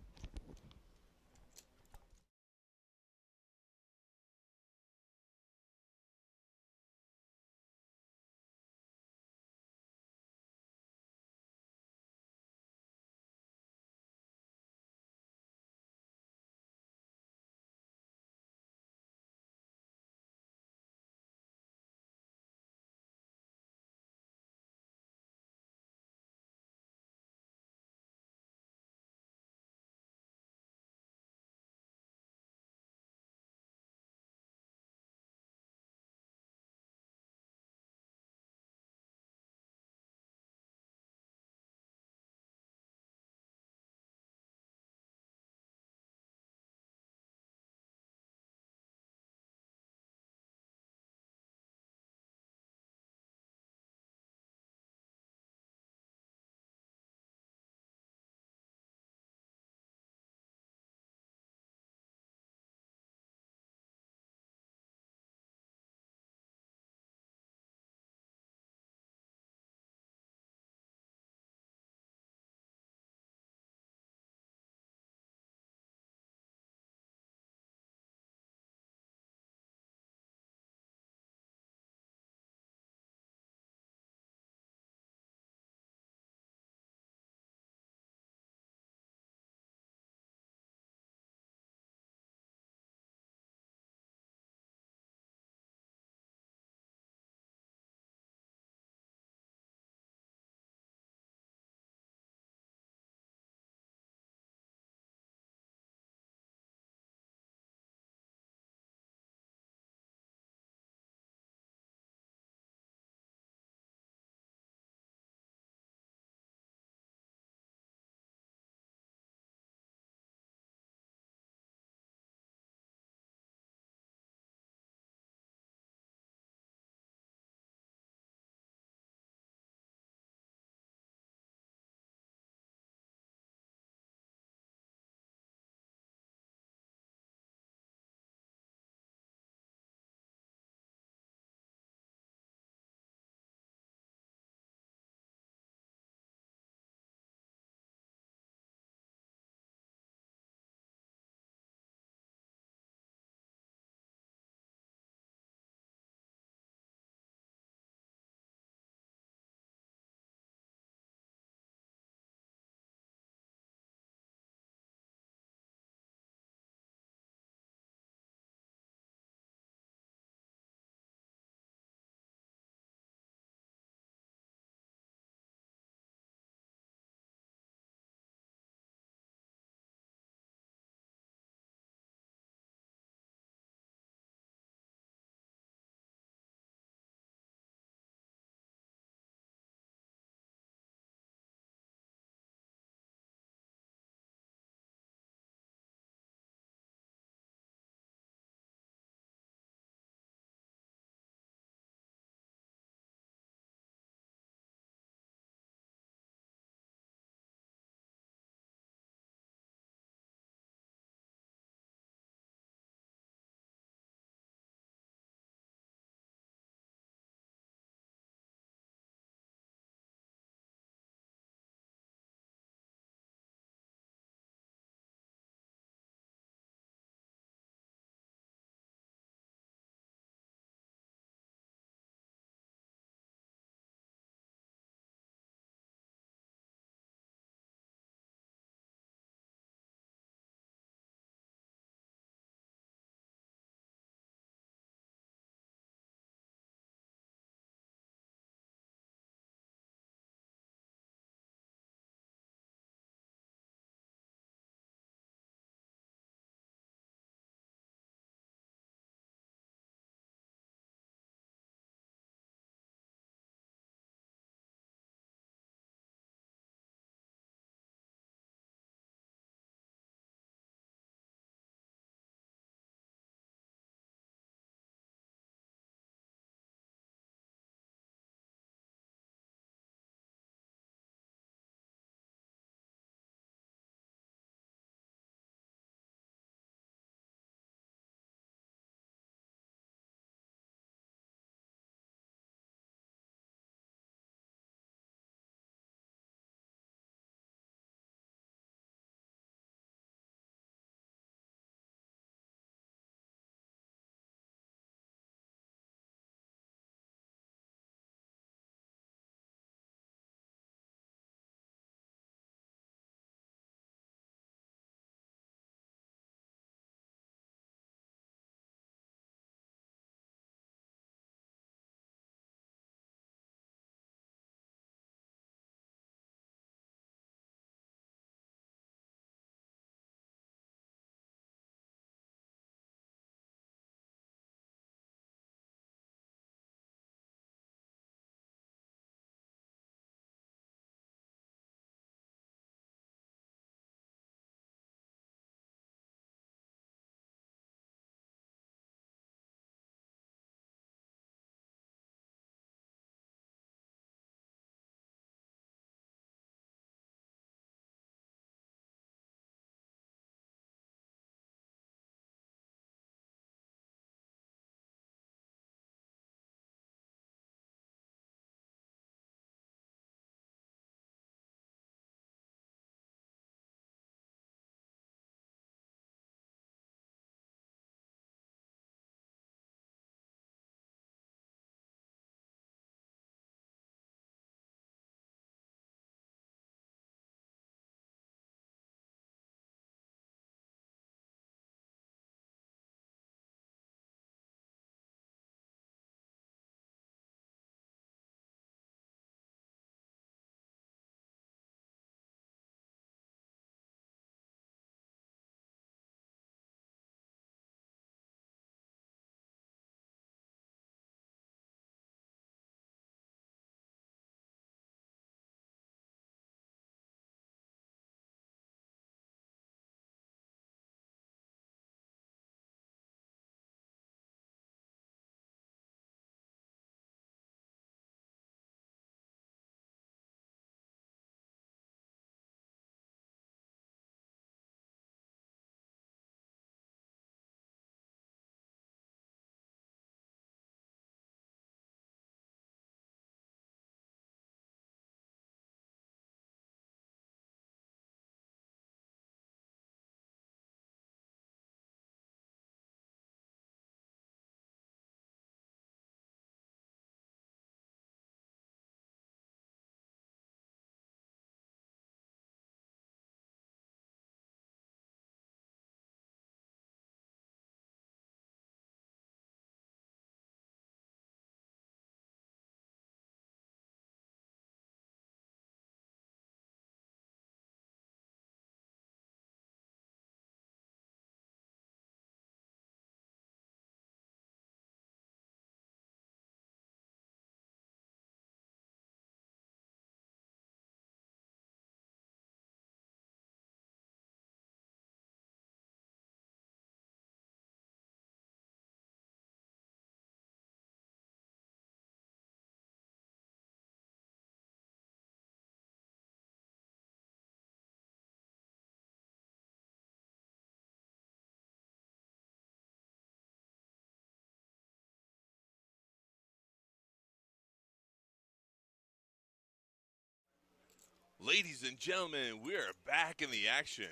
Ladies and gentlemen, we are back in the action.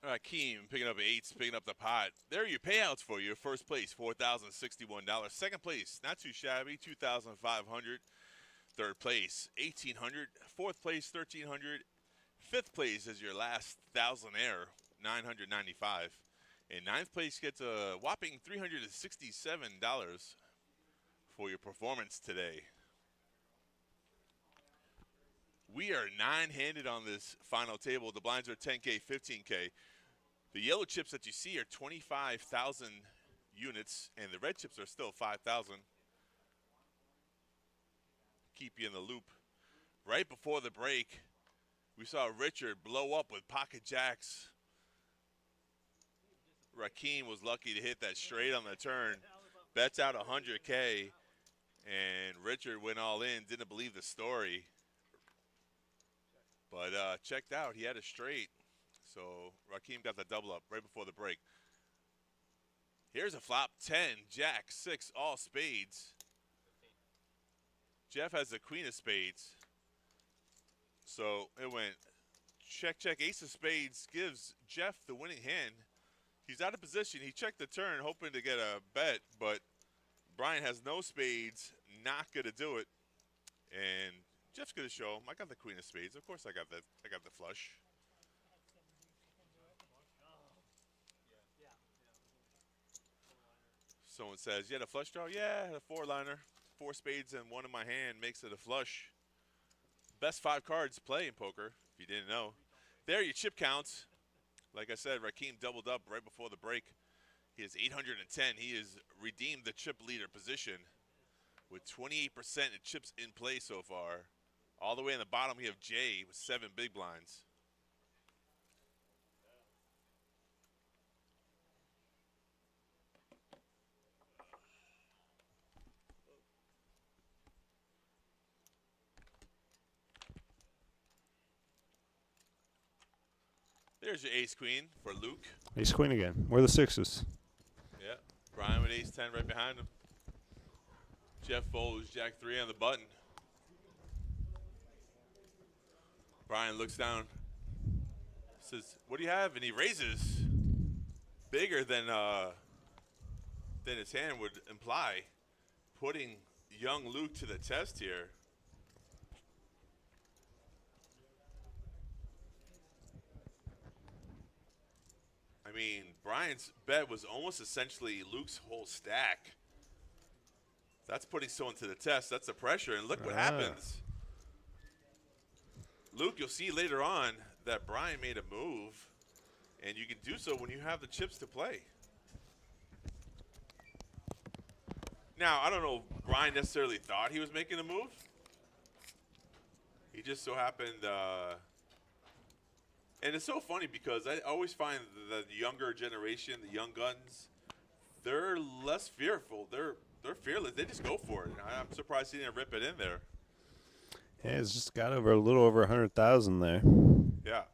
Rakeem picking up eights, picking up the pot. There are your payouts for you. First place, $4,061. Second place, not too shabby, $2,500. Third place, $1,800. Fourth place, $1,300. Fifth place is your last thousandaire, $995. And ninth place gets a whopping $367 for your performance today. We are nine-handed on this final table. The blinds are 10K, 15K. The yellow chips that you see are 25,000 units, and the red chips are still 5,000. Keep you in the loop. Right before the break, we saw Richard blow up with pocket jacks. Rakeem was lucky to hit that straight on the turn. Bets out 100K, and Richard went all in, didn't believe the story. But checked out, he had a straight. So Rakeem got the double up right before the break. Here's a flop, 10, jack, 6, all spades. Jeff has the queen of spades. So it went check, check, ace of spades gives Jeff the winning hand. He's out of position. He checked the turn hoping to get a bet, but Brian has no spades, not going to do it. And Jeff's going to show him, I got the queen of spades. Of course I got the flush. Someone says, you had a flush draw? Yeah, I had a four-liner. 4 spades and 1 in my hand makes it a flush. Best 5 cards play in poker, if you didn't know. There, your chip counts. Like I said, Rakeem doubled up right before the break. He has 810. He has redeemed the chip leader position with 28% of chips in play so far. All the way in the bottom, we have Jay with 7 big blinds. There's your ace-queen for Luke. Ace-queen again. Where are the sixes? Yeah, Brian with ace-10 right behind him. Jeff folds jack-3 on the button. Brian looks down, says, what do you have? And he raises bigger than his hand would imply, putting young Luke to the test here. I mean, Brian's bet was almost essentially Luke's whole stack. That's putting someone to the test. That's the pressure, and look what happens. Luke, you'll see later on that Brian made a move, and you can do so when you have the chips to play. Now, I don't know if Brian necessarily thought he was making a move. He just so happened, and it's so funny because I always find the younger generation, the young guns, they're less fearful. They're fearless. They just go for it. I'm surprised he didn't rip it in there. Yeah, it's just got over a little over 100,000 there. Yeah. I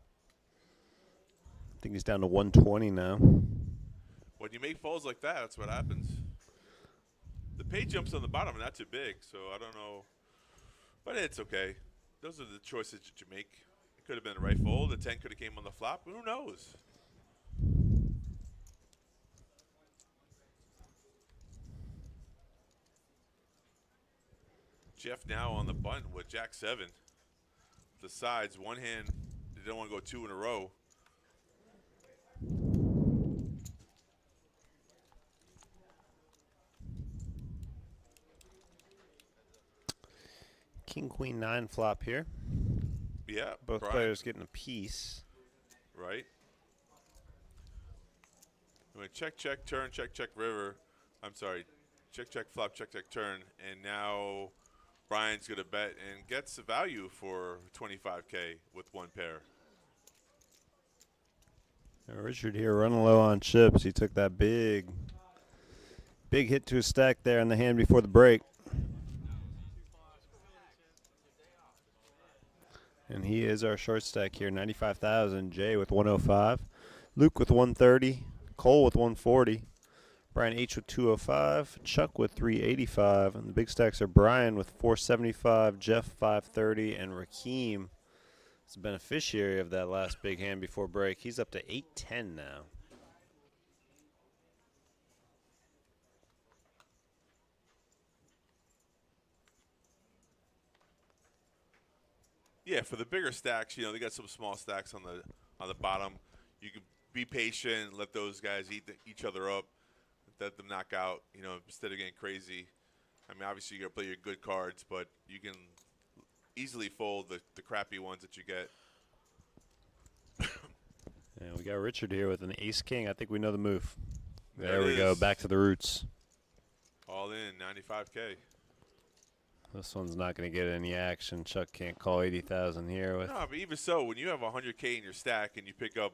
think he's down to 120 now. When you make folds like that, that's what happens. The pay jumps on the bottom are not too big, so I don't know. But it's okay. Those are the choices that you make. It could have been a right fold. The 10 could have came on the flop. Who knows? Jeff now on the button with jack 7. The sides, one hand, they don't want to go 2 in a row. King, queen, 9 flop here. Yeah. Both Brian. players getting a piece. Right. I mean, check, check, turn, check, check, river. I'm sorry. Check, check, flop, check, check, turn. And now Brian's going to bet and gets the value for 25K with 1 pair. Richard here running low on chips. He took that big hit to his stack there in the hand before the break. And he is our short stack here, 95,000. Jay with 105. Luke with 130. Cole with 140. Brian H with 205, Chuck with 385, and the big stacks are Brian with 475, Jeff 530, and Rakeem is the beneficiary of that last big hand before break. He's up to 810 now. Yeah, for the bigger stacks, they got some small stacks on the bottom. You can be patient, let those guys eat each other up, let them knock out, instead of getting crazy. I mean, obviously you got to play your good cards, but you can easily fold the crappy ones that you get. And we got Richard here with an ace-king. I think we know the move. There There we it go, is. back to the roots. All in, 95K. This one's not going to get any action. Chuck can't call 80,000 here with. No, but even so, when you have 100K in your stack and you pick up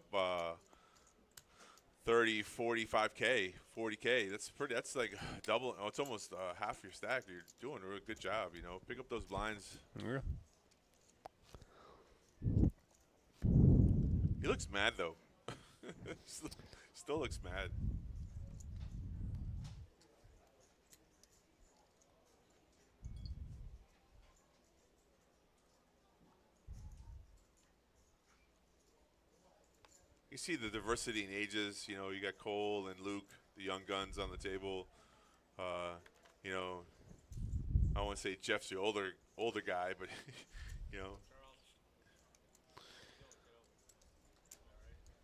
30, 45K, 40K, that's like double. Oh, it's almost half your stack. You're doing a really good job, Pick up those blinds. Yeah. He looks mad, though. Still looks mad. You see the diversity in ages. You got Cole and Luke, the young guns on the table. I want to say Jeff's the older guy, but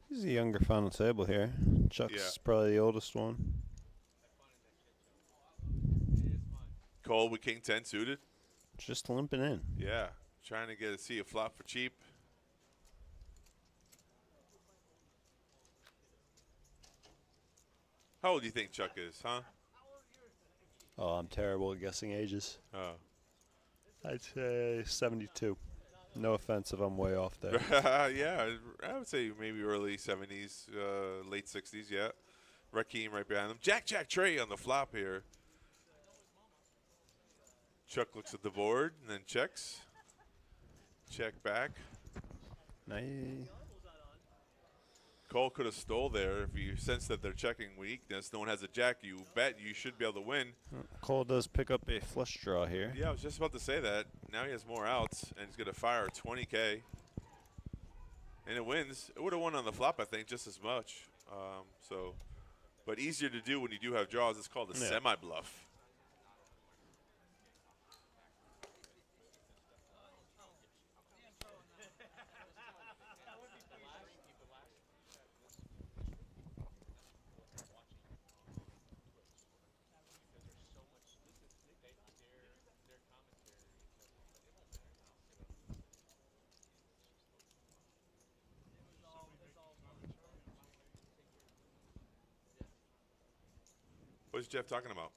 He's the younger final table here. Chuck's probably the oldest one. Cole with King 10 suited. Just limping in. Yeah, trying to see a flop for cheap. How old do you think Chuck is, huh? Oh, I'm terrible at guessing ages. Oh. I'd say 72. No offense if I'm way off there. Yeah, I would say maybe early 70s, late 60s, yeah. Rakeem right behind them. Jack Trey on the flop here. Chuck looks at the board and then checks. Check back. Nice. Cole could have stole there. If you sense that they're checking weakness, no one has a jack, you bet you should be able to win. Cole does pick up a flush draw here. Yeah, I was just about to say that. Now he has more outs, and he's going to fire 20K. And it wins. It would have won on the flop, I think, just as much. But easier to do when you do have draws. It's called a semi-bluff. What's Jeff talking about?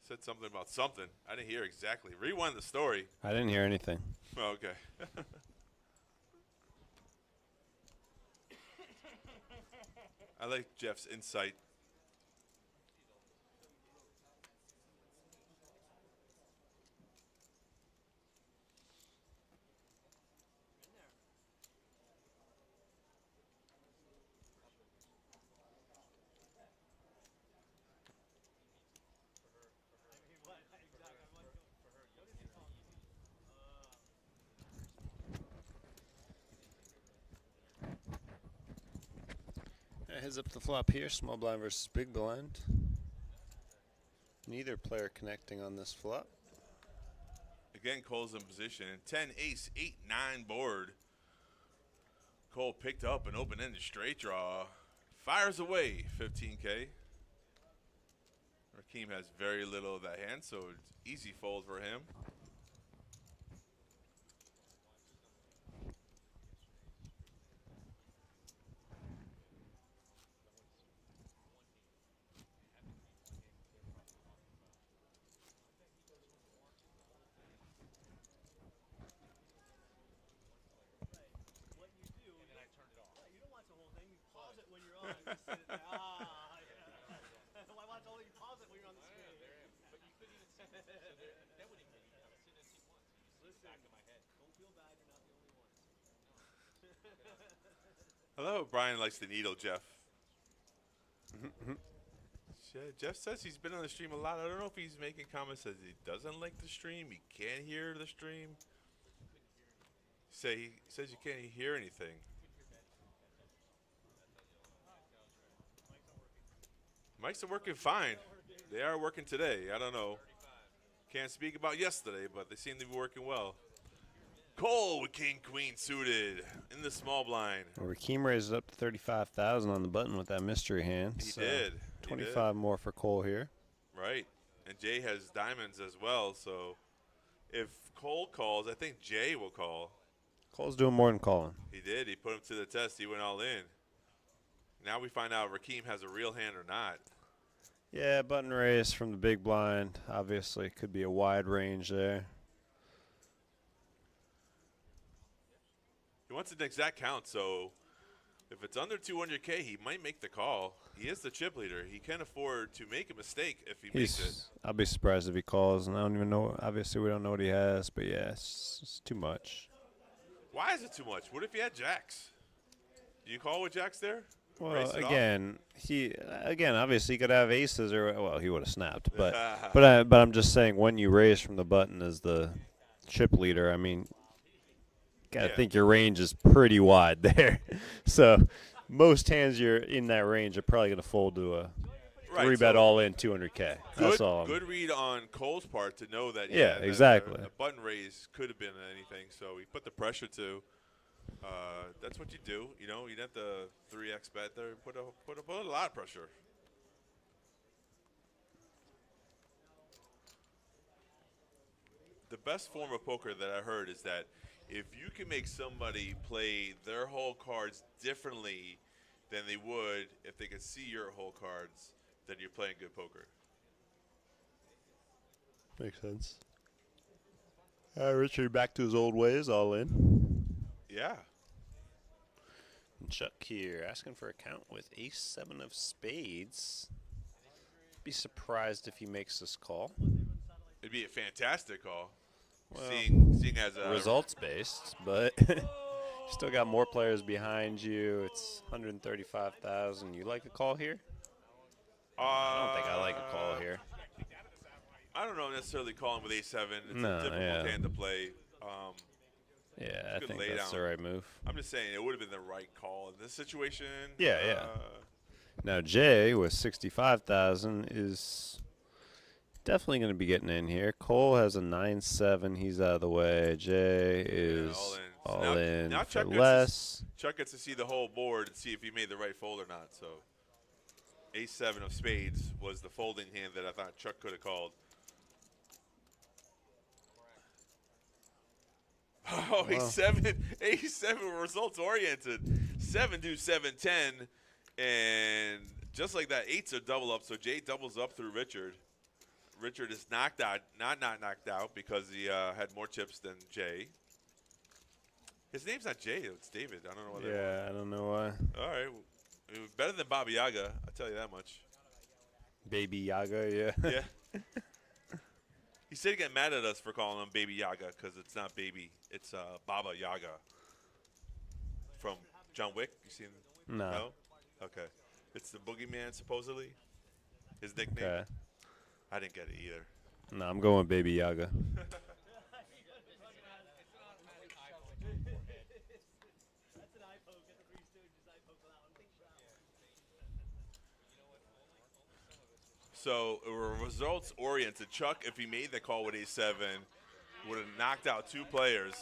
Said something about something. I didn't hear exactly. Rewind the story. I didn't hear anything. Oh, okay. I like Jeff's insight. Heads up the flop here. Small blind versus big blind. Neither player connecting on this flop. Again, Cole's in position. 10, ace, 8, 9 board. Cole picked up an open-ended straight draw. Fires away 15K. Rakeem has very little of that hand, so it's easy fold for him. I love how Brian likes to needle Jeff. Jeff says he's been on the stream a lot. I don't know if he's making comments that he doesn't like the stream. He can't hear the stream. He says you can't hear anything. Mics are working fine. They are working today. I don't know. Can't speak about yesterday, but they seem to be working well. Cole with King Queen suited in the small blind. Well, Rakeem raised it up to 35,000 on the button with that mystery hand. He did. 25 more for Cole here. Right. And Jay has diamonds as well, so if Cole calls, I think Jay will call. Cole's doing more than calling. He did. He put him to the test. He went all in. Now we find out Rakeem has a real hand or not. Yeah, button raise from the big blind. Obviously, could be a wide range there. He wants an exact count, so if it's under 200K, he might make the call. He is the chip leader. He can afford to make a mistake if he makes it. I'll be surprised if he calls, and I don't even know. Obviously, we don't know what he has, but yeah, it's too much. Why is it too much? What if he had jacks? Do you call with jacks there? Well, again, obviously he could have aces, or well, he would have snapped. But I'm just saying, when you raise from the button as the chip leader, I mean, gotta think your range is pretty wide there. So most hands you're in that range are probably gonna fold to a 3-bet all in 200K. That's all. Good read on Cole's part to know that. Exactly. The button raise could have been anything, so he put the pressure to. That's what you do. You know, you'd have the 3x bet there, put a lot of pressure. The best form of poker that I heard is that if you can make somebody play their whole cards differently than they would if they could see your whole cards, then you're playing good poker. Makes sense. Richard back to his old ways, all in. Yeah. Chuck here asking for a count with ace-7 of spades. Be surprised if he makes this call. It'd be a fantastic call. Well, seeing as a results based, but still got more players behind you. It's 135,000. You like a call here? I don't think I like a call here. I don't know necessarily calling with a7. It's No, a difficult hand to play. Yeah, I think lay that's down. the right move. I'm just saying it would have been the right call in this situation. Yeah. Now Jay with 65,000 is definitely going to be getting in here. Cole has a 9-7. He's out of the way. Jay is all in now for Chuck less. Chuck gets to see the whole board and see if he made the right fold or not. So ace-7 of spades was the folding hand that I thought Chuck could have called. Oh, A7 results oriented. 7 do 7-10, and just like that, 8's a double up. So Jay doubles up through Richard. Richard is knocked out, not knocked out because he had more chips than Jay. His name's not Jay, it's David. I don't know why. Yeah, I don't know why. All right, it was better than Baba Yaga. I'll tell you that much. Baby Yaga, yeah. Yeah. He said he'd get mad at us for calling him Baby Yaga because it's not baby, it's Baba Yaga. From John Wick, you seen? No. Okay. It's the boogeyman, supposedly. His nickname. Okay. I didn't get it either. No, I'm going with Baby Yaga. So it were results oriented. Chuck, if he made the call with a7, would have knocked out 2 players.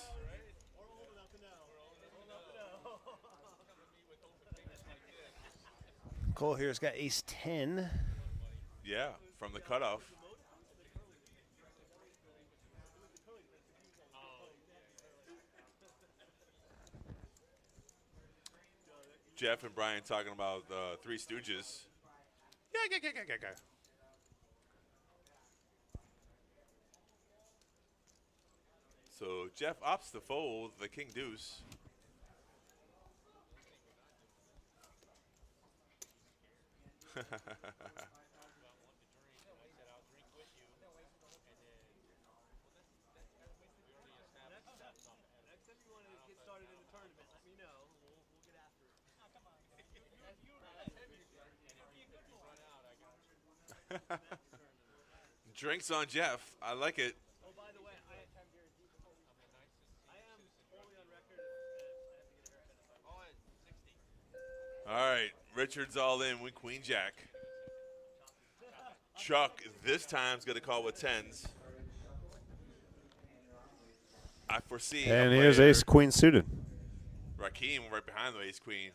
Cole here's got ace-10. Yeah, from the cutoff. Jeff and Brian talking about Three Stooges. Yeah. So Jeff opts to fold the king deuce. Drinks on Jeff. I like it. Oh, by the way, I am fully on record. I have to get a haircut. All right, Richard's all in with Queen Jack. Chuck this time's going to call with tens. I foresee. And here's Ace Queen suited. Rakeem right behind the Ace Queen.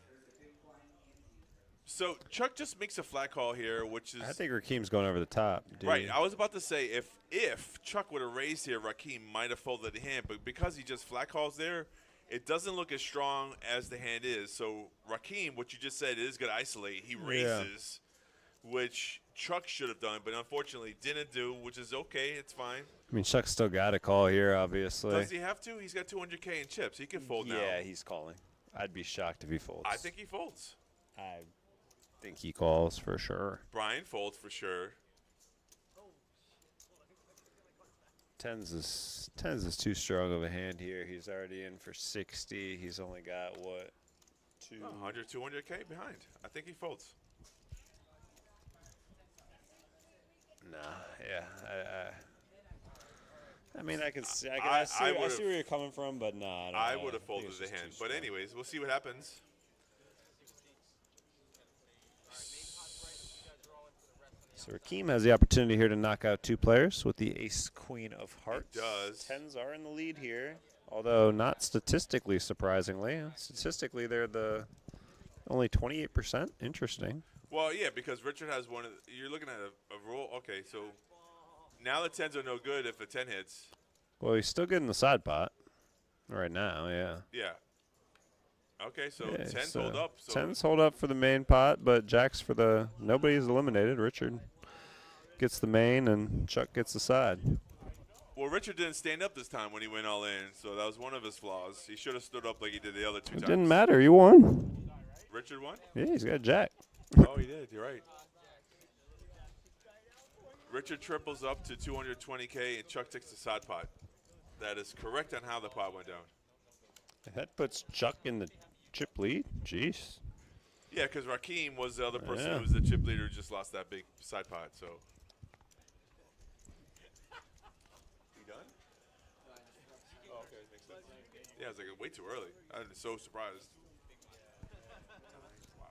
So Chuck just makes a flat call here, which is I think Rakeem's going over the top. Dude. right. I was about to say if Chuck would have raised here, Rakeem might have folded the hand, but because he just flat calls there, it doesn't look as strong as the hand is. So Rakeem, what you just said, is going to isolate. He raises, which Chuck should have done, but unfortunately didn't do, which is okay. It's fine. I mean, Chuck's still got a call here, obviously. Does he have to? He's got 200K in chips. He can fold now. Yeah, he's calling. I'd be shocked if he folds. I think he folds. I think he calls for sure. Brian folds for sure. Tens is too strong of a hand here. He's already in for 60. He's only got what? 100, 200K behind. I think he folds. Nah, yeah. I mean, I see where you're coming from, but nah. I would have folded the hand. But anyways, we'll see what happens. So Rakeem has the opportunity here to knock out two players with the ace queen of hearts. He does. Tens are in the lead here, although not statistically, surprisingly. Statistically, they're the only 28%. Interesting. Well, yeah, because Richard has one. You're looking at a roll. Okay, so now the tens are no good if the 10 hits. Well, he's still getting the side pot right now, yeah. Yeah. Okay, so Yeah, 10s hold up. So Tens hold up for the main pot, but jacks for the nobody's eliminated. Richard gets the main, and Chuck gets the side. well, Richard didn't stand up this time when he went all in, so that was one of his flaws. He should have stood up like he did the other two It times. didn't matter. He won. Richard won? Yeah, he's got jack. Oh, he did. You're right. Richard triples up to 220K, and Chuck takes the side pot. That is correct on how the pot went down. That puts Chuck in the chip lead. Jeez. Yeah, because Rakeem was the other person Yeah. who was the chip leader who just lost that big side pot. So. You done? Oh, okay, makes sense. Yeah, I was like way too early. I'm so surprised. Wow.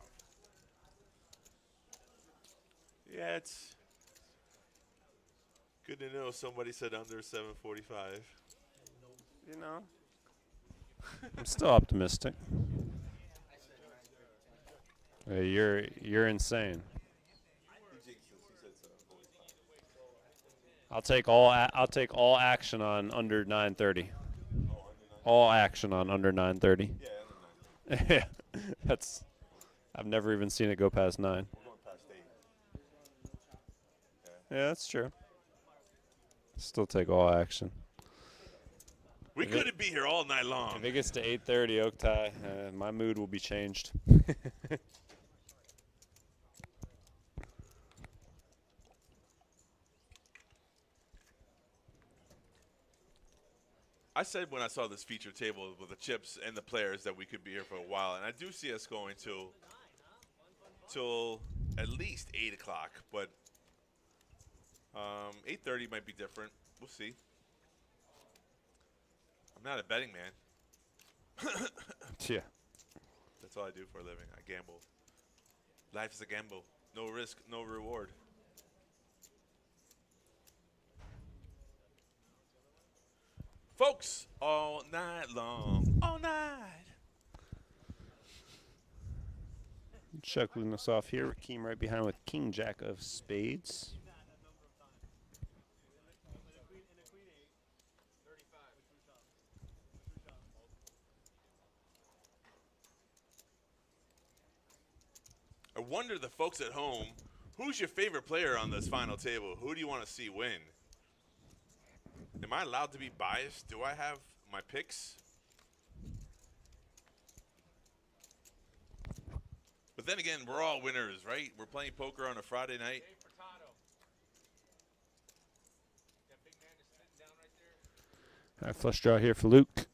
Yeah, it's good to know somebody said under 745. You know. I'm still optimistic. You're insane. I'll take all action on under 930. All action on under 930. Yeah, that's. I've never even seen it go past 9. We're going past 8. Yeah, that's true. Still take all action. We couldn't be here all night long. If it gets to 8:30, Oaktai, my mood will be changed. I said when I saw this feature table with the chips and the players that we could be here for a while, and I do see us going till at least 8 o'clock, but 8:30 might be different. We'll see. I'm not a betting man. Yeah. That's all I do for a living. I gamble. Life is a gamble. No risk, no reward. Folks, all night long, all night. Chuck leading us off here. Rakeem right behind with King Jack of spades. I wonder, the folks at home, who's your favorite player on this final table? Who do you want to see win? Am I allowed to be biased? Do I have my picks? But then again, we're all winners, right? We're playing poker on a Friday night. All right, flush draw here for Luke.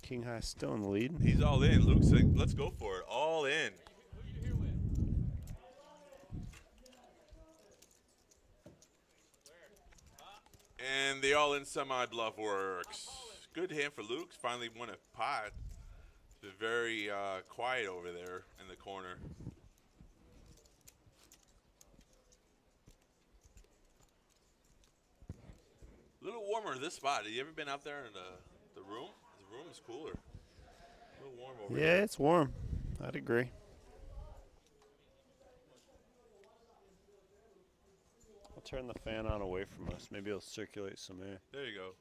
King High still in the lead. He's all in. Luke's like, let's go for it. All in. all-in semi-bluff works. Good hand for Luke. Finally won a pot. It's been very quiet over there in the corner. A little warmer this spot. Have you ever been out there in the room? The room is cooler. A little warm over Yeah, here. it's warm. I'd agree. I'll turn the fan on away from us. Maybe it'll circulate some air. There you go.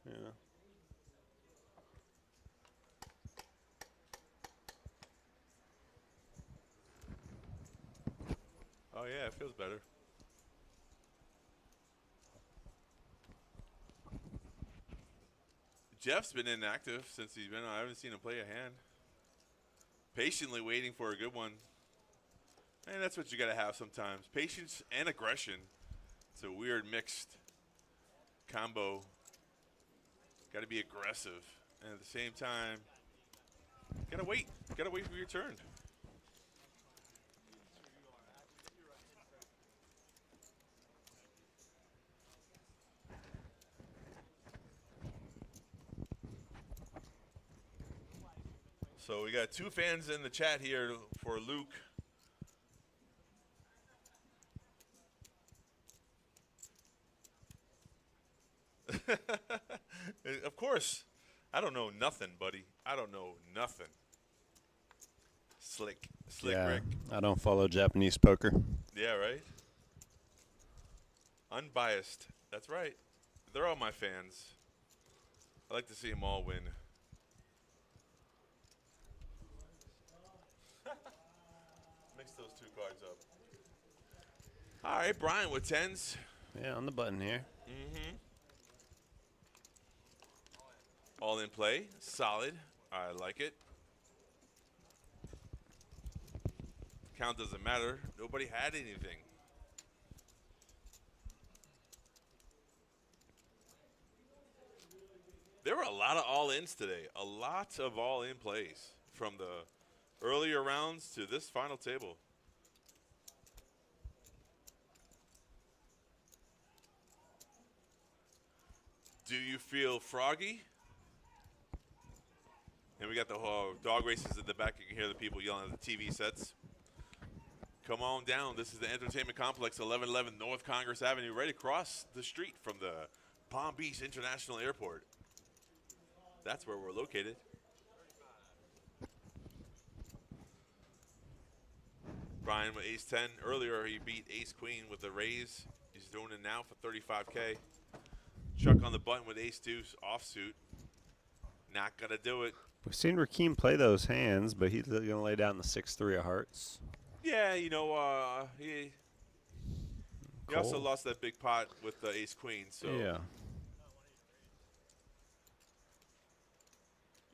Yeah. Oh, yeah, it feels better. Jeff's been inactive since he's been on. I haven't seen him play a hand. Patiently waiting for a good one. And that's what you got to have sometimes. Patience and aggression. It's a weird mixed combo. Got to be aggressive. And at the same time, got to wait. Got to wait for your turn. So we got 2 fans in the chat here for Luke. Of course. I don't know nothing, buddy. I don't know nothing. Slick Yeah, Rick. I don't follow Japanese poker. Yeah, right? Unbiased. That's right. They're all my fans. I like to see them all win. Mix those 2 cards up. All right, Brian with 10s. Yeah, on the button here. Mm-hmm. All in play. Solid. I like it. Count doesn't matter. Nobody had anything. There were a lot of all-ins today. A lot of all-in plays from the earlier rounds to this final table. Do you feel froggy? And we got the dog races in the back. You can hear the people yelling at the TV sets. Come on down. This is the entertainment complex, 1111 North Congress Avenue, right across the street from the Palm Beach International Airport. That's where we're located. Brian with ace 10. Earlier, he beat ace queen with the raise. He's doing it now for 35K. Chuck on the button with ace 2 offsuit. Not going to do it. We've seen Rakeem play those hands, but he's going to lay down the 6-3 of hearts. Yeah, you know, he also lost that big pot with the ace queen. So Yeah.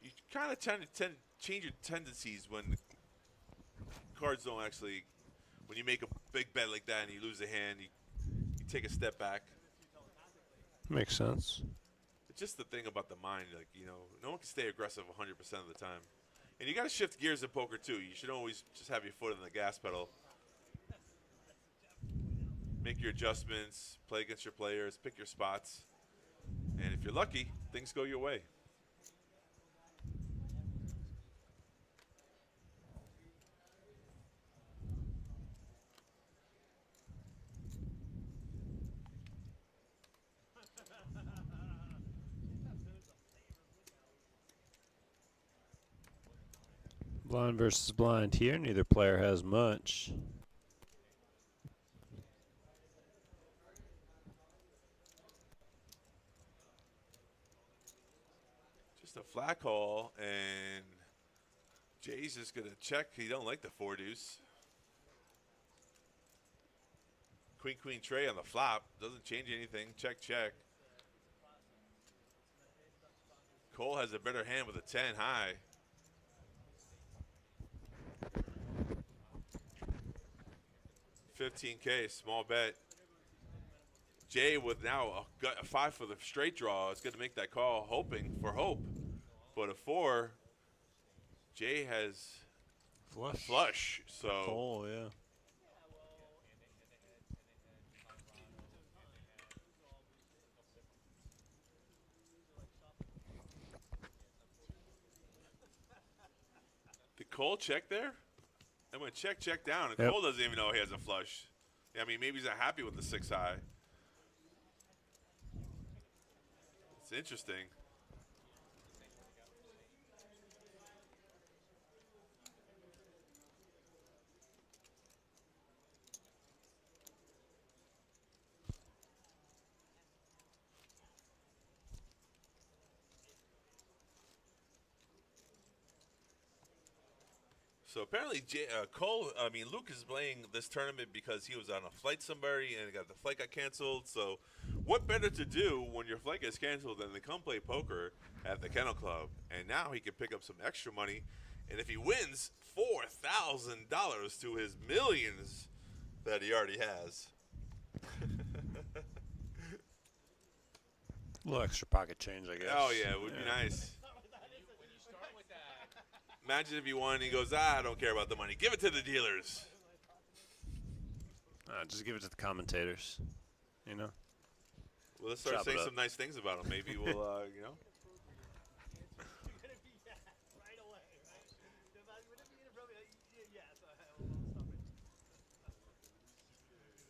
you kind of tend to change your tendencies when cards don't actually, when you make a big bet like that and you lose a hand, you take a step back. Makes sense. It's just the thing about the mind, like, you know, no one can stay aggressive 100% of the time. And you got to shift gears in poker, too. You should always just have your foot on the gas pedal. Make your adjustments, play against your players, pick your spots. And if you're lucky, things go your way. Blind versus blind here. Neither player has much. Just a flat call, and Jay's just going to check. He don't like the 4-deuce. Queen, tray on the flop. Doesn't change anything. Check, check. Cole has a better hand with a 10 high. $15K, small bet. Jay with now a 5 for the straight draw is going to make that call, hoping for hope. But a 4, Jay has flush. So Cole, yeah. Cole check there? And went check down, and Yep. Cole doesn't even know he has a flush. I mean, maybe he's not happy with the 6 high. It's interesting. So apparently, Luke is playing this tournament because he was on a flight somewhere and the flight got canceled. So, what better to do when your flight gets canceled than to come play poker at the Kennel Club? And now he can pick up some extra money. And if he wins $4,000 to his millions that he already has. A little extra pocket change, I guess. Oh, yeah, it would be nice. Imagine if he won and he goes, I don't care about the money. Give it to the dealers. Just give it to the commentators, you know? Well, let's start Chop it saying up. some nice things about him. Maybe we'll, you know. You're gonna be right away, right? Would it be inappropriate? Yes. Stop it.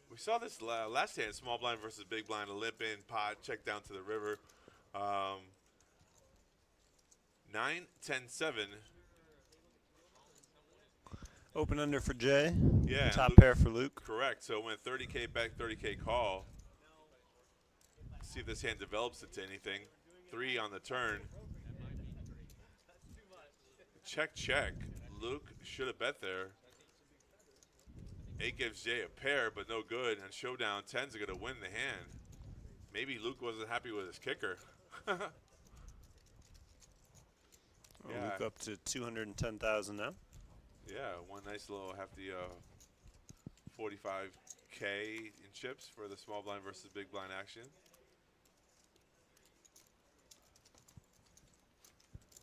We saw this last hand, small blind versus big blind, a limp in, pot, check down to the river. 9, 10, 7. Open under for Jay. Yeah. Top Luke- pair for Luke. Correct. So it went 30K back, 30K call. See if this hand develops into anything. 3 on the turn. Check. Luke should have bet there. 8 gives Jay a pair, but no good. And showdown, 10's are going to win the hand. Maybe Luke wasn't happy with his kicker. Yeah. Luke up to 210,000 now. Yeah, one nice little hefty 45K in chips for the small blind versus big blind action.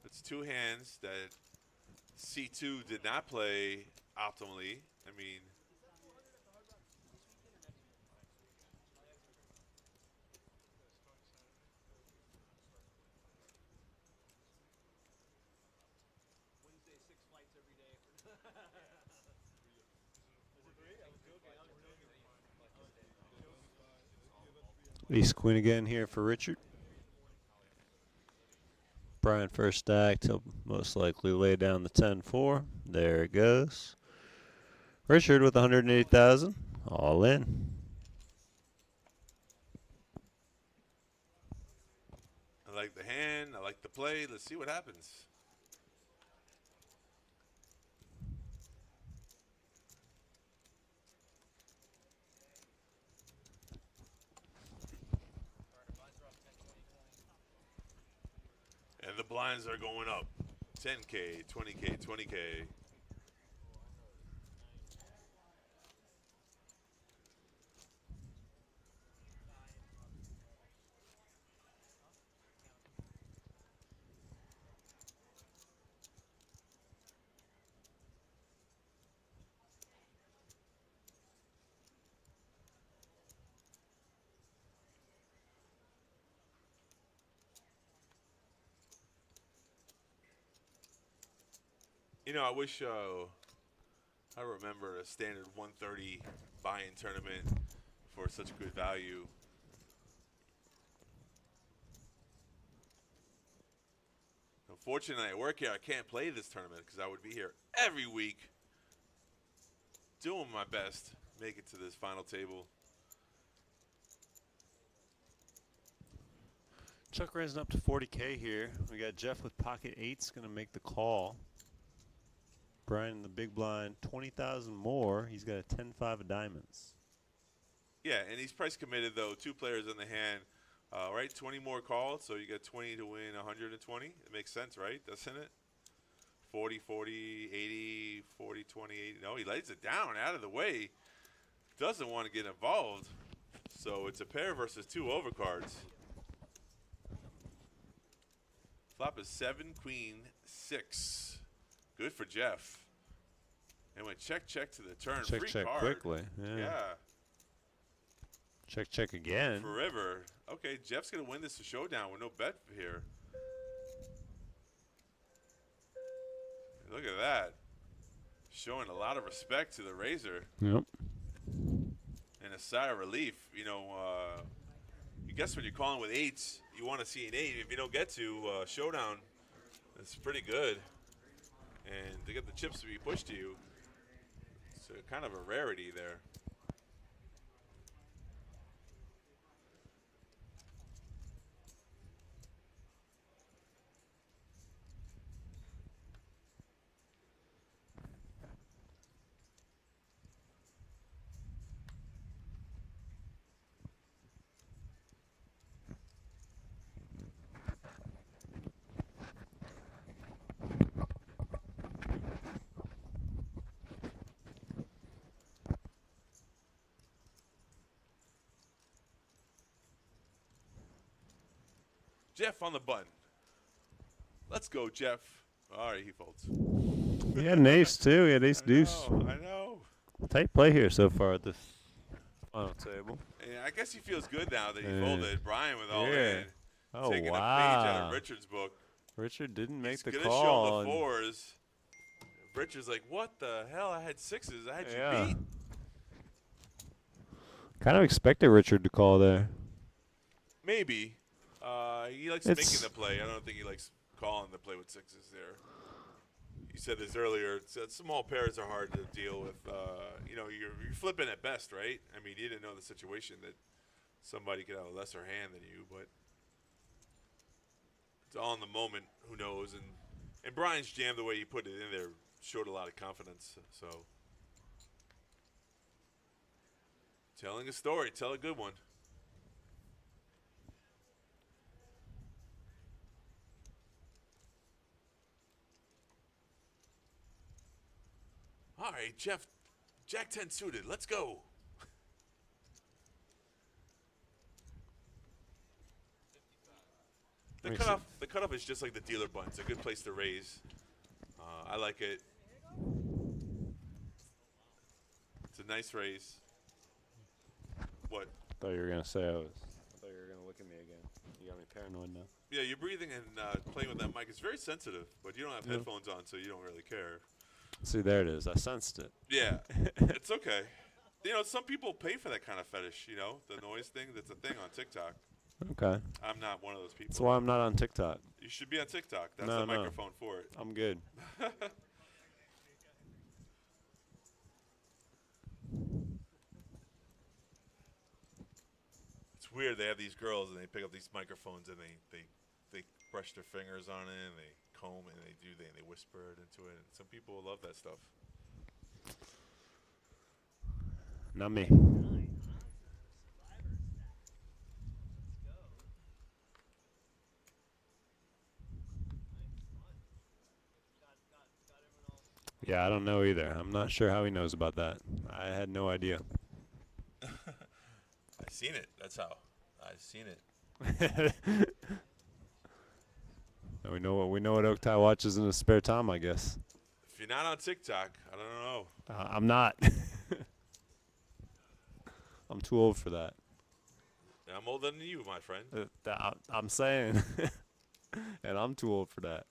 It's 2 hands that C2 did not play optimally. I mean, Wednesday, 6 flights every day. Was it 3? I was joking. Ace Queen again here for Richard. Brian first stacked. He'll most likely lay down the 10-4. There it goes. Richard with 180,000. All in. I like the hand. I like the play. Let's see what happens. And the blinds are going up. 10K, 20K, 20K. You know, I wish I remember a standard 130 buy-in tournament for such good value. Unfortunately, I work here. I can't play this tournament because I would be here every week doing my best to make it to this final table. Chuck raising up to 40K here. We got Jeff with pocket 8s going to make the call. Brian in the big blind, 20,000 more. He's got a 10-5 of diamonds. Yeah, and he's price committed, though. 2 players in the hand, right? 20 more calls, so you got 20 to win 120. It makes sense, right? Doesn't it? 40, 40, 80, 40, 20, 80. No, he lays it down out of the way. Doesn't want to get involved. So it's a pair versus 2 overcards. Flop is 7, queen, 6. Good for Jeff. And went check to the turn. Check, Free check card. quickly. Yeah. Check again. For river. Okay, Jeff's going to win this showdown with no bet here. Look at that. Showing a lot of respect to the Razor Yep. and a sigh of relief. You know, you guess when you're calling with 8s, you want to see an 8. If you don't get to Showdown, it's pretty good. And to get the chips to be pushed to you, it's kind of a rarity there. Jeff on the button. Let's go, Jeff. All right, he folds. He had an ace too. He had ace deuce. I know. Tight play here so far at this final table. Yeah, I guess he feels good now that he Yeah. folded. Brian with all Yeah. in. Oh, Taking a page out wow. of Richard's book. Richard didn't make He's the gonna call. show him the 4s. Richard's like, what the hell? I had 6s. I had Yeah. you beat. Kind of expected Richard to call there. Maybe. He likes It's- making the play. I don't think he likes calling the play with 6s there. You said this earlier. Small pairs are hard to deal with. You know, you're flipping at best, right? I mean, you didn't know the situation that somebody could have a lesser hand than you, but it's all in the moment. Who knows? And Brian's jam, the way he put it in there, showed a lot of confidence. So, telling a story, tell a good one. All right, Jeff, Jack 10 suited. Let's go. The cutoff is just like the dealer button. It's a good place to raise. I like it. It's a nice raise. What? Thought you were gonna say I thought you were gonna look at me again. You got me paranoid now. Yeah, you're breathing and playing with that mic. It's very sensitive, but you don't have headphones on, so you don't really care. See, there it is. I sensed it. Yeah, it's okay. You know, some people pay for that kind of fetish, you know, the noise thing. That's a thing on TikTok. Okay. I'm not one of those people. That's why I'm not on TikTok. You should be on TikTok. That's No, the no. microphone for it. I'm good. It's weird. They have these girls and they pick up these microphones and they brush their fingers on it and they comb and they whisper it into it. And some people love that stuff. Not me. Yeah, I don't know either. I'm not sure how he knows about that. I had no idea. I've seen it. That's how. I've seen it. We know what Oaktai watches in his spare time, I guess. If you're not on TikTok, I don't know. I'm not. I'm too old for that. I'm older than you, my friend. I'm saying, and I'm too old for that.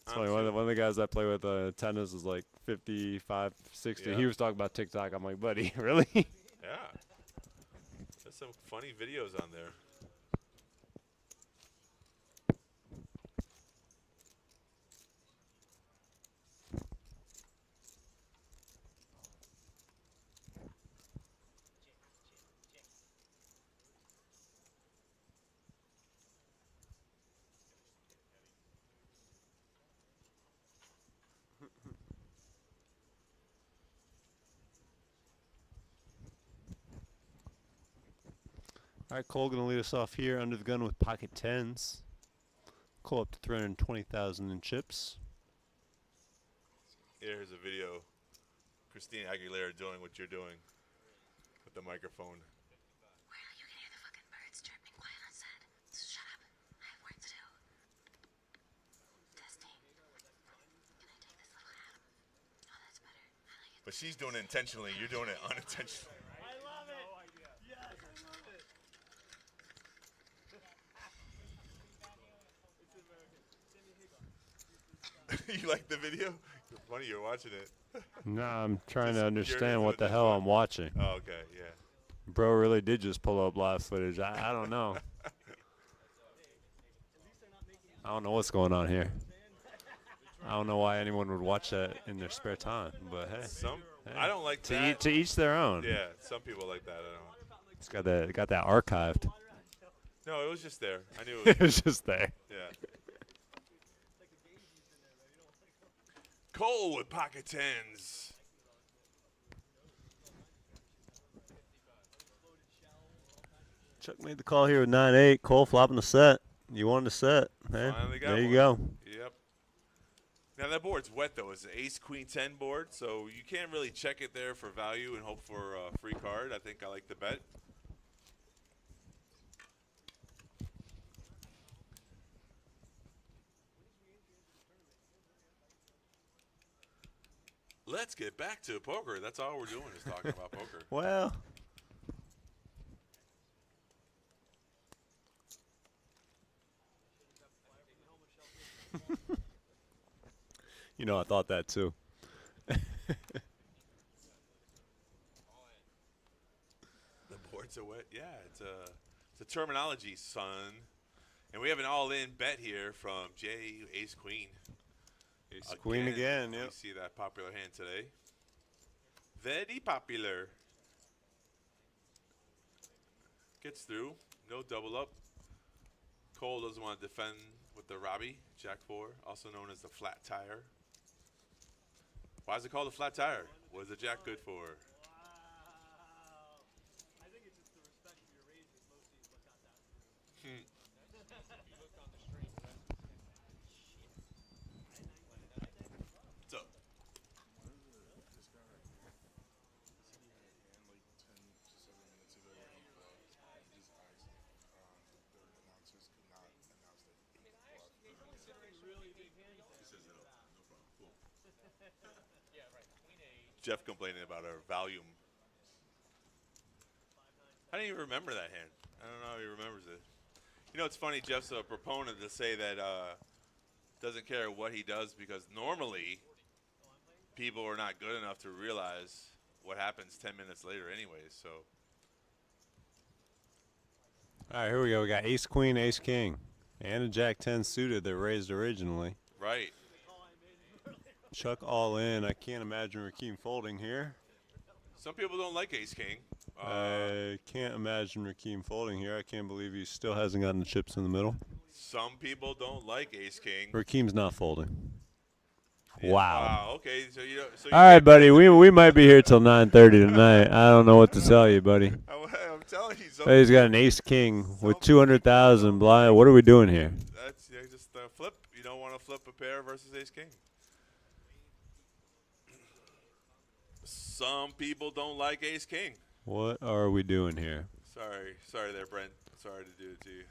It's I'm funny. One of the guys I play with tennis is like 55, 60. Yeah. He was talking about TikTok. I'm like, buddy, really? Yeah. There's some funny videos on there. All right, Cole gonna lead us off here under the gun with pocket tens. Cole up to 320,000 in chips. Here's a video. Christina Aguilera doing what you're doing with the microphone. Well, you can hear the fucking birds chirping quiet on set. So shut up. I have work to do. Testing. Can I take this little hat? Oh, that's better. I like it. But she's doing it intentionally. You're doing it unintentionally. I love it. Yes, I love it. It's American. Sammy Hagar. You like the video? Funny you're watching it. No, I'm trying Just to curious understand what what the this hell one- I'm watching. Oh, okay, yeah. Bro really did just pull up live footage. I don't know. I don't know what's going on here. I don't know why anyone would watch that in their spare time, but hey, I don't like to that. to each their own. Yeah, some people like that. I don't. It's got that archived. No, it was just there. I knew it It was. was just there. Yeah. Cole with pocket tens. Chuck made the call here with 9-8. Cole flopping the set. You wanted the set. Hey, Finally got there you one. go. Yep. Now that board's wet though. It's an ace queen 10 board, so you can't really check it there for value and hope for a free card. I think I like the bet. Let's get back to poker. That's all we're doing is talking about poker. Well, You know, I thought that too. The boards are wet. Yeah, it's a terminology, son. And we have an all-in bet here from Jay, ace queen. Ace queen again. We Yep. see that popular hand today. Very popular. Gets through. No double up. Cole doesn't want to defend with the Robbie. Jack 4, also known as the flat tire. Why is it called a flat tire? What is the Jack good for? I think it's just the respect of your raises. Most teams look at that. Hmm. You looked on the string. What's up? Jeff complaining about our volume. I didn't even remember that hand. I don't know how he remembers it. You know, it's funny. Jeff's a proponent to say that doesn't care what he does because normally people are not good enough to realize what happens 10 minutes later anyways. So All right, here we go. We got ace queen, ace king, and a jack 10 suited that raised originally. right. Chuck all in. I can't imagine Rakeem folding here. Some people don't like ace king. I can't imagine Rakeem folding here. I can't believe he still hasn't gotten the chips in the middle. Some people don't like ace king. Rakeem's not folding. Yeah, Wow. okay. So you. So All right, buddy. We might be here till 9:30 tonight. I don't know what to tell you, buddy. I'm telling you. Some Hey, he's got an ace king with 200,000 blind. What are we doing here? That's just a flip. You don't want to flip a pair versus ace king. Some people don't like ace king. What are we doing here? Sorry there, Brent. Sorry to do it to you.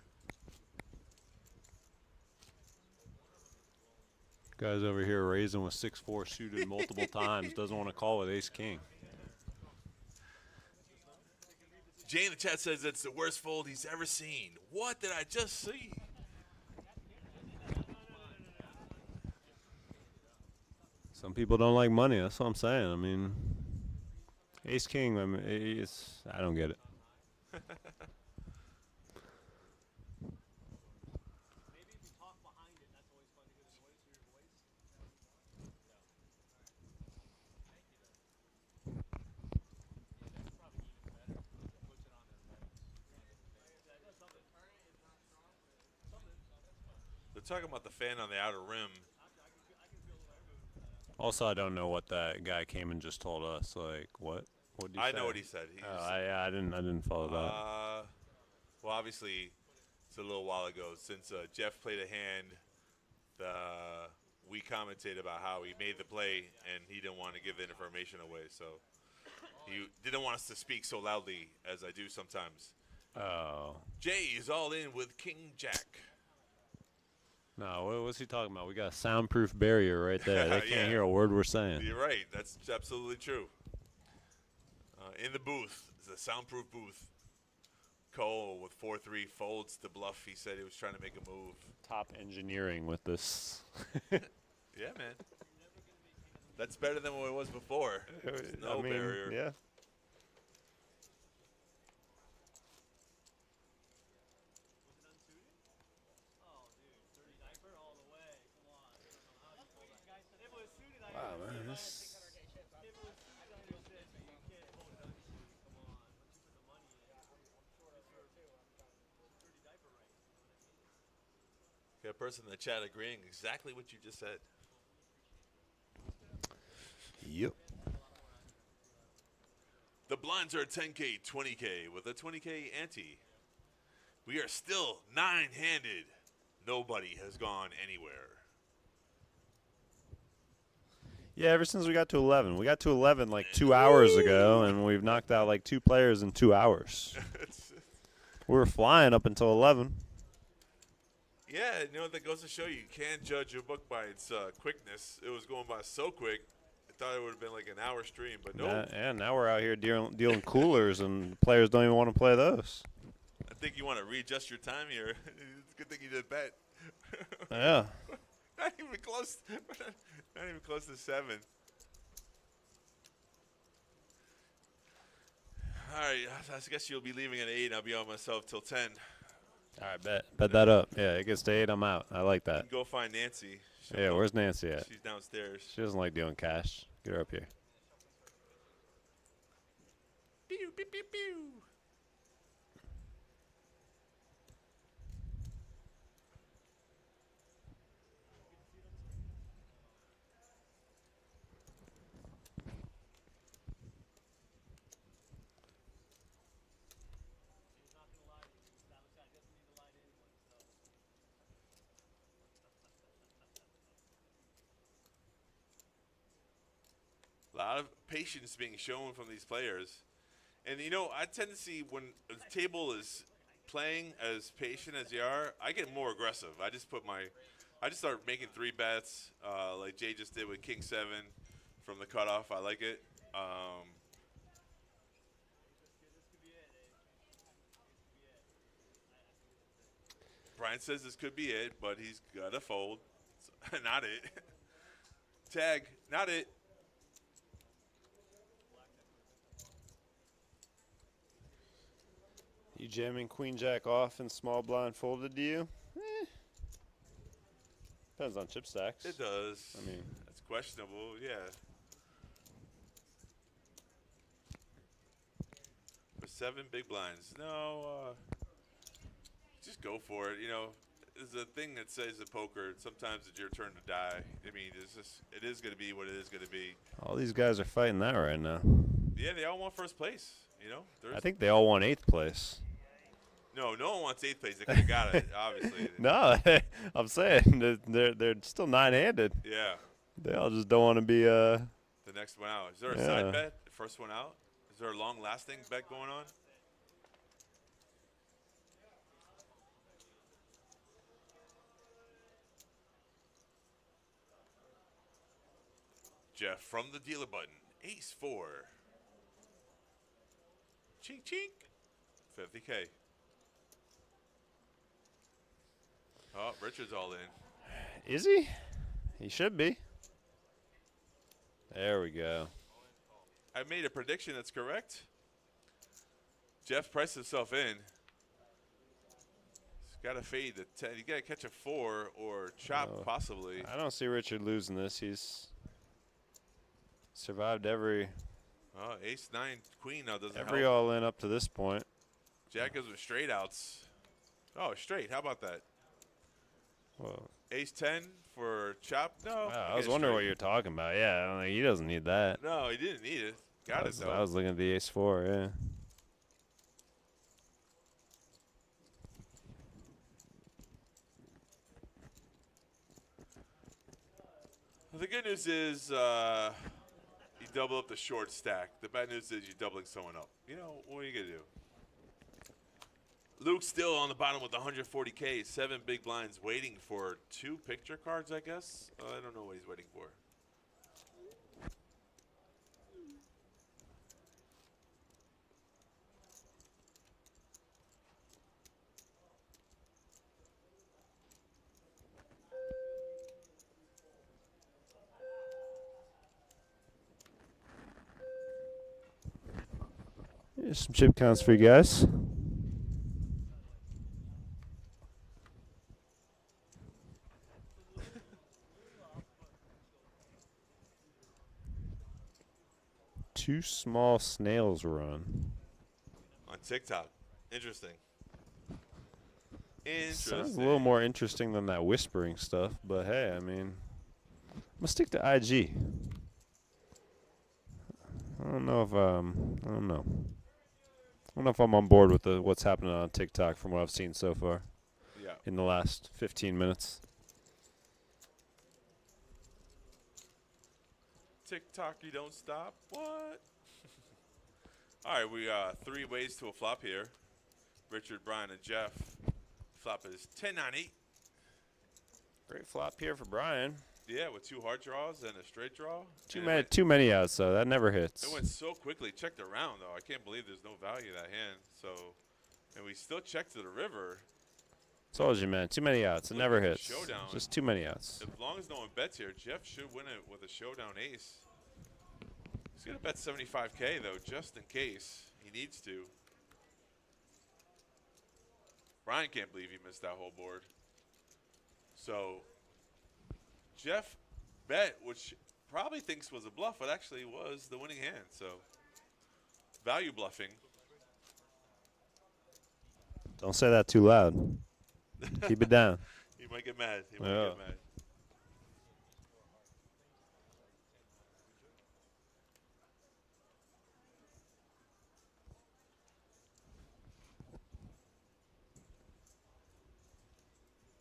Guy's over here raising with 6-4 suited multiple times. Doesn't want to call with ace king. Jay in the chat says it's the worst fold he's ever seen. What did I just see? Some people don't like money. That's what I'm saying. I mean, ace king. I mean, I don't get it. Maybe if you talk behind it, that's always fun to hear the voice or your voice. They're talking about the fan on the outer rim. Also, I don't know what that guy came and just told us. Like, what? What did he I say? know what he said. He Oh, just- I didn't follow that. well, obviously, it's a little while ago since Jeff played a hand. We commented about how he made the play and he didn't want to give the information away, so he didn't want us to speak so loudly as I do sometimes. Oh. Jay is all in with King Jack. No, what was he talking about? We got a soundproof barrier right there. They can't Yeah. hear a word we're saying. You're right. That's absolutely true. In the booth, it's a soundproof booth. Cole with 4-3 folds to bluff. He said he was trying to make a move. Top engineering with this. Yeah, man. That's better than what it was before. There's no barrier. Yeah. Wow, man. This Got a person in the chat agreeing exactly what you just said. Yep. The blinds are 10K, 20K with a 20K ante. We are still 9-handed. Nobody has gone anywhere. Yeah, ever since we got to 11. We got to 11 like 2 hours ago, and we've knocked out like 2 players in 2 hours. We were flying up until 11. Yeah, you know, that goes to show you can't judge a book by its quickness. It was going by so quick. I thought it would have been like an hour stream, but no. And now we're out here dealing coolers, and players don't even want to play those. I think you want to readjust your time here. It's a good thing you did bet. Yeah. Not even close. Not even close to 7. All right, I guess you'll be leaving at 8. And I'll be on myself till 10. All right, bet that up. Yeah, it gets to 8. I'm out. I like You that. can go find Nancy. Yeah, where's Nancy at? She's downstairs. She doesn't like doing cash. Get her up here. Pew, pew, pew, pew. A lot of patience being shown from these players. And, you know, I tend to see when a table is playing as patient as they are, I get more aggressive. I just start making 3 bets like Jay just did with King 7 from the cutoff. I like it. Brian says this could be it, but he's got to fold. Not it. Tag, not it. You jamming Queen Jack off and small blind folded to you? Depends on chip stacks. It does. I mean, that's questionable, yeah. For 7 big blinds. No, just go for it. You know, there's a thing that says in poker, sometimes it's your turn to die. I mean, it is going to be what it is going to be. all these guys are fighting that right now. Yeah, they all want first place, you know. I think they all want 8th place. No one wants 8th place. They could have got it, obviously. No, I'm saying they're still 9-handed. Yeah. They all just don't want to be The next one out. Is there a Yeah. side bet? First one out? Is there a long-lasting bet going on? Jeff from the dealer button. Ace 4. Chink, chink. 50K. Oh, Richard's all in. Is he? He should be. There we go. I made a prediction that's correct. Jeff priced himself in. He's got to fade the 10. You got to catch a 4 or chop, possibly. I don't see Richard losing this. He's survived every Oh, ace 9 queen now doesn't every help. all in up to this point. Jack goes with straight outs. Oh, straight. How about that? Whoa. Ace 10 for chop? No. Wow, I was wondering what you're talking about. Yeah, I mean, he doesn't need that. No, he didn't need it. Got it, though. I was looking at the ace 4, yeah. Well, the good news is you double up the short stack. The bad news is you're doubling someone up. You know, what are you going to do? Luke's still on the bottom with 140K, 7 big blinds, waiting for 2 picture cards, I guess. I don't know what he's waiting for. Here's some chip counts for you guys. Two small snails run. On TikTok. Interesting. Sounds a little more interesting than that whispering stuff, but hey, I mean, I'm gonna stick to IG. I don't know if I don't know. I don't know if I'm on board with what's happening on TikTok from what I've seen so far. Yeah. In the last 15 minutes. TikTok, you don't stop. What? All right, we 3 ways to a flop here. Richard, Brian, and Jeff. Flop is 10-9-8. Great flop here for Brian. Yeah, with 2 hard draws and a straight draw. Too many outs, though. That never hits. It went so quickly. Checked around, though. I can't believe there's no value in that hand. So, and we still checked to the river. Told you, man. Too many outs. It never hits. Showdown. Just too many outs. As long as no one bets here, Jeff should win it with a showdown ace. He's going to bet 75K, though, just in case he needs to. Brian can't believe he missed that whole board. So, Jeff bet, which probably thinks was a bluff, but actually was the winning hand. So, value bluffing. Don't say that too loud. Keep it down. He might get mad. He might get mad.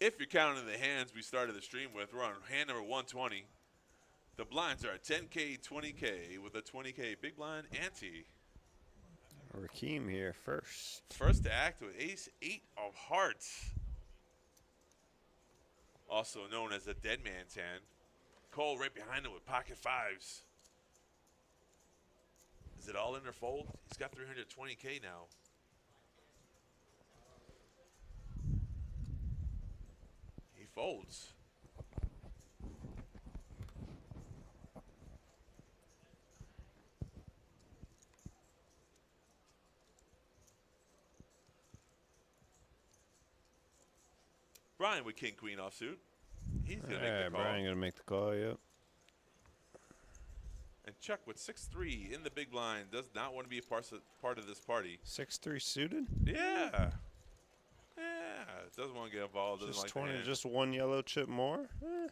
If you're counting the hands we started the stream with, we're on hand number 120. The blinds are at 10K, 20K with a 20K big blind ante. Rakeem here first. First to act with ace 8 of hearts. Also known as the dead man's hand. Cole right behind him with pocket 5s. Is it all in or fold? He's got 320K now. He folds. Brian with king queen offsuit. He's gonna make the call. Brian gonna make the call. Yep. And Chuck with 6-3 in the big blind does not want to be a part of this party. 6-3 suited. Yeah. Yeah. Doesn't want to get involved. Doesn't Just like 20. the hand. Just one yellow chip more. Yeah,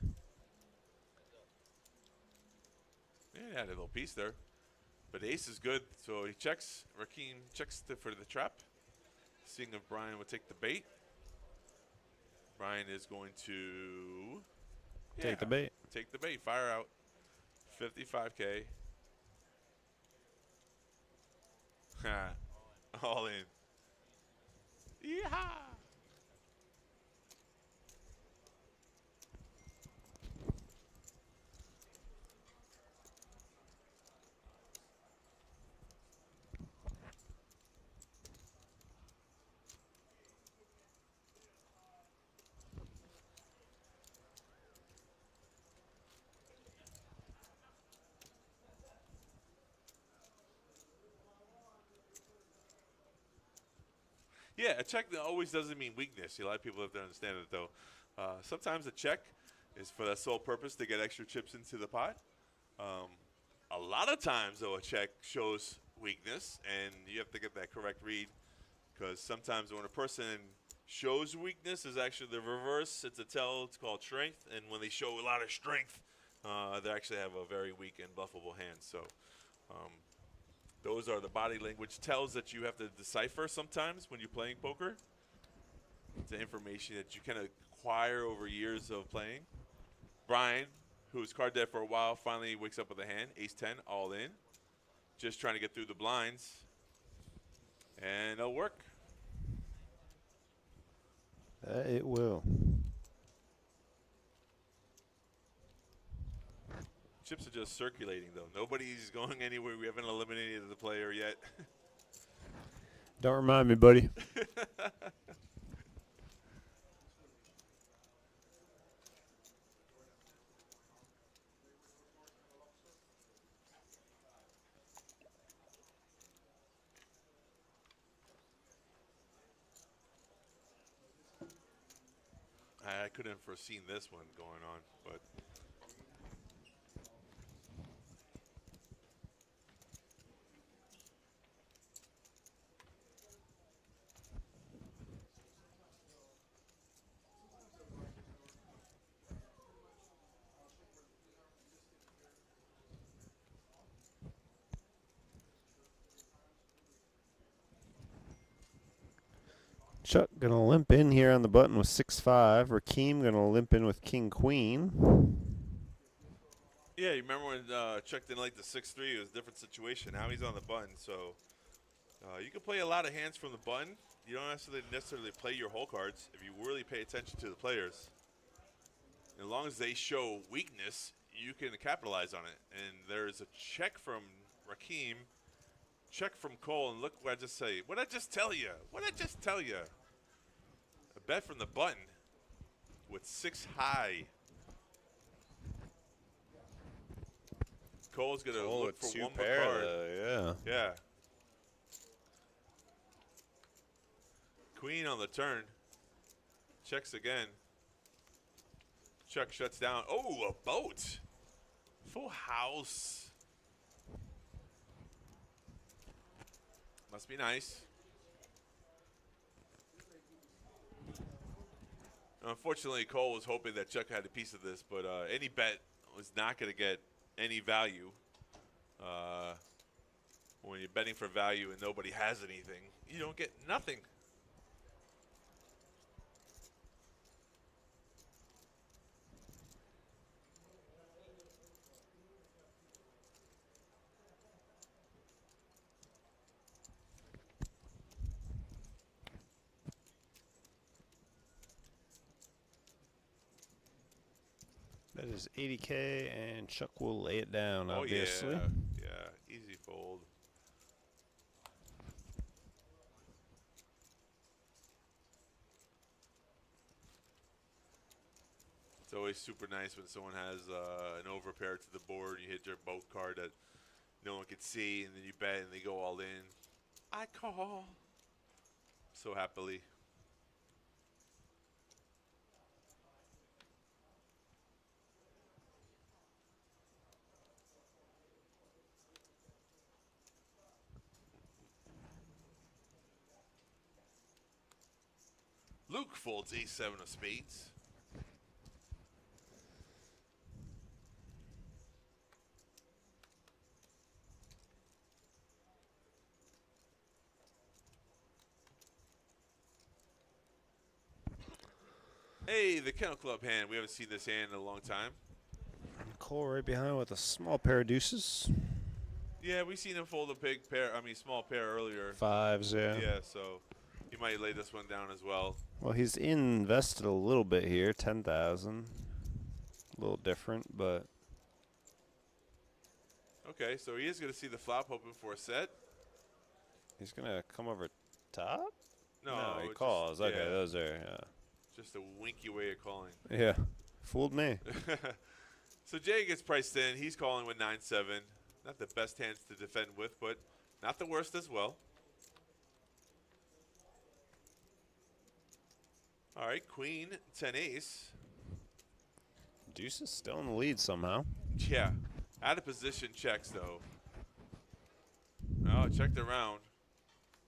he had a little piece there. But ace is good, so he checks. Rakeem checks for the trap. Seeing if Brian would take the bait. Brian is going to Take the bait. Take the bait. Fire out. 55K. All in. Yeehaw! Yeah, a check always doesn't mean weakness. A lot of people have to understand it, though. Sometimes a check is for that sole purpose to get extra chips into the pot. A lot of times, though, a check shows weakness, and you have to get that correct read, because sometimes when a person shows weakness, is actually the reverse. It's a tell. It's called strength, and when they show a lot of strength, they actually have a very weak and bluffable hand. So those are the body language tells that you have to decipher sometimes when you're playing poker. It's the information that you can acquire over years of playing. Brian, who was card dead for a while, finally wakes up with a hand. Ace-10, all in. Just trying to get through the blinds. And it'll work. It will. Chips are just circulating, though. Nobody's going anywhere. We haven't eliminated the player yet. Don't remind me, buddy. I couldn't have foreseen this one going on, but Chuck gonna limp in here on the button with 6-5. Rakeem gonna limp in with King Queen. yeah, you remember when Chuck didn't like the 6-3? It was a different situation. Now he's on the button, so you can play a lot of hands from the button. You don't necessarily play your whole cards if you really pay attention to the players. As long as they show weakness, you can capitalize on it. And there's a check from Rakeem, check from Cole, and look what I just say. What I just tell you? What I just tell you? A bet from the button with 6 high. Cole's gonna look for one more card. Yeah. Yeah. Queen on the turn. Checks again. Chuck shuts down. Oh, a boat. Full house. Must be nice. Unfortunately, Cole was hoping that Chuck had a piece of this, but any bet was not going to get any value. When you're betting for value and nobody has anything, you don't get nothing. That is 80K, and Chuck will lay it down, obviously. Oh, yeah. Yeah, easy fold. It's always super nice when someone has an overpair to the board. You hit your boat card that no one can see, and then you bet, and they go all in. I call. So happily. Luke folds A7 of spades. Hey, the Kennel Club hand. We haven't seen this hand in a long time. Cole right behind with a small pair of deuces. Yeah, we seen him fold a small pair earlier. 5s, yeah. Yeah, so he might lay this one down as well. Well, he's invested a little bit here, 10,000. A little different, but Okay, so he is going to see the flop, hoping for a set. he's gonna come over top. No, he just- calls. Okay, yeah, those are just a winky way of calling. yeah. Fooled me. So Jay gets priced in. He's calling with 9-7. Not the best hands to defend with, but not the worst as well. All right, Queen, 10 ace. Deuce is still in the lead somehow. Yeah, out of position checks though. Oh, checked around.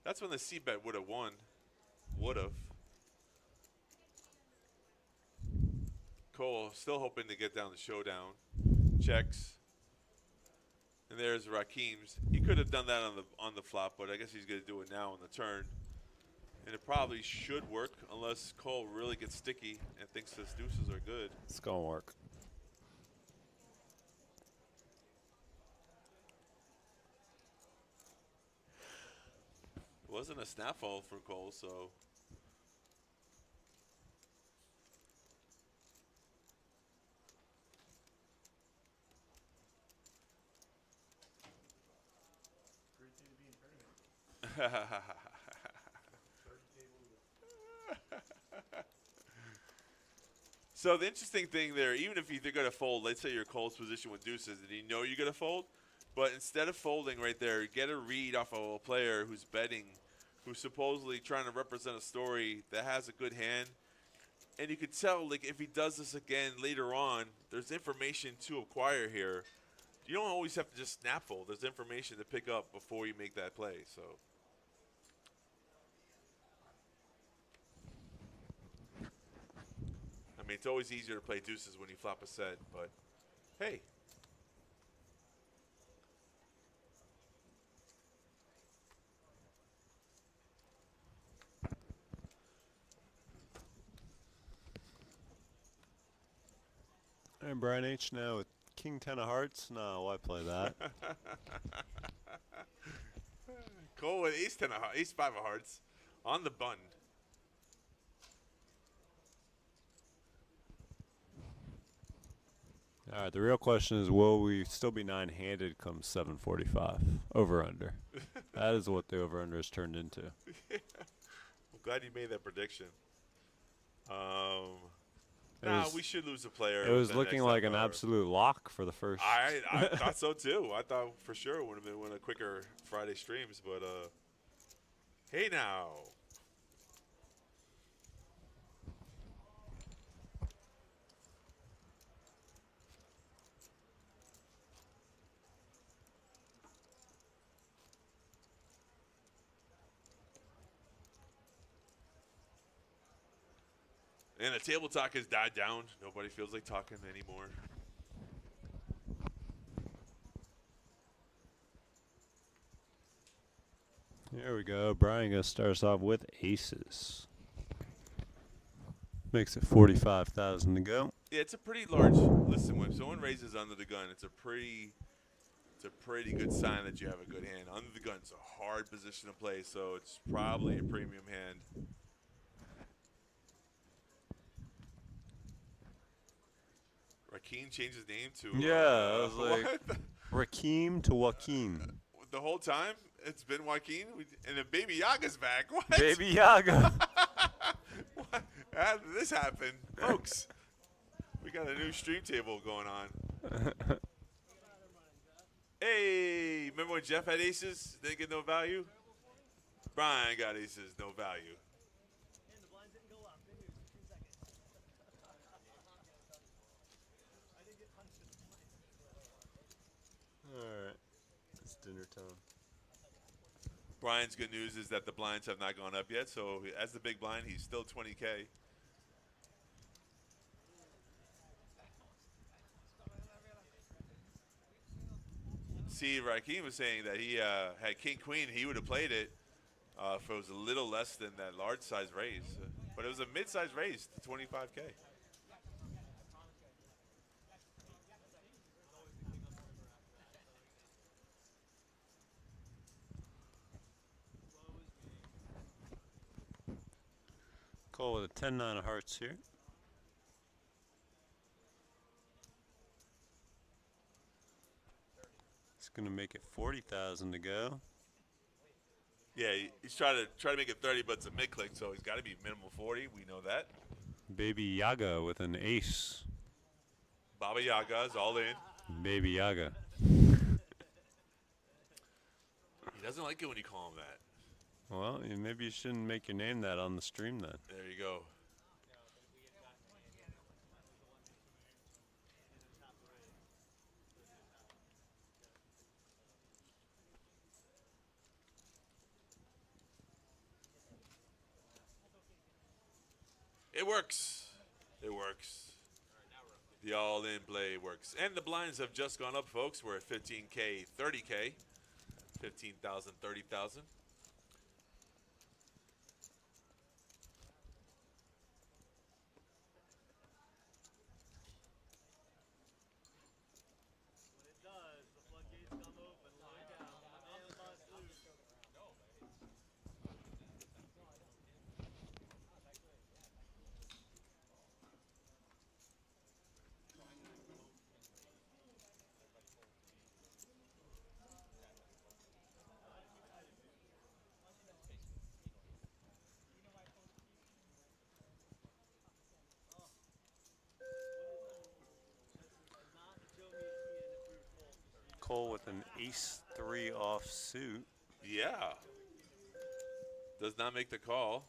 That's when the C bet would have won. Would have. Cole still hoping to get down the showdown. Checks. And there's Rakeem's. He could have done that on the flop, but I guess he's going to do it now on the turn. And it probably should work unless Cole really gets sticky and thinks his deuces are good. It's gonna work. It wasn't a snap fold for Cole, so. So the interesting thing there, even if you're going to fold, let's say you're Cole's position with deuces and you know you're going to fold, but instead of folding right there, get a read off of a player who's betting, who's supposedly trying to represent a story that has a good hand. And you could tell, like, if he does this again later on, there's information to acquire here. You don't always have to just snap fold. There's information to pick up before you make that play. So, I mean, it's always easier to play deuces when you flop a set, but hey. And Brian H. now with King 10 of Hearts. No, why play that? Cole with ace 10 of hearts, ace 5 of hearts on the button. All right, the real question is, will we still be nine-handed come 7:45? Over under. That is what the over under has turned into. I'm glad you made that prediction. It Nah, was- we should lose a player. It was within the looking next like half an hour. absolute lock for the first. I thought so too. I thought for sure it would have been one of the quicker Friday streams, but hey now. And the table talk has died down. Nobody feels like talking anymore. Here we go. Brian gonna start us off with aces. Makes it 45,000 to go. Yeah, it's a pretty large. Listen, when someone raises under the gun, it's a pretty good sign that you have a good hand. Under the gun's a hard position to play, so it's probably a premium hand. Rakeem changed his name to Yeah, I was like- what? Rakeem to Joaquin. The whole time it's been Joaquin, and then Baby Yaga's back. What? Baby Yaga. What? How did this happen, folks? We got a new stream table going on. Hey, remember when Jeff had aces? Didn't get no value? Brian got aces, no value. And the blinds didn't go up. Good news. 2 seconds. I didn't get punched in the blinds. All right, it's dinner time. Brian's good news is that the blinds have not gone up yet, so as the big blind, he's still 20K. See, Rakeem was saying that he had King Queen, he would have played it if it was a little less than that large size raise. But it was a mid size raise to 25K. Cole with a 10-9 of hearts here. It's gonna make it 40,000 to go. Yeah, he's trying to make it 30, but it's a mid click, so he's got to be minimum 40. We know that. Baby Yaga with an ace. Baba Yaga is all in. Baby Yaga. He doesn't like it when you call him that. Well, maybe you shouldn't make your name that on the stream then. There you go. It works. It works. The all-in play works. And the blinds have just gone up, folks. We're at 15K, 30K. 15,000, 30,000. When it does, the floodgates come open. Look out. I'm the boss loose. Cole with an ace-3 offsuit. Yeah. Does not make the call.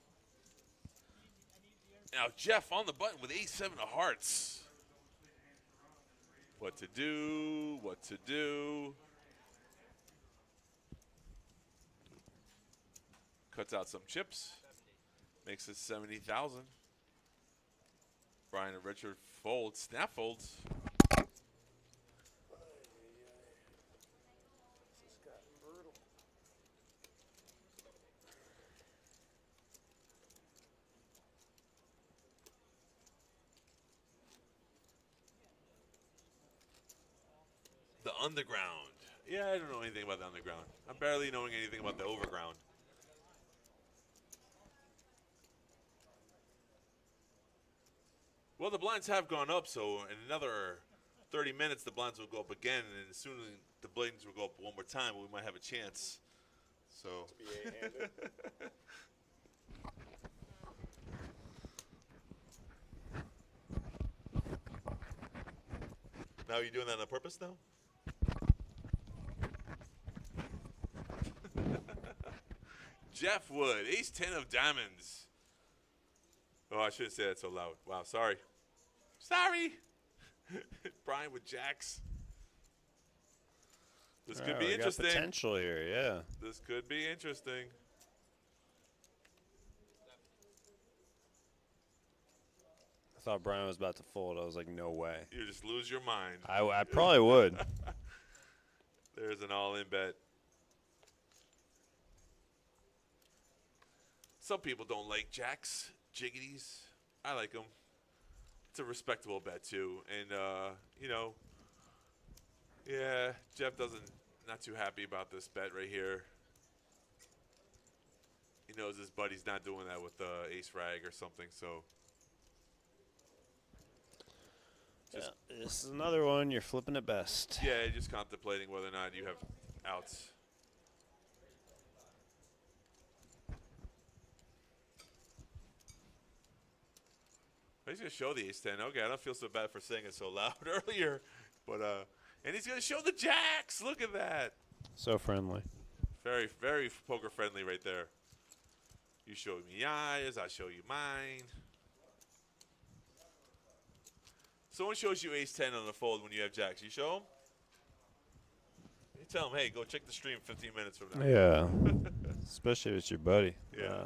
Now Jeff on the button with ace-7 of hearts. What to do, what to do. Cuts out some chips. Makes it 70,000. Brian and Richard folds, snap folds. The underground. Yeah, I don't know anything about the underground. I'm barely knowing anything about the overground. Well, the blinds have gone up, so in another 30 minutes, the blinds will go up again, and as soon as the blinds will go up one more time, we might have a chance. So. To be eight-handed. Now you're doing that on purpose now? Jeff Wood, ace-10 of diamonds. Oh, I shouldn't say that so loud. Wow, sorry. Sorry. Brian with jacks. This could be we interesting. got potential here, yeah. This could be interesting. I thought Brian was about to fold. I was like, no way. You just lose your mind. I probably would. There's an all-in bet. Some people don't like jacks, jiggities. I like them. It's a respectable bet too, and you know, yeah, Jeff not too happy about this bet right here. He knows his buddy's not doing that with ace rag or something, so. Yeah, this is another one. You're flipping at best. Yeah, just contemplating whether or not you have outs. He's going to show the ace-10. Okay, I don't feel so bad for saying it so loud earlier. But, and he's going to show the jacks. Look at that. So friendly. Very, very poker friendly right there. You show me yours, I show you mine. Someone shows you ace-10 on the fold when you have jacks. You show them? You tell them, hey, go check the stream 15 minutes from now. Yeah. Especially if it's your buddy. Yeah.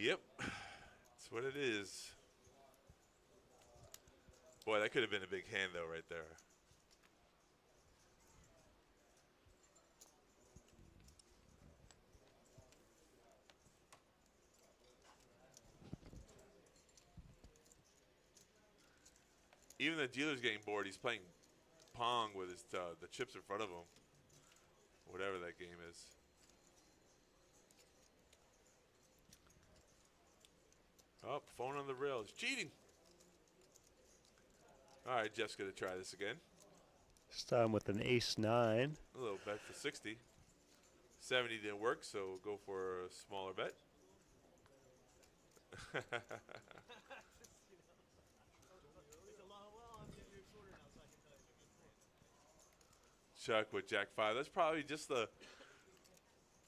Yep, that's what it is. Boy, that could have been a big hand, though, right there. Even the dealer's getting bored. He's playing Pong with his the chips in front of him. Whatever that game is. Oh, phone on the rails. Cheating. All right, Jeff's going to try this again. This time with an ace-9. A little bet for 60. 70 didn't work, so we'll go for a smaller bet. Chuck with Jack 5. That's probably just the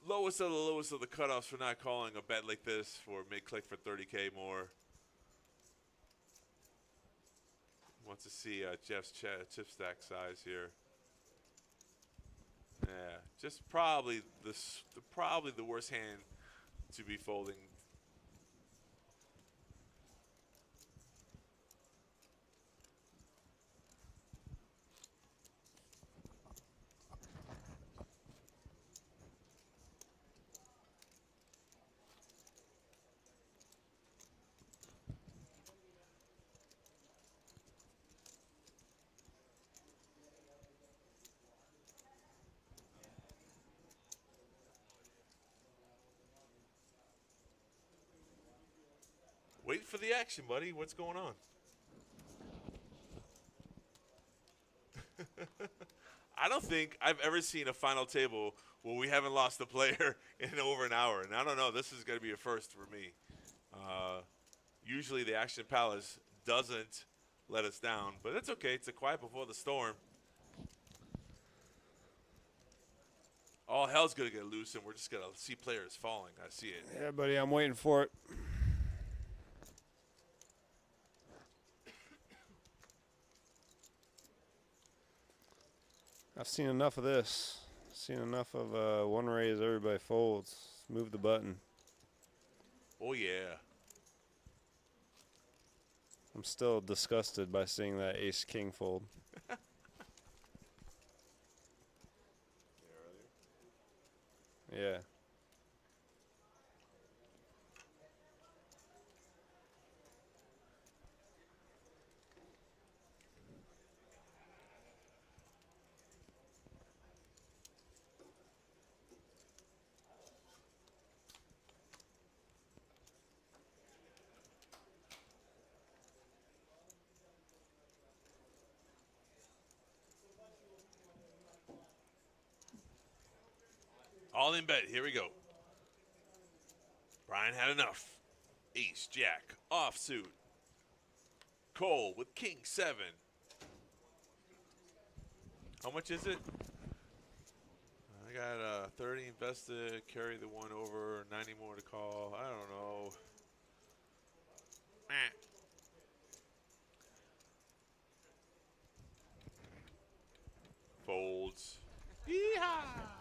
lowest of the cutoffs for not calling a bet like this for mid-click for 30K more. Wants to see Jeff's chip stack size here. Yeah, just probably the worst hand to be folding. Wait for the action, buddy. What's going on? I don't think I've ever seen a final table where we haven't lost a player in over an hour. And I don't know. This is going to be a first for me. Usually the Action Palace doesn't let us down. But that's okay. It's a quiet before the storm. All hell's going to get loose, and we're just going to see players falling. I see it. Yeah, buddy, I'm waiting for it. I've seen enough of this. Seen enough of one raise, everybody folds. Move the button. Oh, yeah. I'm still disgusted by seeing that ace-king fold. Yeah. All in bet. Here we go. Brian had enough. Ace, jack, offsuit. Cole with king 7. How much is it? I got 30 invested. Carry the 1 over. 90 more to call. I don't know. Meh. Folds. Yeehaw!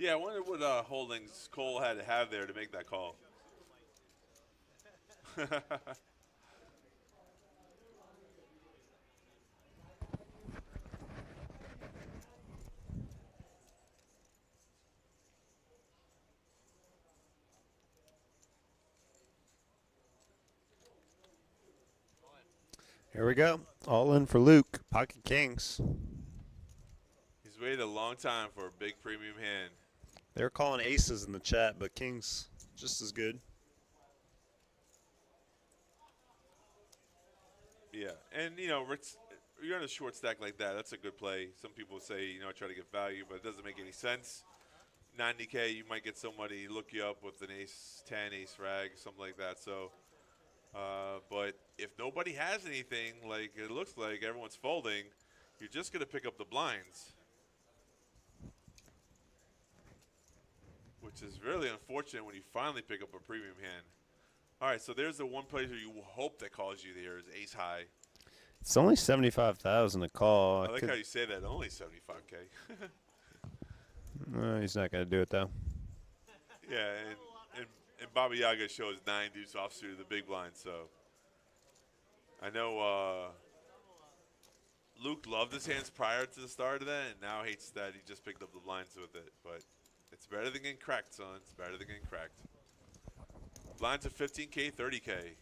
Yeah, I wonder what holdings Cole had to have there to make that call. Here we go. All in for Luke. Pocket kings. He's waited a long time for a big premium hand. They're calling aces in the chat, but kings just as good. Yeah, and you know, you're on a short stack like that. That's a good play. Some people say, you know, try to get value, but it doesn't make any sense. 90K, you might get somebody look you up with an ace 10, ace rag, something like that. So, but if nobody has anything, like it looks like everyone's folding, you're just gonna pick up the blinds, which is really unfortunate when you finally pick up a premium hand. All right, so there's the one place where you hope that calls you there is ace high. It's only 75,000 to call. I like how you say that, only 75K. He's not going to do it, though. Yeah, and Baba Yaga shows 9 deuce offsuit of the big blind, so I know Luke loved his hands prior to the start of that, and now hates that he just picked up the blinds with it. But it's better than getting cracked, son. It's better than getting cracked. Blinds of 15K, 30K.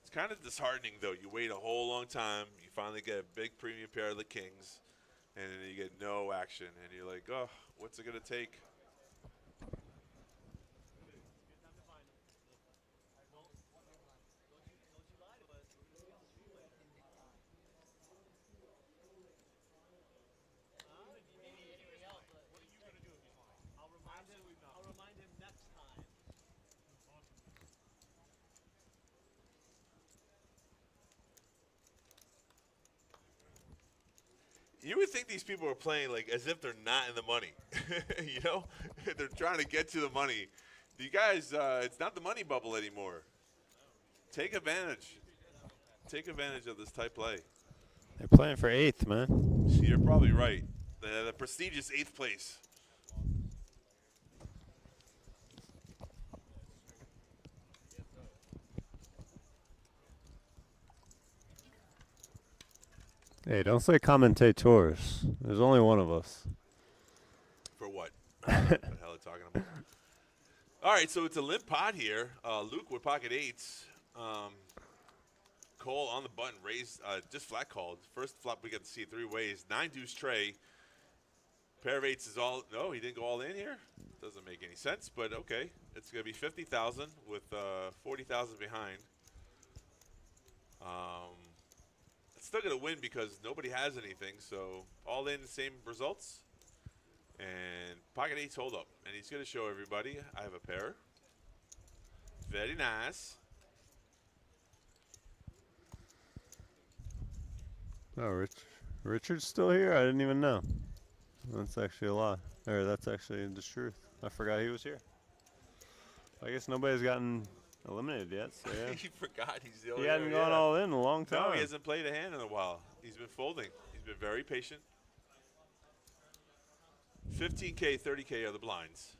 It's kind of disheartening, though. You wait a whole long time. You finally get a big premium pair of the kings, and then you get no action. And you're like, oh, what's it going to take? You would think these people are playing like as if they're not in the money. You know, they're trying to get to the money. You guys, it's not the money bubble anymore. Take advantage. Take advantage of this type play. They're playing for 8th, man. You're probably right. The prestigious 8th place. Hey, don't say commentators. There's only one of us. For what? What the hell are you talking about? All right, so it's a limp pot here. Luke with pocket 8s. Cole on the button, raised, just flat called. First flop we get to see 3 ways. 9 deuce tray. Pair of 8s is all. No, he didn't go all in here. Doesn't make any sense, but okay. It's going to be 50,000 with 40,000 behind. It's still going to win because nobody has anything. So all in, same results. And pocket eights hold up. And he's going to show everybody, I have a pair. Very nice. Oh, Richard's still here? I didn't even know. That's actually a lie. Or that's actually the truth. I forgot he was here. I guess nobody's gotten eliminated yet, so yeah. He forgot he's the only He hadn't one, gone yeah. all in a long time. No, he hasn't played a hand in a while. He's been folding. He's been very patient. 15K, 30K are the blinds.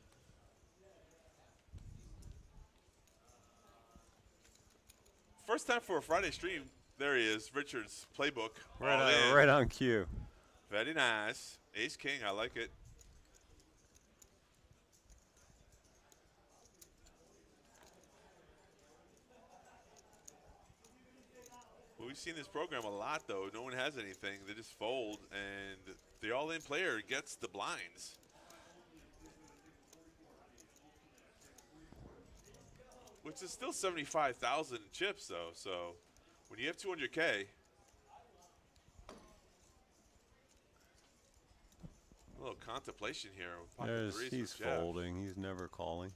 First time for a Friday stream. There he is, Richard's playbook. All in. Right on cue. Very nice. Ace King, I like it. Well, we've seen this program a lot, though. No one has anything. They just fold, and the all-in player gets the blinds. Which is still 75,000 chips, though. So when you have 200K, a little contemplation here. He's folding. He's never calling.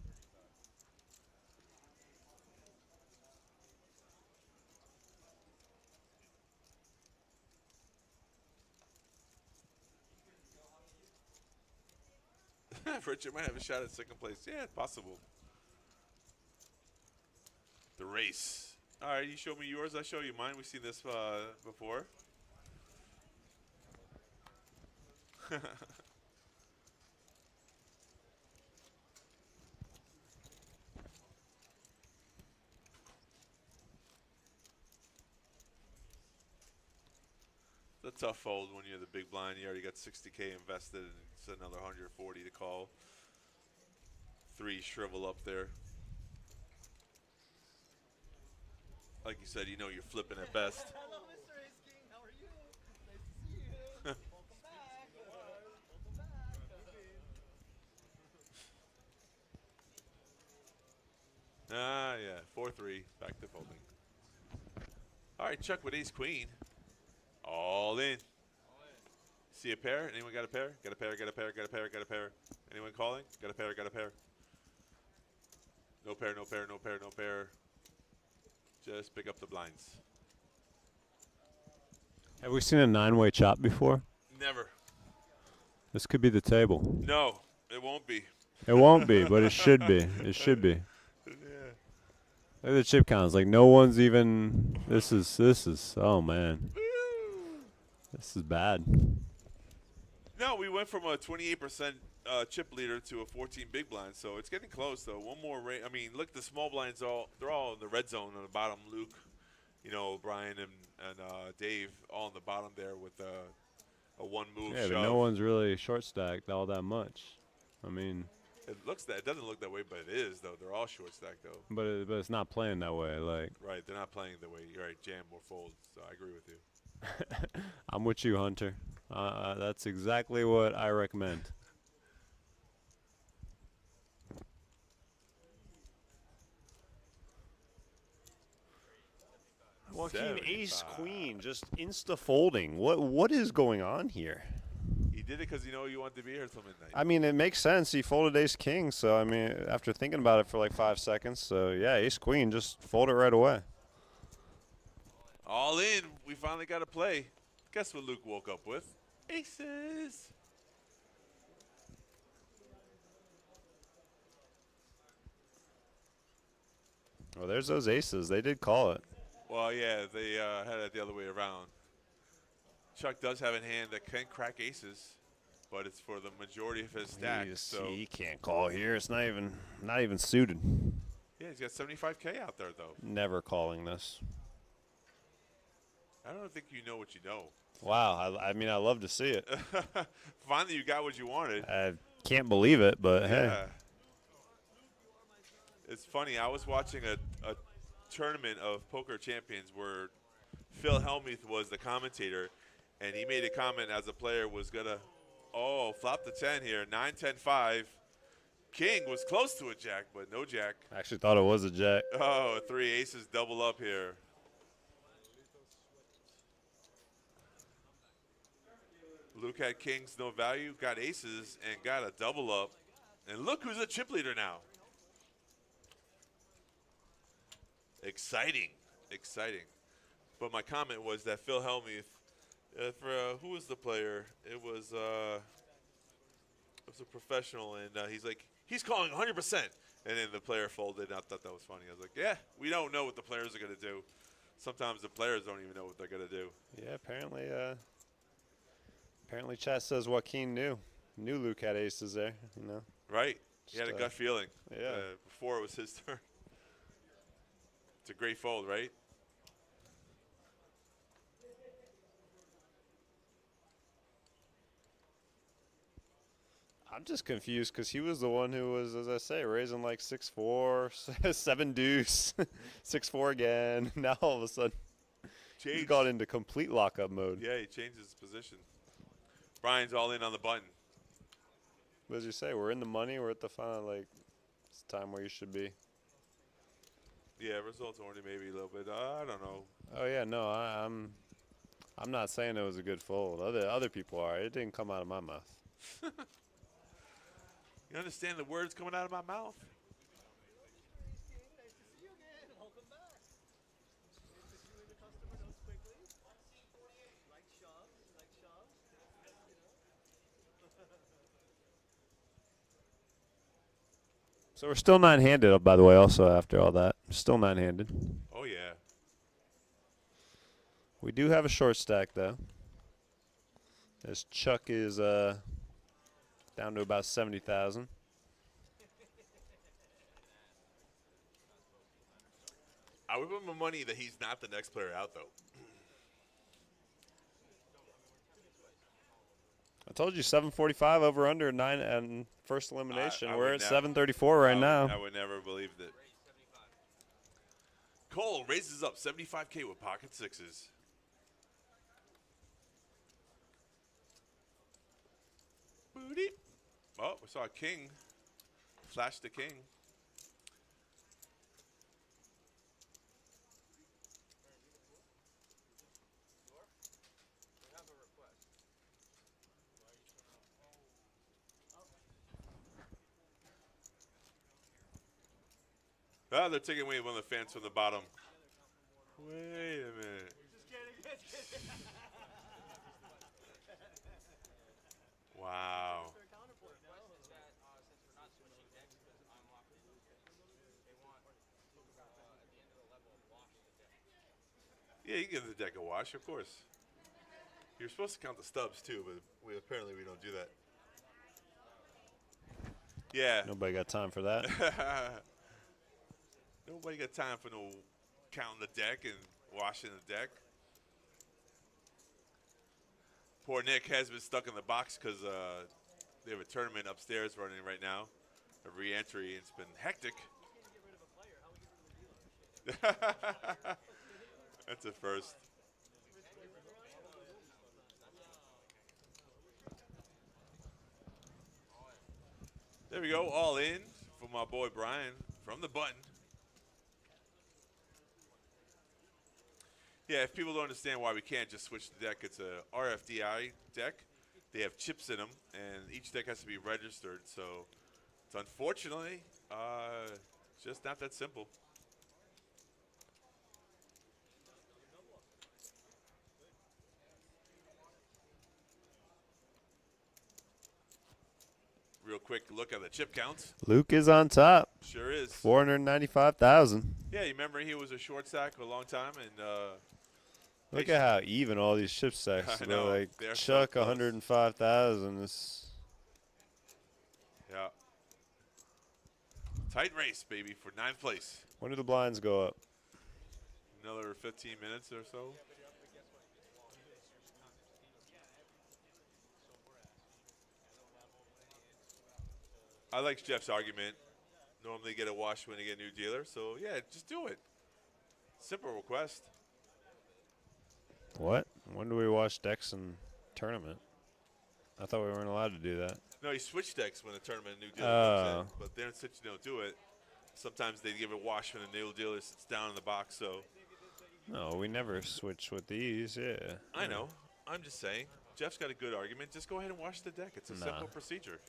Richard might have a shot at second place. Yeah, possible. The race. All right, you show me yours. I show you mine. We've seen this before. It's a tough fold when you're the big blind. You already got 60K invested, and it's another 140 to call. 3 shrivel up there. Like you said, you know you're flipping at best. Hello, Mr. Ace King. How are you? Nice to see you. Welcome back. Welcome back. Yeah, 4-3, back to folding. All right, Chuck with ace queen. All in. See a pair? Anyone got a pair? Got a pair, got a pair, got a pair, got a pair. Anyone calling? Got a pair, got a pair. No pair, no pair, no pair, no pair. Just pick up the blinds. Have we seen a 9-way chop before? Never. This could be the table. No, it won't be. It won't be, but it should be. It should be. Yeah. Look at the chip counts. Like no one's even. This is. Oh man. This is bad. No, we went from a 28% chip leader to a 14 big blind, so it's getting close though. One more rate. I mean, look, the small blinds they're all in the red zone on the bottom. Luke, Brian and Dave all on the bottom there with a one move Yeah, shove. but no one's really short stacked all that much. I mean, It doesn't look that way, but it is though. They're all short stacked though. but it's not playing that way. Like Right, they're not playing the way. You're right, jam or fold. So I agree with you. I'm with you, Hunter. That's exactly what I recommend. Joaquin ace 75. queen, just insta folding. What is going on here? He did it because you wanted to be here till midnight. I mean, it makes sense. He folded ace king, so I mean, after thinking about it for like 5 seconds, so yeah, ace queen, just fold it right away. All in. We finally got to play. Guess what Luke woke up with? Aces. Well, there's those aces. They did call it. Well, yeah, they had it the other way around. Chuck does have in hand that can crack aces, but it's for the majority of his stack. So He can't call here. It's not even suited. yeah, he's got 75K out there though. Never calling this. I don't think you know what you know. Wow. I mean, I love to see it. Finally, you got what you wanted. I can't believe it, but hey. Yeah. It's funny. I was watching a tournament of poker champions where Phil Hellmuth was the commentator, and he made a comment as a player was gonna, flop the 10 here, 9-10-5. King was close to a jack, but no jack. I actually thought it was a jack. Oh, 3 aces double up here. Luke had kings, no value, got aces, and got a double up. And look who's a chip leader now. Exciting. Exciting. But my comment was that Phil Hellmuth, who was the player? It was a professional, and he's like, he's calling 100%. And then the player folded, and I thought that was funny. I was like, yeah, we don't know what the players are going to do. Sometimes the players don't even know what they're going to do. Yeah, apparently chat says Joaquin knew Luke had aces there, you know. Right. He had a gut feeling. Yeah. Before it was his turn. It's a great fold, right? I'm just confused because he was the one who was, as I say, raising like 6-4, 7 deuce, 6-4 again. Now all of a sudden, he's got into complete lockup mode. Yeah, he changed his position. Brian's all in on the button. What does he say? We're in the money. We're at the final, like, it's time where you should be. Yeah, results oriented maybe a little bit. I don't know. Oh yeah, no, I'm not saying it was a good fold. Other people are. It didn't come out of my mouth. You understand the words coming out of my mouth? So we're still nine-handed, by the way, also after all that. Still nine-handed. Oh, yeah. We do have a short stack, though. As Chuck is down to about 70,000. I would put my money that he's not the next player out, though. I told you 745 over under 9 and first elimination. I We're would at never- 734 right now. I would never believe it. Cole raises up 75K with pocket sixes. Booty. Oh, we saw a king. Flash the king. Ah, they're taking away one of the fans from the bottom. Wait a minute. Wow. Yeah, you give the deck a wash, of course. You're supposed to count the stubs too, but apparently we don't do that. Yeah. Nobody got time for that. Nobody got time for no counting the deck and washing the deck. Poor Nick has been stuck in the box because they have a tournament upstairs running right now, a re-entry. It's been hectic. That's a first. There we go, all in for my boy Brian from the button. Yeah, if people don't understand why we can't just switch the deck, it's a RFDI deck. They have chips in them, and each deck has to be registered. So it's unfortunately just not that simple. Real quick look at the chip counts. Luke is on top. Sure is. 495,000. Yeah, you remember he was a short stack for a long time, and Look at how even all these chip stacks. I They're know. like They're so Chuck close. 105,000. yeah. Tight race, baby, for 9th place. When do the blinds go up? Another 15 minutes or so. I like Jeff's argument. Normally get a wash when you get a new dealer. So, yeah, just do it. Simple request. What? When do we watch decks in tournament? I thought we weren't allowed to do that. No, you switch decks when a tournament new dealer comes in. But then since you don't do it, sometimes they give a wash when a new dealer sits down in the box. So No, we never switch with these. Yeah. I know. I'm just saying. Jeff's got a good argument. Just go ahead and wash the deck. It's a Nah. simple procedure.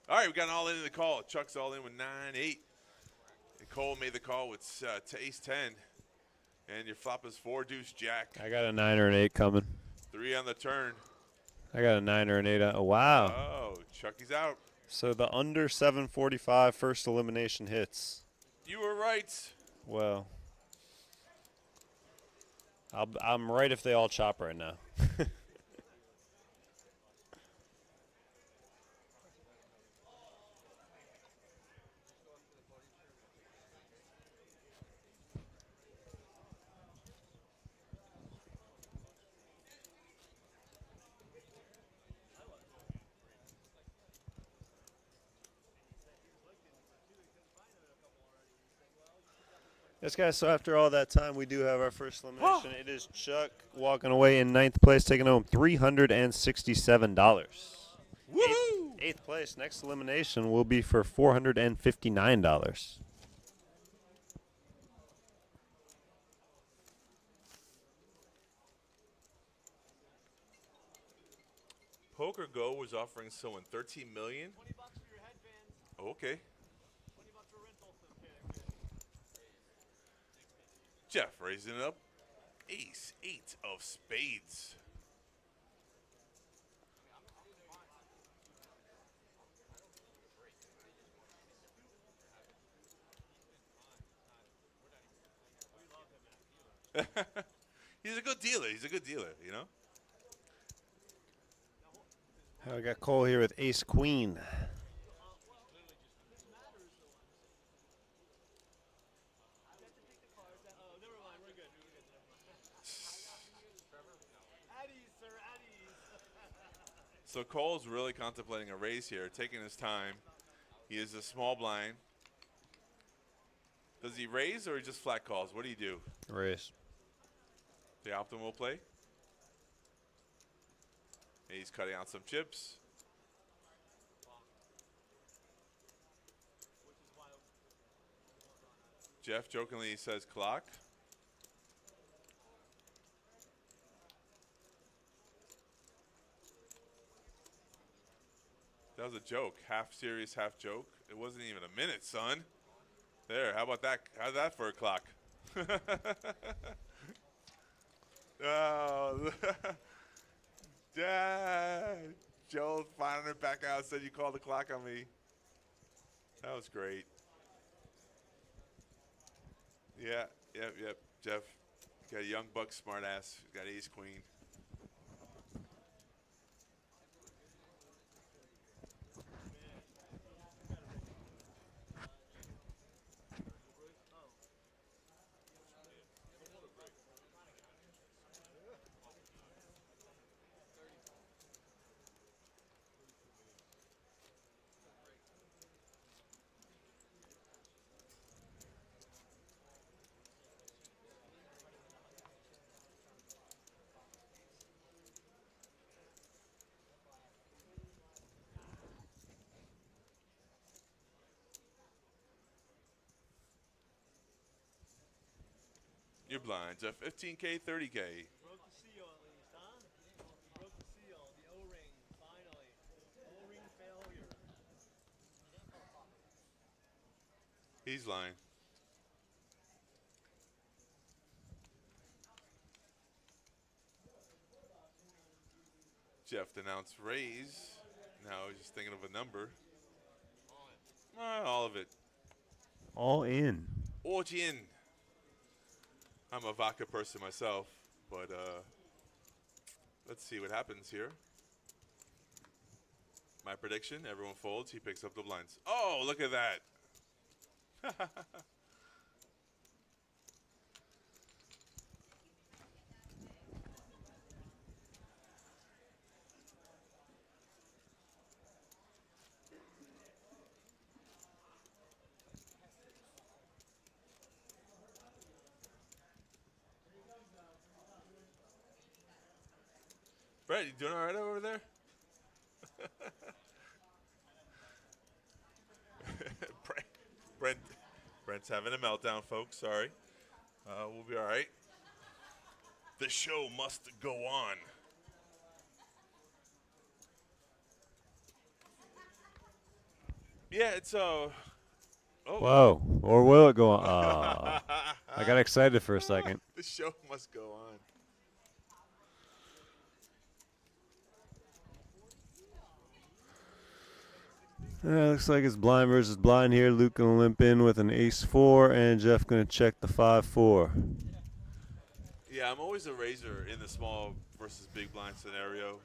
All right, we got an all in the call. Chuck's all in with 9-8. And Cole made the call with to ace 10. And your flop is 4 deuce jack. I got a 9 or an 8 coming. 3 on the turn. I got a 9 or an 8. Oh, wow. Oh, Chucky's out. So the under 745 first elimination hits. You were right. Well, I'm right if they all chop right now. Yes, guys, so after all that time, we do have our first elimination. It is Chuck walking away in 9th place, taking home $367. Woohoo! 8th place, next elimination will be for $459. Poker Go was offering someone $13 million. $20 for your headbands. Oh, okay. $20 for rental. Okay. Jeff raising it up. Ace 8 of spades. He's a good dealer. He's a good dealer, you know? I got Cole here with Ace Queen. So Cole's really contemplating a raise here, taking his time. He is a small blind. Does he raise or he just flat calls? What do you do? Race. The optimal play? He's cutting out some chips. Jeff jokingly says clock. That was a joke. Half serious, half joke. It wasn't even a minute, son. There, how about that? How's that for a clock? Oh, Dad. Joe finding it back out, said you called the clock on me. That was great. Yeah, yep. Jeff, got a young buck smart ass. Got ace queen. You're blind, Jeff. 15K, 30K. Broke the seal at least, huh? Broke the seal. The O-ring, finally. O-ring failure. He's lying. Jeff denounced raise. Now he's just thinking of a number. All of it. All in. Origin. I'm a vodka person myself, but let's see what happens here. My prediction, everyone folds, he picks up the blinds. Oh, look at that. Brett, you doing all right over there? Brent's having a meltdown, folks. Sorry. We'll be all right. The show must go on. Yeah, it's oh. Whoa. Or will it go on? I got excited for a second. The show must go on. Looks like it's blind versus blind here. Luke gonna limp in with an ace-4, and Jeff gonna check the 5-4. Yeah, I'm always a razor in the small versus big blind scenario.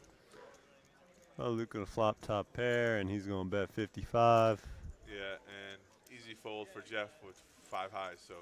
Oh, Luke gonna flop top pair, and he's gonna bet 55. Yeah, and easy fold for Jeff with 5 highs. So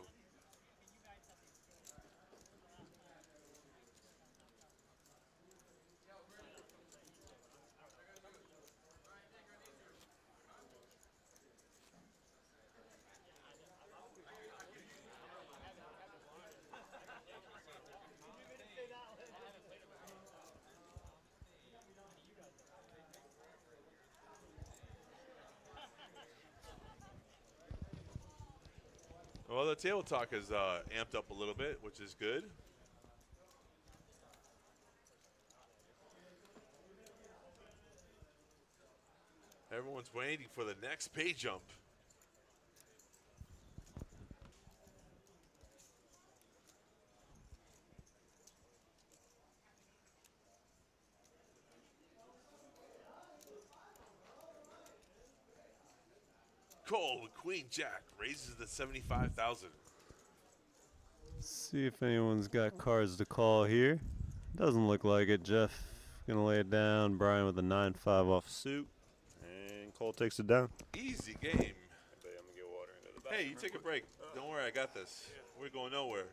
well, the table talk is amped up a little bit, which is good. Everyone's waiting for the next pay jump. Cole with Queen Jack raises the 75,000. See if anyone's got cards to call here. Doesn't look like it. Jeff gonna lay it down. Brian with a 9-5 off suit. And Cole takes it down. Easy game. Hey, you take a break. Don't worry, I got this. We're going nowhere.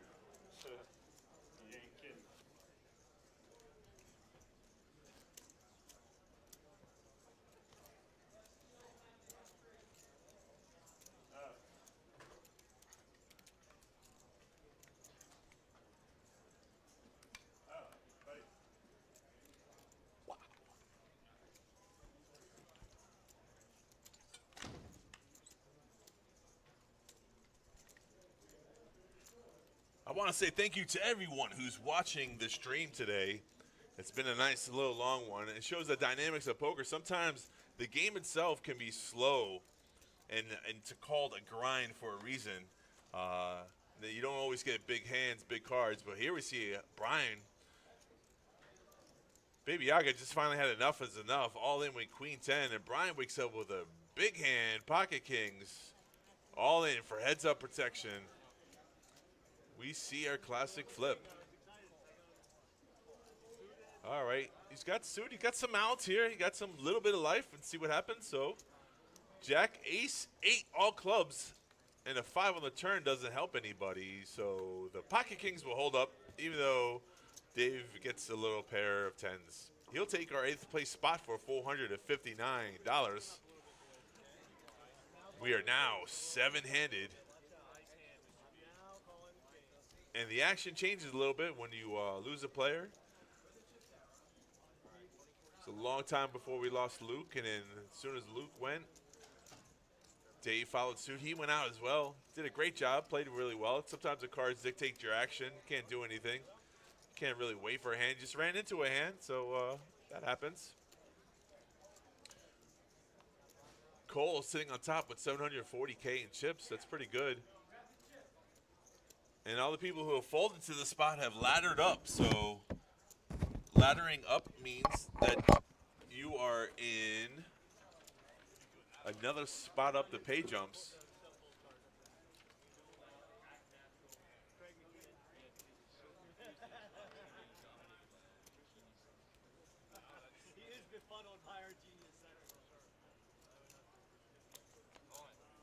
I want to say thank you to everyone who's watching the stream today. It's been a nice little long one. It shows the dynamics of poker. Sometimes the game itself can be slow and to called a grind for a reason. You don't always get big hands, big cards, but here we see Brian. Baby Yaga just finally had enough is enough. All in with Queen 10, and Brian wakes up with a big hand, pocket kings. All in for heads up protection. We see our classic flip. All right, he's got suit. He got some outs here. He got some little bit of life, and see what happens. So, Jack, Ace, 8, all clubs, and a 5 on the turn doesn't help anybody. So the pocket kings will hold up, even though Dave gets a little pair of 10s. He'll take our 8th place spot for $459. We are now 7-handed. And the action changes a little bit when you lose a player. It's a long time before we lost Luke, and then as soon as Luke went, Dave followed suit. He went out as well. Did a great job, played really well. Sometimes the cards dictate your action. Can't do anything. Can't really wait for a hand. Just ran into a hand, so that happens. Cole sitting on top with 740K in chips. That's pretty good. And all the people who have folded to the spot have laddered up. So laddering up means that you are in another spot up the pay jumps.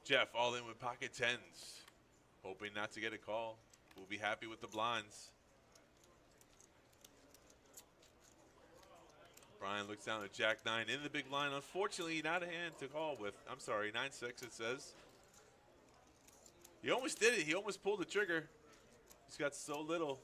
Jeff all in with pocket 10s, hoping not to get a call. We'll be happy with the blinds. Brian looks down at Jack 9 in the big blind. Unfortunately, not a hand to call with. I'm sorry, 9-6 it says. He almost did it. He almost pulled the trigger. He's got so little.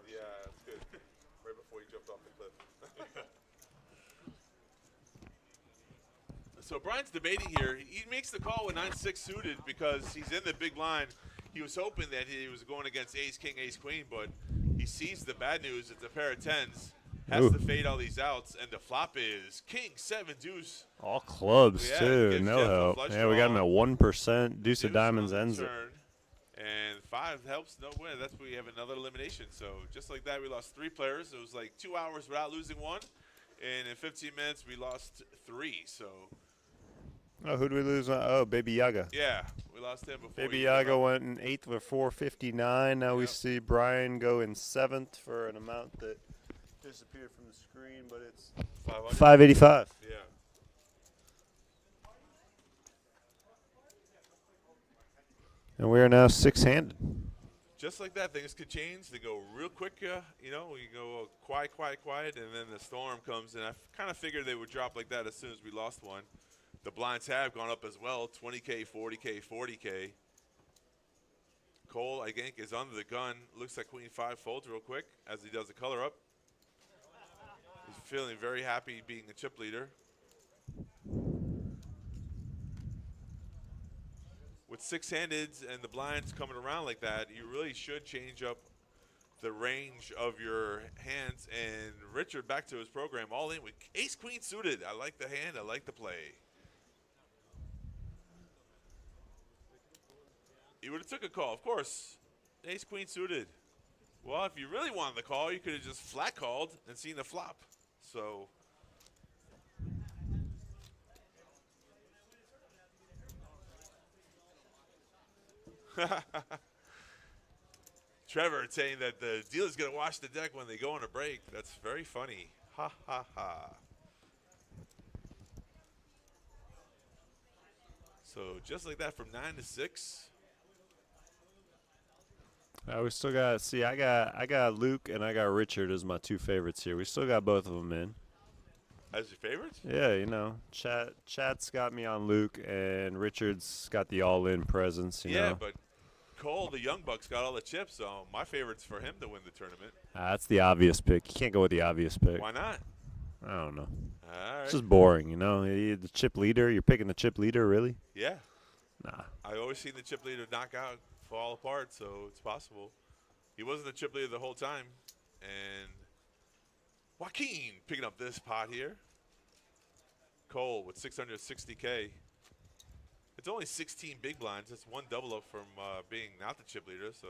Yeah, it's good. Right before he jumped off the cliff. So Brian's debating here. He makes the call with 9-6 suited because he's in the big blind. He was hoping that he was going against ace, king, ace, queen, but he sees the bad news. It's a pair of tens. Has to fade all these outs, and the flop is king, 7, deuce. All clubs, Yeah, too. gives No Jeff a help. flush Yeah, we got him draw. at 1%. Deuce of Deuce diamonds on the ends it. turn, and 5 helps no win. That's where we have another elimination. So just like that, we lost 3 players. It was like 2 hours without losing one, and in 15 minutes, we lost 3. So Oh, who do we lose? Oh, Baby Yaga. yeah, we lost him before. Baby he came Yaga up. went in 8th with 459. Now we Yep. see Brian go in 7th for an amount that disappeared from the screen, but it's 500. 585. Yeah. And we are now 6-handed. Just like that, things could change. They go real quick, you know. You go quiet, and then the storm comes. And I kind of figured they would drop like that as soon as we lost one. The blinds have gone up as well, 20K, 40K, 40K. Cole, I think, is under the gun. Looks like Queen 5 folds real quick as he does the color up. He's feeling very happy being a chip leader. With 6-handeds and the blinds coming around like that, you really should change up the range of your hands. And Richard, back to his program, all in with ace-queen suited. I like the hand. I like the play. He would have took a call, of course. Ace-queen suited. Well, if you really wanted the call, you could have just flat called and seen the flop. So Trevor saying that the dealer's going to wash the deck when they go on a break. That's very funny. Ha, ha, ha. So just like that from 9 to 6. We still got, see, I got Luke and I got Richard as my 2 favorites here. We still got both of them in. As your favorites? Yeah, you know, Chat's got me on Luke and Richard's got the all-in presence, you Yeah, know. but Cole, the Young Bucks, got all the chips, so my favorite's for him to win the tournament. That's the obvious pick. You can't go with the obvious pick. Why not? I don't know. All right. It's just boring, you know. You're the chip leader. You're picking the chip leader, really? Yeah. Nah. I always seen the chip leader knock out, fall apart, so it's possible. He wasn't the chip leader the whole time. And Joaquin picking up this pot here. Cole with 660K. It's only 16 big blinds. It's 1 double up from being not the chip leader. So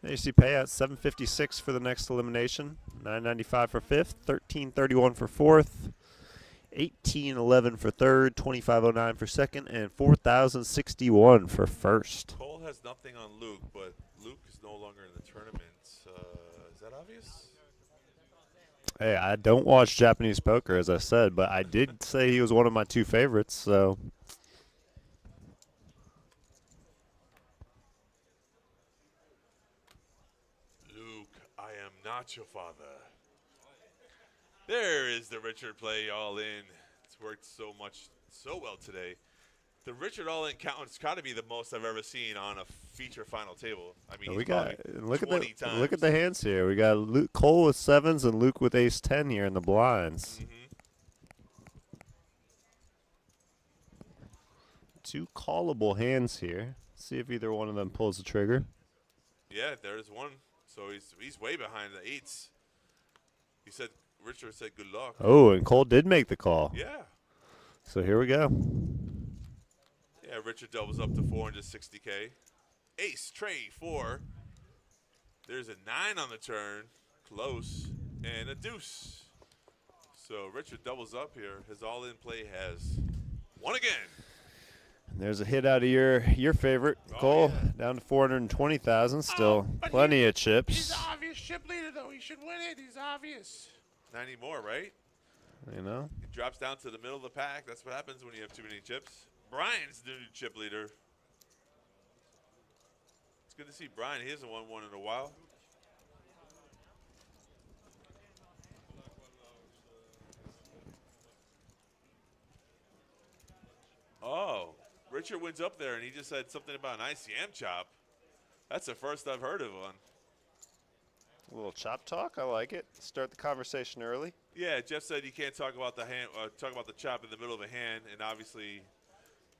There you see payout, $756 for the next elimination, $995 for 5th, $1331 for 4th, $1811 for 3rd, $2509 for 2nd, and $4,061 for 1st. Cole has nothing on Luke, but Luke is no longer in the tournament. Is that obvious? Hey, I don't watch Japanese poker, as I said, but I did say he was one of my 2 favorites, so. Luke, I am not your father. There is the Richard play all in. It's worked so well today. The Richard all in count has got to be the most I've ever seen on a feature final table. I mean, We he's got probably look at 20 times. look at the hands here. We got Luke, Cole with 7s and Luke with ace 10 here in the blinds. Mhm. 2 callable hands here. See if either one of them pulls the trigger. Yeah, there's one. So he's way behind the 8s. Richard said good luck. Oh, and Cole did make the call. Yeah. So here we go. Yeah, Richard doubles up to 460K. Ace, tray, 4. There's a 9 on the turn. Close. And a deuce. So Richard doubles up here. His all-in play has won again. And there's a hit out of your favorite, Cole, yeah. down to 420,000. Still plenty of chips. He's the obvious chip leader, though. He should win it. He's obvious. Not anymore, right? You know? He drops down to the middle of the pack. That's what happens when you have too many chips. Brian's the new chip leader. It's good to see Brian. He hasn't won one in a while. Oh, Richard wins up there, and he just said something about an ICM chop. That's the first I've heard of one. A little chop talk. I like it. Start the conversation early. Yeah, Jeff said you can't talk about the hand, talk about the chop in the middle of a hand, and obviously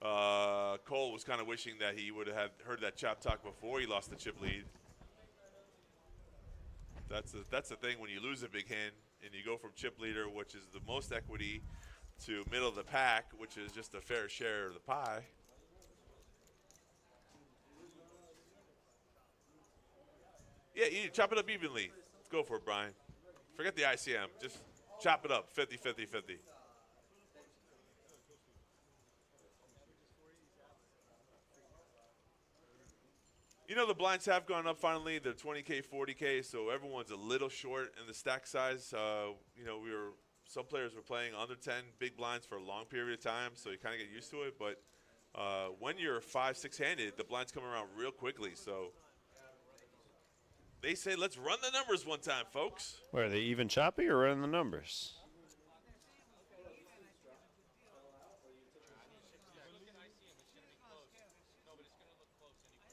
Cole was kind of wishing that he would have heard that chop talk before he lost the chip lead. That's the thing when you lose a big hand and you go from chip leader, which is the most equity, to middle of the pack, which is just a fair share of the pie. Yeah, you chop it up evenly. Let's go for it, Brian. Forget the ICM. Just chop it up, 50, 50, 50. You know, the blinds have gone up finally. They're 20K, 40K, so everyone's a little short in the stack size. You know, some players were playing under 10 big blinds for a long period of time, so you kind of get used to it. But when you're 5, 6-handed, the blinds come around real quickly. So they say, let's run the numbers one time, folks. Where are they even choppy or running the numbers?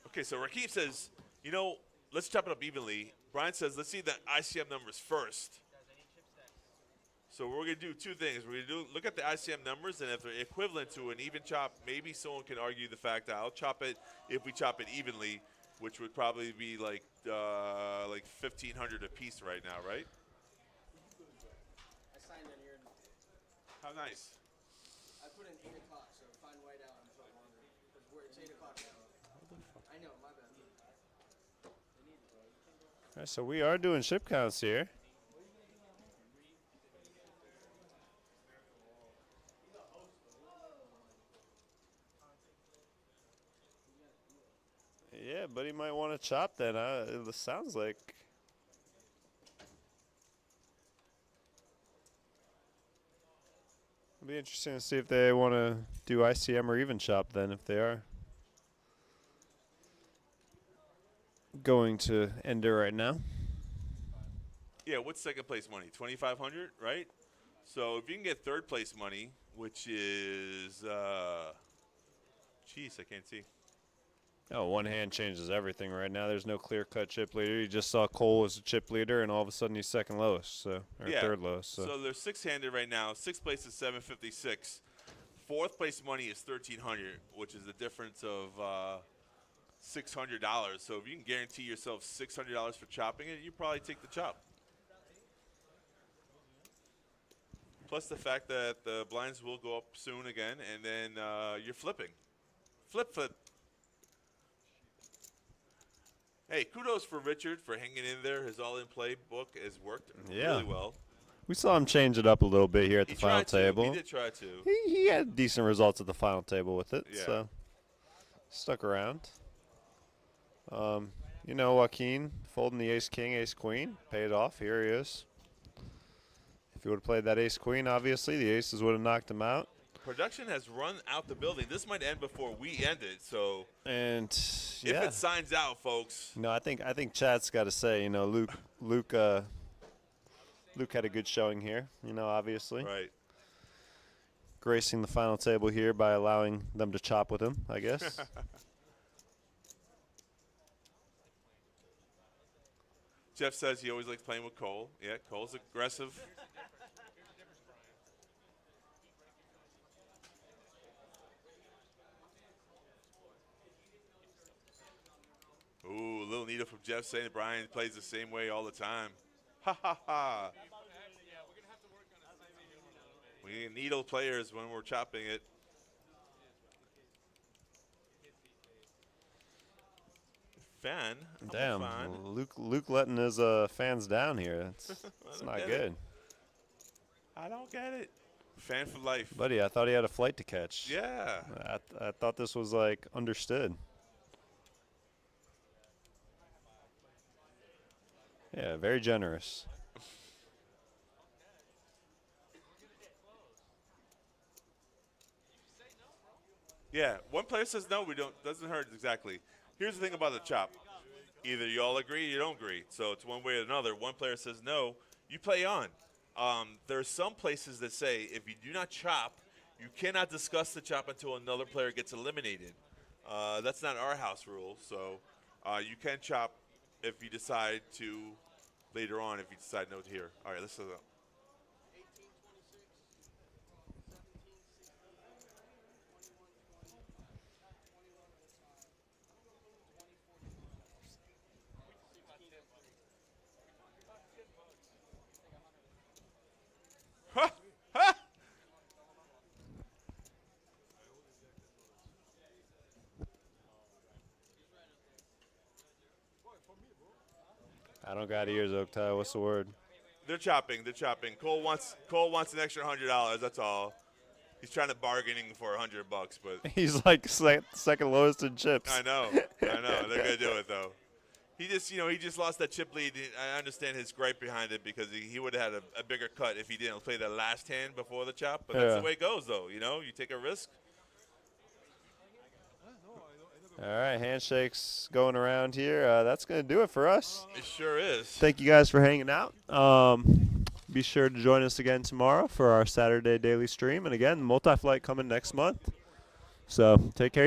Okay, so Rakeem says, you know, let's chop it up evenly. Brian says, let's see the ICM numbers first. So we're going to do two things. We're going to look at the ICM numbers, and if they're equivalent to an even chop, maybe someone can argue the fact that I'll chop it if we chop it evenly, which would probably be like 1,500 a piece right now, right? I signed on here. How nice. I put in 8 o'clock, so find white out and put longer. Because it's 8 o'clock now. I know, my bad. All right, so we are doing ship counts here. Yeah, but he might want to chop that. It sounds like. It'll be interesting to see if they want to do ICM or even chop then, if they are going to end it right now. Yeah, what's second place money? 2,500, right? So if you can get third place money, which is, jeez, I can't see. Oh, one hand changes everything right now. There's no clear-cut chip leader. You just saw Cole as a chip leader, and all of a sudden he's second lowest, or third lowest. So they're six-handed right now. Sixth place is 756. Fourth place money is 1,300, which is the difference of $600. So if you can guarantee yourself $600 for chopping it, you probably take the chop. Plus the fact that the blinds will go up soon again, and then you're flipping. Flip. Hey, kudos for Richard for hanging in there. His all-in-play book has worked really well. We saw him change it up a little bit here at the final table. He did try to. He had decent results at the final table with it, so stuck around. You know, Joaquin folding the ace-king, ace-queen, paid off. Here he is. If he would have played that ace-queen, obviously, the aces would have knocked him out. Production has run out the building. This might end before we end it, so if it signs out, folks. No, I think Chad's got to say, you know, Luke had a good showing here, you know, obviously. Right. Gracing the final table here by allowing them to chop with him, I guess. Jeff says he always likes playing with Cole. Yeah, Cole's aggressive. Ooh, little needle from Jeff saying that Brian plays the same way all the time. Ha ha ha. We need needle players when we're chopping it. Fan. Damn, fan. Luke letting his fans down here. It's not good. I don't get it. Fan for life. Buddy, I thought he had a flight to catch. Yeah. I thought this was, like, understood. Yeah, very generous. Yeah, one player says no, we don't. Doesn't hurt exactly. Here's the thing about the chop. Either you all agree or you don't agree. So it's one way or another. One player says no, you play on. There are some places that say if you do not chop, you cannot discuss the chop until another player gets eliminated. That's not our house rule. So you can chop if you decide to later on if you decide no to hear. All right, let's go. 18, 26, 17, 16, 21, 21 at a time. Ha! Ha! I don't got ears, Oaktai. What's the word? They're chopping. They're chopping. Cole wants an extra $100. That's all. He's trying to bargaining for $100, but He's like second lowest in chips. I know. They're gonna do it though. He just lost that chip lead. I understand his gripe behind it because he would have had a bigger cut if he didn't play that last hand before the chop. But that's the way it goes, though. You take a risk. All right, handshakes going around here. That's going to do it for us. It sure is. Thank you guys for hanging out. Be sure to join us again tomorrow for our Saturday daily stream. And again, multi-flight coming next month. So take care.